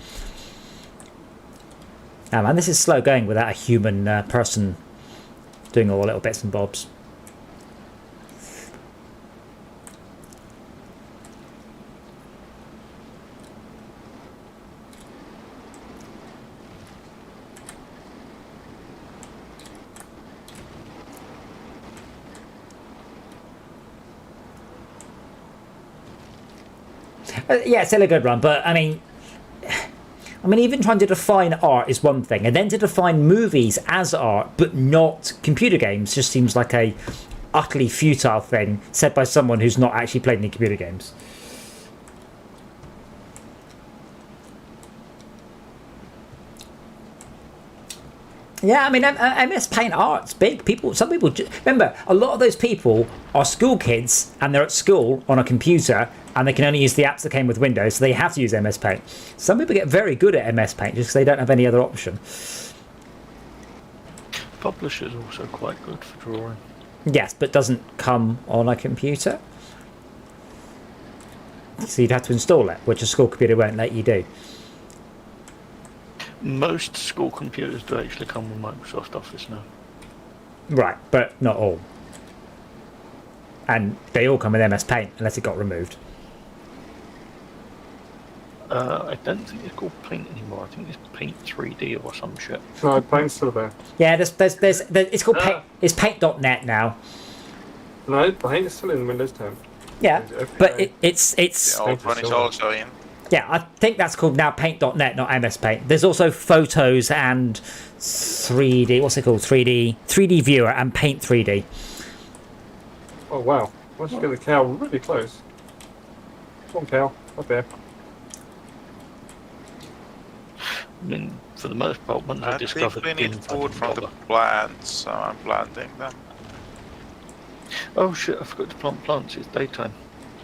Ah, man, this is slow going without a human person doing all the little bits and bobs. Yeah, it's still a good run, but I mean, even trying to define art is one thing, and then to define movies as art, but not computer games, just seems like a utterly futile thing said by someone who's not actually played any computer games. Yeah, I mean, MS Paint art's big. Some people remember, a lot of those people are school kids and they're at school on a computer and they can only use the apps that came with Windows, so they have to use MS Paint. Some people get very good at MS Paint just because they don't have any other option. Publisher's also quite good for drawing. Yes, but doesn't come on a computer. So you'd have to install it, which a school computer won't let you do. Most school computers do actually come with Microsoft Office now. Right, but not all. And they all come with MS Paint, unless it got removed. I don't think it's called Paint anymore. I think it's Paint 3D or some shit. No, Paint's still there. Yeah, there's it's called Paint. It's Paint.net now. No, Paint is still in Windows 10. Yeah, but it's The old one is also in. yeah, I think that's called now Paint.net, not MS Paint. There's also Photos and 3D. What's it called? 3D Viewer and Paint 3D. Oh wow! Once you get the cow really close. Come on, cow, up there. I mean, for the most part, once I I think discovered we need gins, I food didn't from the bother. plants, so I'm planting them. Oh shit, I forgot to plant plants. It's daytime.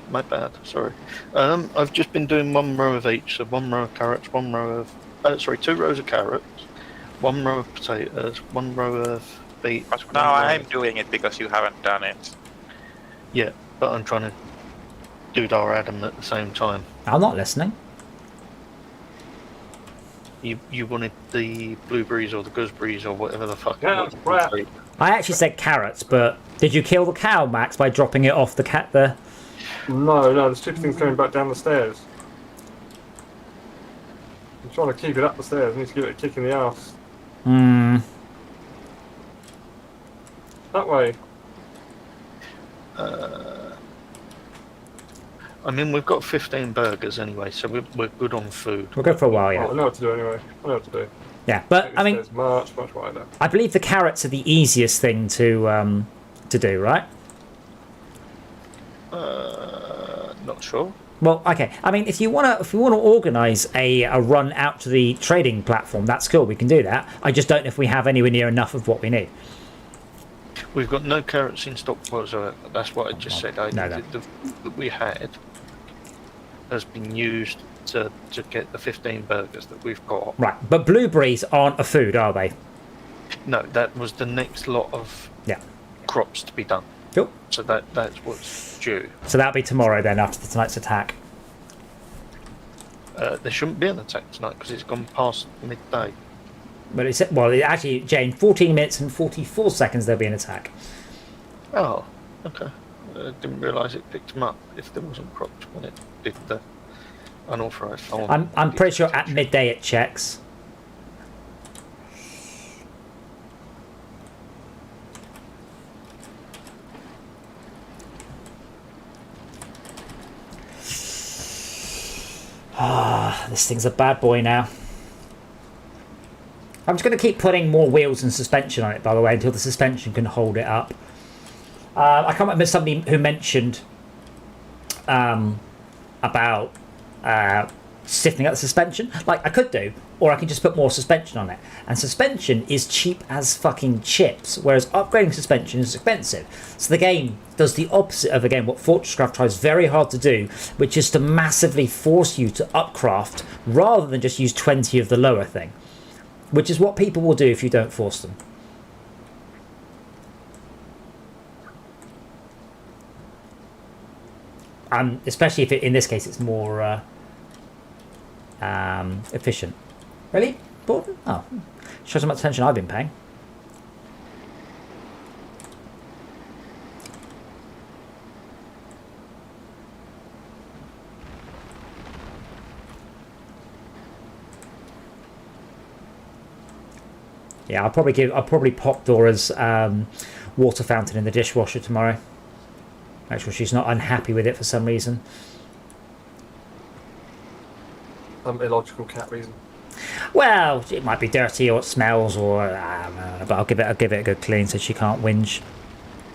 My bad, sorry. I've just been doing 1 row of each, so 1 row of carrots, 1 row of... 2 rows of carrots, 1 row of potatoes, 1 row of beets. But 1 now row I'm of- doing it because you haven't done it. Yeah, but I'm trying to do our Adam at the same time. I'm not listening. You wanted the blueberries or the gooseberries or whatever the fuck Yeah, it was. crap. I actually said carrots, but did you kill the cow, Max, by dropping it off the cat there? No, there's 2 things coming back down the stairs. I'm trying to keep it up the stairs. I need to give it a kick in the arse. Hmm. That way. I mean, we've got 15 burgers anyway, so we're good on food. We'll go for a while, Oh, I yeah. know what to do anyway. I know what to do. Yeah, but I mean, There's much wider. I believe the carrots are the easiest thing to do, right? Not sure. Well, okay. I mean, if you wanna organise a run out to the trading platform, that's cool. We can do that. I just don't know if we have anywhere near enough of what we need. We've got no carrots in stock whatsoever. That's what I just said. No. That we had has been used to get the 15 burgers that we've got. Right, but blueberries aren't a food, are they? No, that was the next lot of Yeah. crops to be done. Cool. So that's what's due. So that'll be tomorrow then, after tonight's attack. There shouldn't be an attack tonight because it's gone past midday. But actually, Jane, 14 minutes and 44 seconds there'll be an attack. Oh, okay. Didn't realise it picked them up if there wasn't crops when it did the unauthorised farm. I'm pretty sure at midday it checks. This thing's a bad boy now. I'm just going to keep putting more wheels and suspension on it, by the way, until the suspension can hold it up. I can't remember somebody who mentioned about sifting out the suspension. Like, I could do, or I can just put more suspension on it. And suspension is cheap as fucking chips, whereas upgrading suspension is expensive. So the game does the opposite of, again, what Fortresscraft tries very hard to do, which is to massively force you to upcraft rather than just use 20 of the lower thing, which is what people will do if you don't force them. Especially if in this case it's more efficient. Really? Important? Oh, shows how much attention I've been paying. Yeah, I'll probably pop Dora's water fountain in the dishwasher tomorrow. Make sure she's not unhappy with it for some reason. Some illogical cat reason. Well, it might be dirty or it smells, or but I'll give it a good clean so she can't whinge.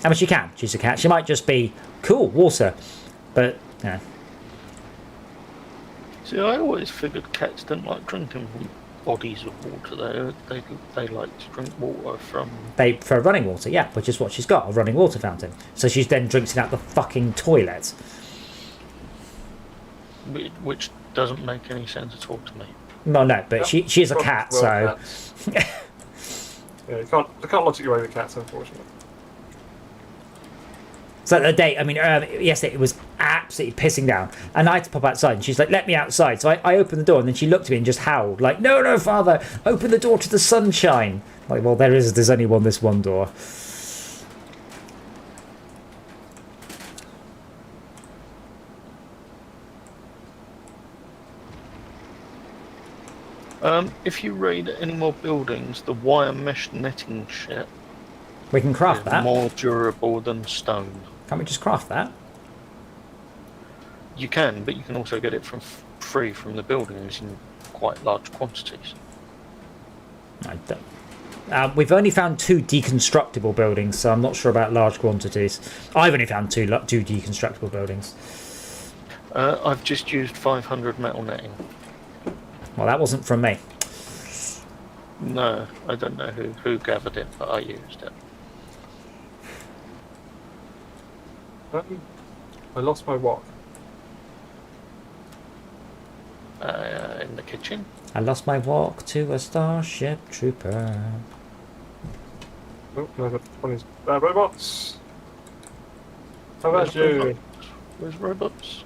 I mean, she can. She's a cat. She might just be cool water, but yeah. See, I always figured cats didn't like drinking from bodies of water. They like to drink water from. They prefer running water, yeah, which is what she's got, a running water fountain. So she then drinks it out the fucking toilet. Which doesn't make any sense at all to me. Well, no, but Yep. she is a cat, Well, so cats. Yeah, you can't logic your way with cats, unfortunately. So the day, I mean, yesterday it was absolutely pissing down, and I had to pop outside, and she's like, "Let me outside." So I opened the door, and then she looked at me and just howled, like, "No, father, open the door to the sunshine." Like, well, there's only this one door. If you raid any more buildings, the wire mesh netting shit We can craft is that. more durable than stone. Can't we just craft that? You can, but you can also get it from free from the buildings in quite large quantities. I don't. We've only found 2 deconstructible buildings, so I'm not sure about large quantities. I've only found two deconstructible buildings. I've just used 500 metal netting. Well, that wasn't from me. No, I don't know who gathered it, but I used it. I lost my what? In the kitchen. I lost my walk to a Starship Trooper. Oh, no, the one is robots. How about you? Where's robots?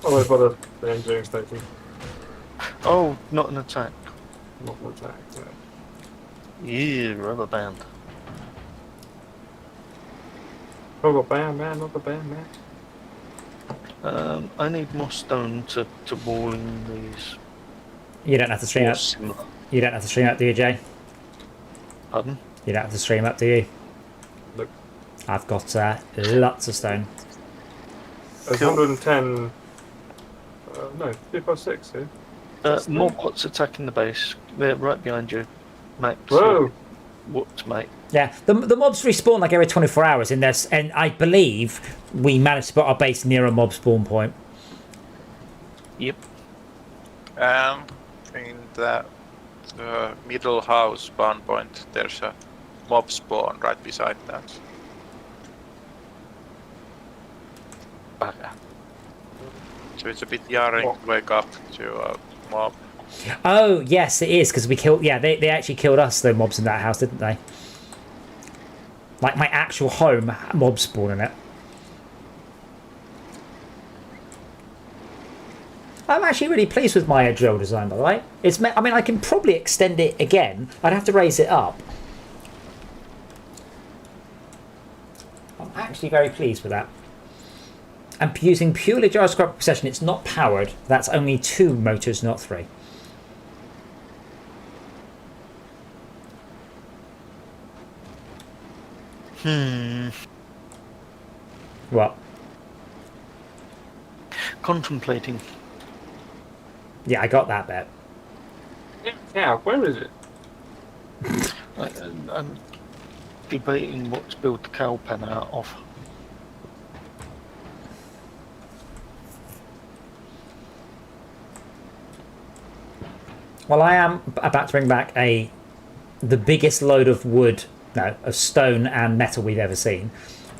Oh, I've got the engineering station. Oh, not an attack. Not an attack. No. Yeah, rubber band. Rubber band man, rubber band man. I need more stone to wall in these. You don't have to stream up. Similar. You don't have to stream up, do you, Jay? Pardon? You don't have to stream up, do you? Look. I've got lots of stone. There's 110. No, 256 here. More bots attacking the base. They're right behind you, Max. Whoa! Whoops, mate. Yeah, the mobs respawn like every 24 hours in this, and I believe we managed to put our base near a mob spawn point. Yep. In the middle house spawn point, there's a mob spawn right beside that. Bugger. So it's a bit jarring to wake up to a mob. Oh, yes, it is, because we killed... Yeah, they actually killed us, the mobs in that house, didn't they? Like, my actual home mob spawn in it. I'm actually really pleased with my drill design, by the way. I mean, I can probably extend it again. I'd have to raise it up. I'm actually very pleased with that. And using purely gyroscopic precision, it's not powered. That's only 2 motors, not 3. What? Contemplating. Yeah, I got that bit. Yeah, where is it? I'm debating what to build the cow pen out of. Well, I am about to bring back the biggest load of wood, no, of stone and metal we've ever seen.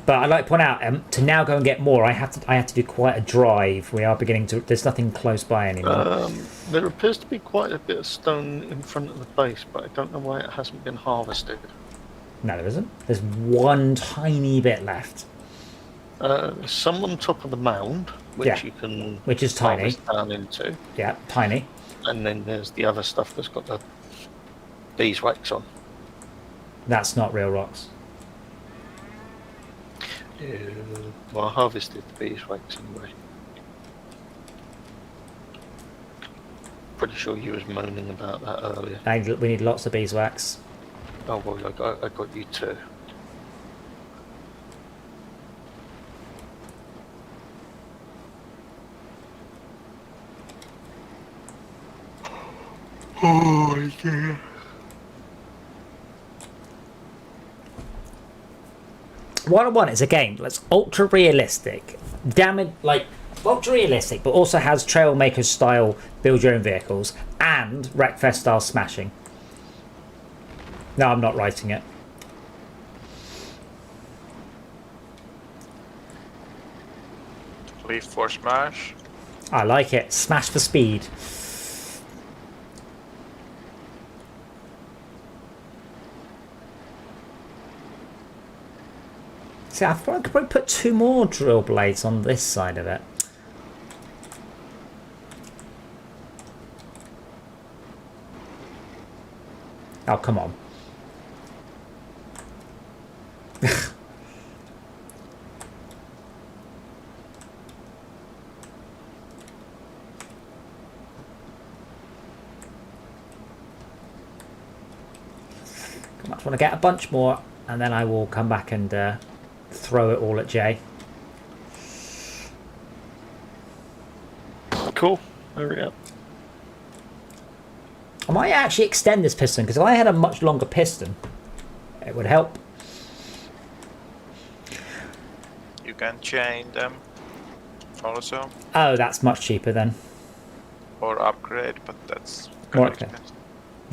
But I'd like to point out, to now go and get more, I have to do quite a drive. We are beginning to... There's nothing close by anymore. There appears to be quite a bit of stone in front of the base, but I don't know why it hasn't been harvested. No, there isn't. There's one tiny bit left. There's some on top of the mound, which Yeah. you can Which is tiny. harvest down into. Yeah, tiny. And then there's the other stuff that's got the beeswax on. That's not real rocks. Well, I harvested the beeswax anyway. Pretty sure you was moaning about that earlier. We need lots of beeswax. Oh well, I got you too. Oh yeah. What I want is a game that's ultra realistic, ultra realistic, but also has Trailmaker style build your own vehicles and Wreckfest style smashing. No, I'm not writing it. Leave for smash. I like it. Smash for speed. See, I thought I could probably put 2 more drill blades on this side of it. Oh, come on. I just want to get a bunch more, and then I will come back and throw it all at Jay. Cool. Hurry up. I might actually extend this piston, because if I had a much longer piston, it would help. You can chain them also, Oh, that's much cheaper then. or upgrade, but that's More kind of expensive. expensive.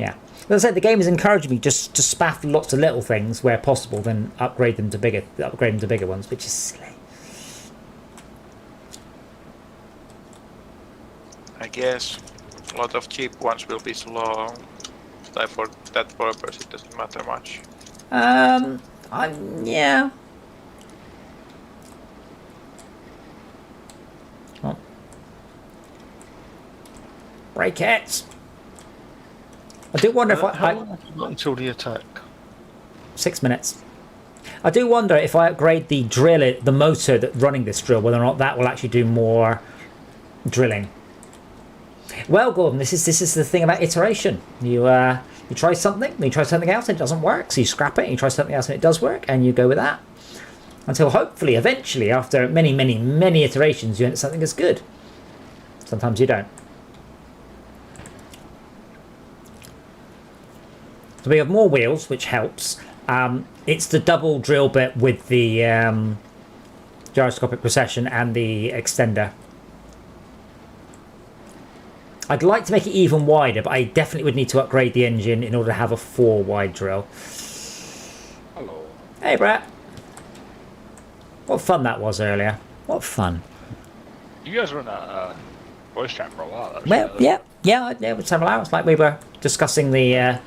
Yeah. As I said, the game is encouraging me just to spaff lots of little things where possible, then upgrade them to bigger ones, which is silly. I guess a lot of cheap ones will be slow. So for that purpose, it doesn't matter much. Yeah. Oh. Break it. I do wonder if How long have you got until the attack? 6 minutes. I do wonder if I upgrade the the motor that's running this drill, whether or not that will actually do more drilling. Well, Gordon, this is the thing about iteration. You try something, then you try something else, and it doesn't work, so you scrap it. And you try something else, and it does work, and you go with that until hopefully, eventually, after many, many, many iterations, you end up something that's good. Sometimes you don't. So we have more wheels, which helps. It's the double drill bit with the gyroscopic precession and the extender. I'd like to make it even wider, but I definitely would need to upgrade the engine in order to have a 4 wide drill. Hello. Hey, Brett. What fun that was earlier. What fun. You guys were in a voice chat for a while. Actually. Well, yeah, it was several hours. Like we were discussing the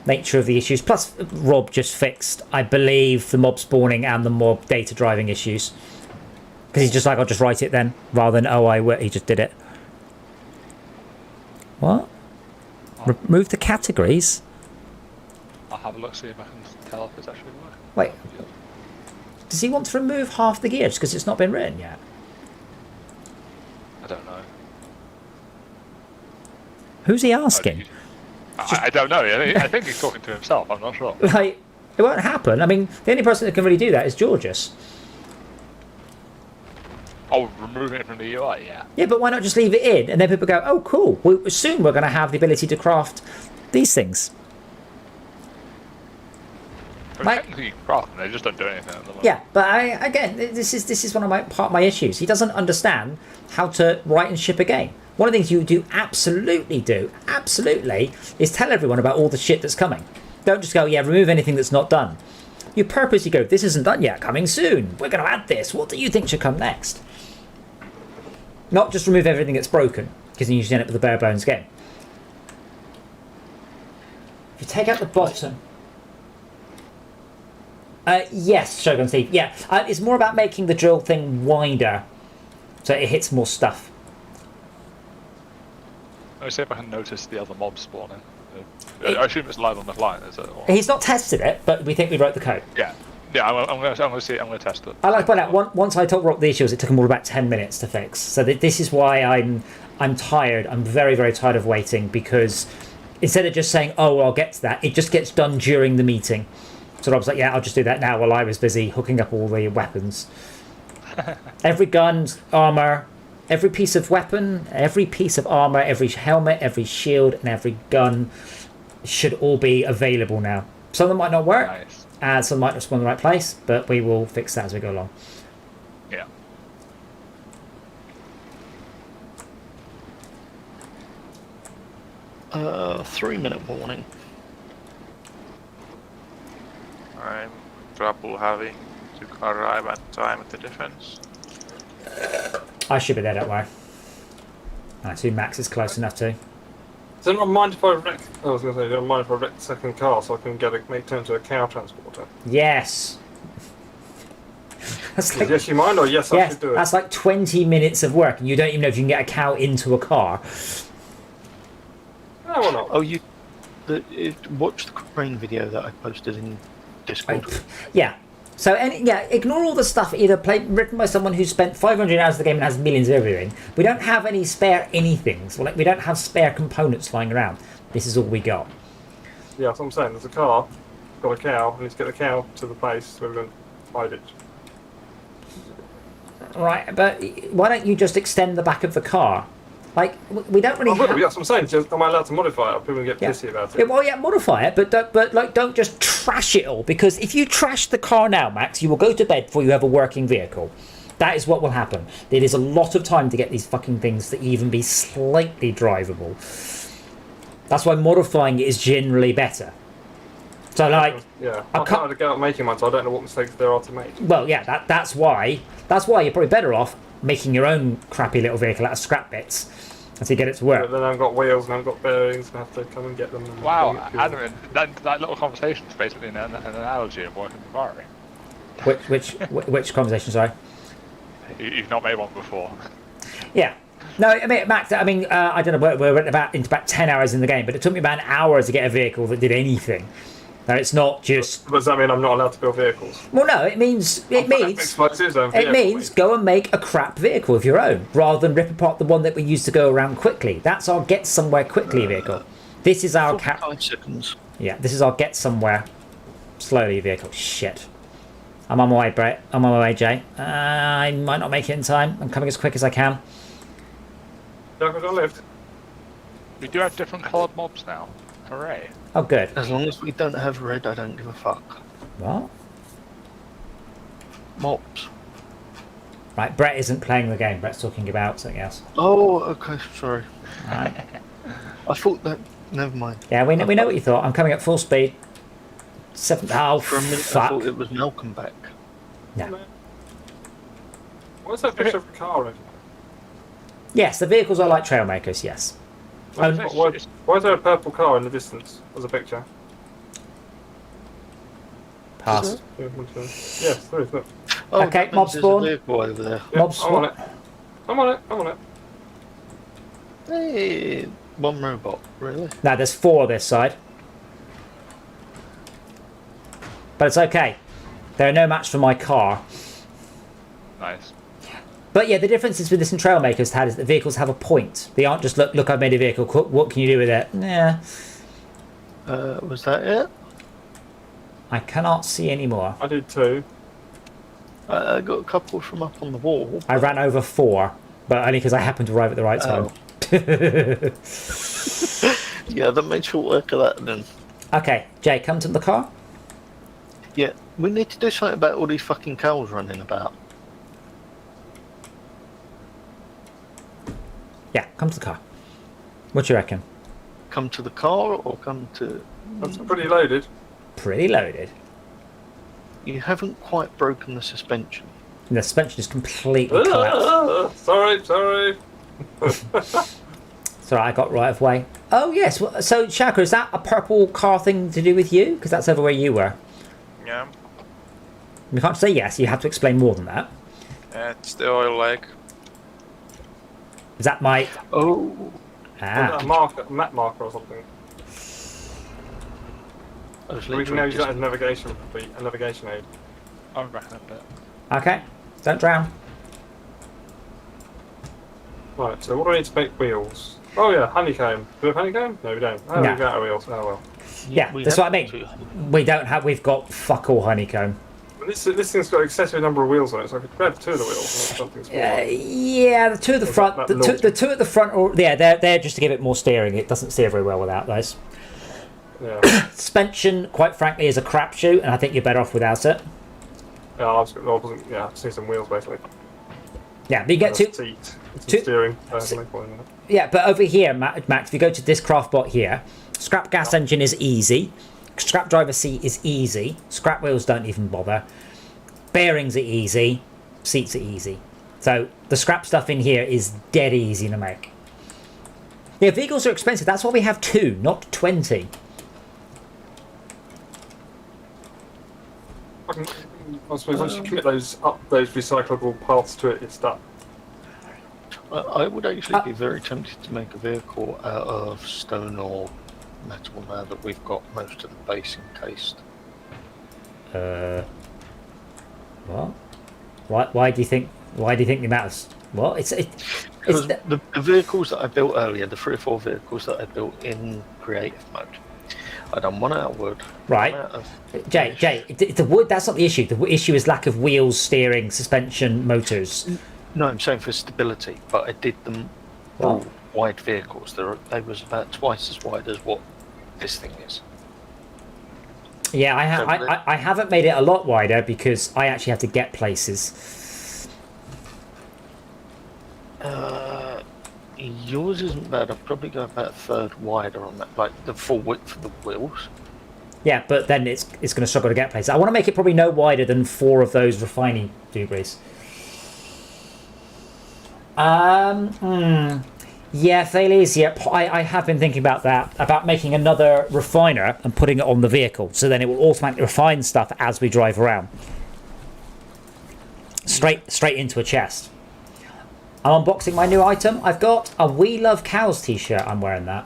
nature of the issues. Plus, Rob just fixed, I believe, the mob spawning and the mob data driving issues. Because he's just like, I'll just write it then, rather than, he just did it. What? Remove the categories? I'll have a look, see if I can tell if it's actually working. Wait. Does he want to remove half the gear just because it's not been written yet? I don't know. Who's he asking? I don't know. I think he's talking to himself. I'm not sure. Like, it won't happen. I mean, the only person that can really do that is Georgius. Oh, removing it from the UI, yeah. Yeah, but why not just leave it in? And then people go, oh, cool. Soon we're going to have the ability to craft these things. But Like- technically you can craft them, they just don't do anything at the moment. Yeah, but again, this is one of my issues. He doesn't understand how to write and ship a game. One of the things you absolutely do, is tell everyone about all the shit that's coming. Don't just go, yeah, remove anything that's not done. You purposely go, this isn't done yet, coming soon. We're going to add this. What do you think should come next? Not just remove everything that's broken, because then you just end up with a bare bones game. If you take out the bottom... yes, Shogun Steve, yeah. It's more about making the drill thing wider, so it hits more stuff. Let me see if I can notice the other mobs spawning. I assume it's live on the client, is it? Or... He's not tested it, but we think we wrote the code. Yeah. Yeah, I'm going to see it. I'm going to test it. I like to point out, once I told Rob the issues, it took him all about 10 minutes to fix. So this is why I'm tired. I'm very, very tired of waiting, because instead of just saying, oh, well, I'll get to that, it just gets done during the meeting. So Rob's like, yeah, I'll just do that now, while I was busy hooking up all the weapons. Every gun, armor, every piece of weapon, every piece of armor, every helmet, every shield, and every gun should all be available now. Some of them might not work. Nice. Some might not spawn in the right place, but we will fix that as we go along. Yeah. Uh, 3-minute warning. I'm trouble having to arrive at time at the defense. I should be there, don't worry. I see Max is close enough too. Does anyone mind if I wreck? I was going to say, don't mind if I wreck the second car so I can make turn to a cow transporter? Yes. That's like, Yes, you mind, or yes, I yes, should do it. that's like 20 minutes of work, and you don't even know if you can get a cow into a car. No, or not. Oh, watch the crane video that I posted in Discord. Yeah. So, ignore all the stuff either written by someone who's spent 500 hours of the game and has millions of everything. We don't have any spare anythings. So, we don't have spare components lying around. This is all we got. Yeah, that's what I'm saying. There's a car, got a cow, I need to get the cow to the place where we're going to hide it. Right, but why don't you just extend the back of the car? Like, we don't really have... That's what I'm saying. Just, am I allowed to modify it? People get pissy about it. Yeah, well, yeah, modify it, but don't just trash it all. Because if you trash the car now, Max, you will go to bed before you have a working vehicle. That is what will happen. It is a lot of time to get these fucking things to even be slightly drivable. That's why modifying it is generally better. So like, Yeah, I I can't go out making one, so I don't know what mistakes there are to make. well, yeah, that's why you're probably better off making your own crappy little vehicle out of scrap bits until you get it to work. But then I've got wheels and I've got bearings and I have to come and get them. And Wow, bring it to you. Adam, that little conversation is basically an analogy of working with Barry. Which conversation? Sorry. You've not made one before. Yeah. No, I mean, Max. I mean, I don't know. We're into about 10 hours in the game, but it took me about an hour to get a vehicle that did anything. Now it's not just. Does that mean I'm not allowed to build vehicles? Well, no. It means Explosives and it vehicle means go and make a crap vehicle of your own, rather than rip apart the one that we used to go around quickly. That's our get somewhere quickly vehicle. This is our 45 seconds. Yeah, this is our get somewhere slowly vehicle. Shit. I'm on my way, Brett. I'm on my way, Jay. I might not make it in time. I'm coming as quick as I can. Because I lived. We do have different coloured mobs now. Hooray. Oh, good. As long as we don't have red, I don't give a fuck. What? Mobs. Right, Brett isn't playing the game. Brett's talking about something else. Oh, okay, sorry. Right. I thought that. Never mind. Yeah, we know what you thought. I'm coming at full speed. Oh, For a minute, I fuck. thought it was Malcolm back. No. What's that picture of a car in? Yes, the vehicles are like trailmakers, yes. Why is there a purple car in the distance as a picture? Pass. Yes, there is. Look. Oh, Okay, that mob means there's spawn. a vehicle over there. Yeah, Mob I'm on it. spawn. I'm on it. I'm on it. Hey, one robot, really? No, there's 4 this side. But it's okay. They're no match for my car. Nice. But yeah, the difference is with this and Trailmakers had is that vehicles have a point. They aren't just look, I've made a vehicle. What can you do with it? Yeah, Was that it? I cannot see any more. I did too. I got a couple from up on the wall. I ran over 4, but only because I happened to arrive at the right time. Yeah, that made short work of that then. Okay, Jay, come to the car. Yeah, we need to do something about all these fucking cows running about. Yeah, come to the car. What do you reckon? Come to the car or come to... That's pretty loaded. Pretty loaded. You haven't quite broken the suspension. And the suspension is completely collapsed. Sorry. So I got right of way. Oh yes. Well, so Shaka, is that a purple car thing to do with you? Because that's over where you were. Yeah, You can't say yes. You have to explain more than that. it's the oil leg. Is that my? Oh, A marker, a map marker or something. I was We can literally now use that just... as a navigation aid. I'm back a bit. Okay. Don't drown. Right, so what do I need to make wheels? Oh yeah, honeycomb. Do we have honeycomb? No, we don't. Oh, No. we've got our wheels. Oh well. Yeah, we that's have what I mean. to. We don't have. We've got fuck all honeycomb. This thing's got an excessive number of wheels on it, so I could grab 2 of the wheels and something smaller. Yeah, the 2 at the Or front. that The two at the front. Or yeah, they're just to give it more steering. It doesn't steer very well without those. Yeah. Suspension, quite frankly, is a crapshoot, and I think you're better off without it. Yeah, I just need some wheels basically. Yeah, but you get And a two. seat. Some two- steering. Yeah, but over here, Max, if you go to this craft bot here, scrap gas engine is easy. Scrap driver seat is easy. Scrap wheels don't even bother. Bearings are easy. Seats are easy. So the scrap stuff in here is dead easy to make. Yeah, vehicles are expensive. That's why we have 2, not 20. I suppose once you commit those recyclable paths to it, it's done. I would actually be very tempted to make a vehicle out of stone or metal now that we've got most of the base encased. What? Why do you think the amount of what? Because the vehicles that I built earlier, the 3 or 4 vehicles that I built in creative mode, I done one out of wood. Right. One out of Jay, the wood, that's not the issue. The issue is lack of wheels, steering, suspension, motors. No, I'm saying for stability, but I did them all wide vehicles. They was about twice as wide as what this thing is. Yeah, I haven't made it a lot wider because I actually have to get places. Yours isn't bad. I'd probably go about a third wider on that, like the full width of the wheels. Yeah, but then it's going to struggle to get places. I want to make it probably no wider than 4 of those refining debris. Yeah, Thales, yep. I have been thinking about that, about making another refiner and putting it on the vehicle, so then it will automatically refine stuff as we drive around. Straight into a chest. I'm unboxing my new item. I've got a We Love Cows t-shirt. I'm wearing that.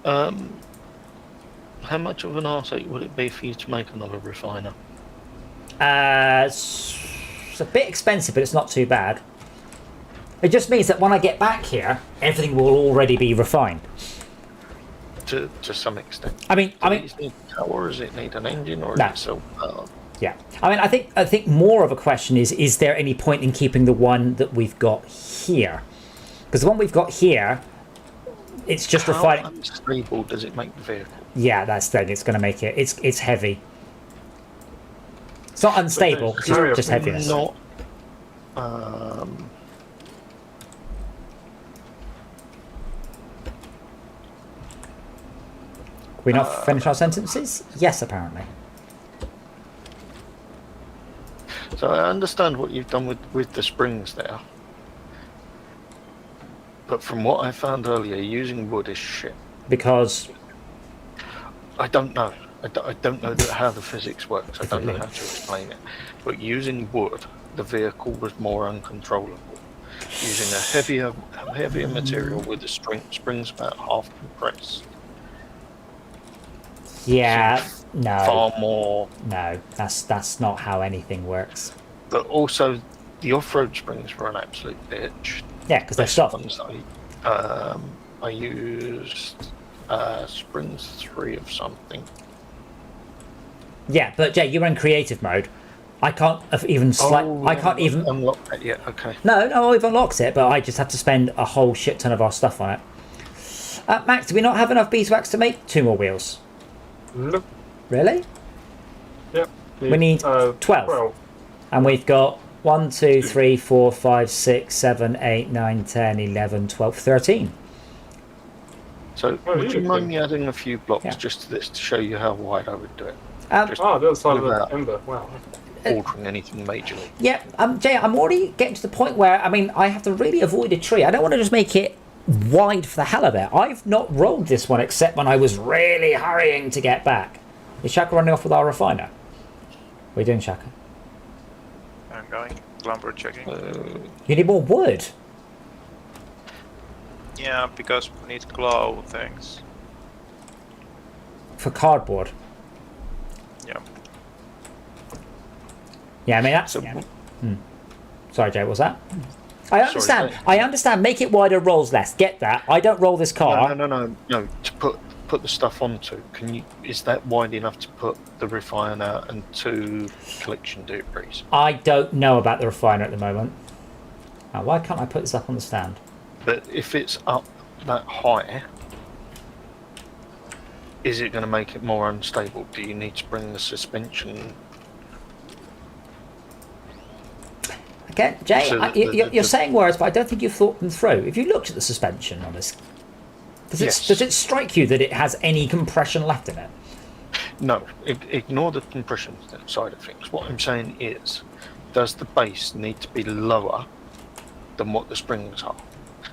How much of an arsehole would it be for you to make another refiner? It's a bit expensive, but it's not too bad. It just means that when I get back here, everything will already be refined. To some extent. I mean, Does it need a tower, does it need an engine, or No. is it so? Yeah. I mean, I think more of a question is there any point in keeping the one that we've got here? Because the one we've got here, it's just refining. How unstable does it make the vehicle? Yeah, that's the thing. It's going to make it. It's heavy. It's not unstable. It's just heaviness. Not. We not finish our sentences? Yes, apparently. So I understand what you've done with the springs there. But from what I found earlier, using wood is shit. Because I don't know. I don't know how the physics works. I don't know how to explain it. But using wood, the vehicle was more uncontrollable. Using a heavier material with the springs about half compressed. yeah, no, Far more. no, that's not how anything works. But also, the off-road springs were an absolute bitch. Yeah, because they're Best soft. ones I used springs 3 of something. Yeah, but Jay, you're in creative mode. I can't even I can't even unlock that yet. Okay. No, we've unlocked it, but I just have to spend a whole shit ton of our stuff on it. Max, do we not have enough beeswax to make 2 more wheels? Nope. Really? Yep. We need 12. And we've got 1, 2, 3, 4, 5, 6, 7, 8, 9, 10, 11, 12, 13. So, Oh, would you you mind can- me adding a few blocks Yeah. just to this to show you how wide I would do it? Just Oh, the other side of without the ember. Wow. altering anything majorly. Yeah, Jay, I'm already getting to the point where, I mean, I have to really avoid a tree. I don't want to just make it wide for the hell of it. I've not rolled this one except when I was really hurrying to get back. Is Shaka running off with our refiner? What are you doing, Shaka? I'm going lumber checking. You need more wood. Yeah, because we need glow things. For cardboard. Yeah. Yeah, I mean, that's... So, yeah. Sorry, Jay, what was that? I understand. Jay. I understand. Make it wider, rolls less. Get that. I don't roll this car. No. To put the stuff onto, can you? Is that wide enough to put the refiner and 2 collection debris? I don't know about the refiner at the moment. Why can't I put this up on the stand? But if it's up that high, is it going to make it more unstable? Do you need to bring the suspension? Again, Jay, So you're saying words, but I don't think you've thought them through. If you looked at the suspension on this, Yes. does it strike you that it has any compression left in it? No, ignore the compression side of things. What I'm saying is, does the base need to be lower than what the springs are?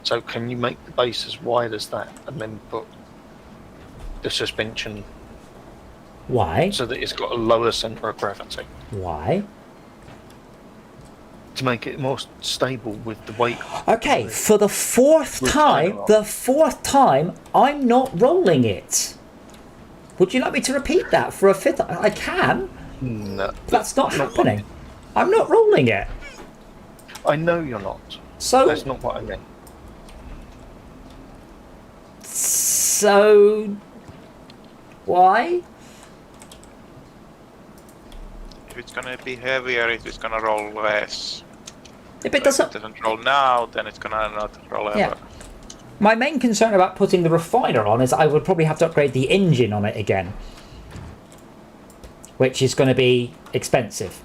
So can you make the base as wide as that and then put the suspension Why? so that it's got a lower centre of gravity Why? to make it more stable with the weight? Okay, for the fourth Refiner time, I'm not rolling it. Would you like me to repeat that for a 5th? I can. No, That's not happening. I'm not rolling it. I know you're not. So, That's not what I meant. why? If it's gonna be heavier, it's gonna roll less. If it If doesn't, it doesn't roll now, then it's gonna not roll ever. Yeah. My main concern about putting the refiner on is I would probably have to upgrade the engine on it again, which is going to be expensive,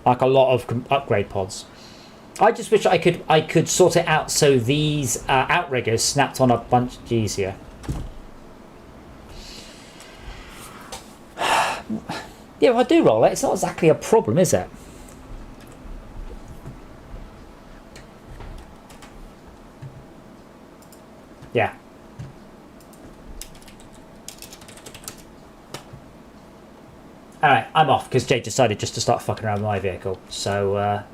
like a lot of upgrade pods. I just wish I could sort it out so these outriggers snapped on a bunch easier. Yeah, if I do roll it, it's not exactly a problem, is it? Yeah. Alright, I'm off because Jay decided just to start fucking around with my vehicle. So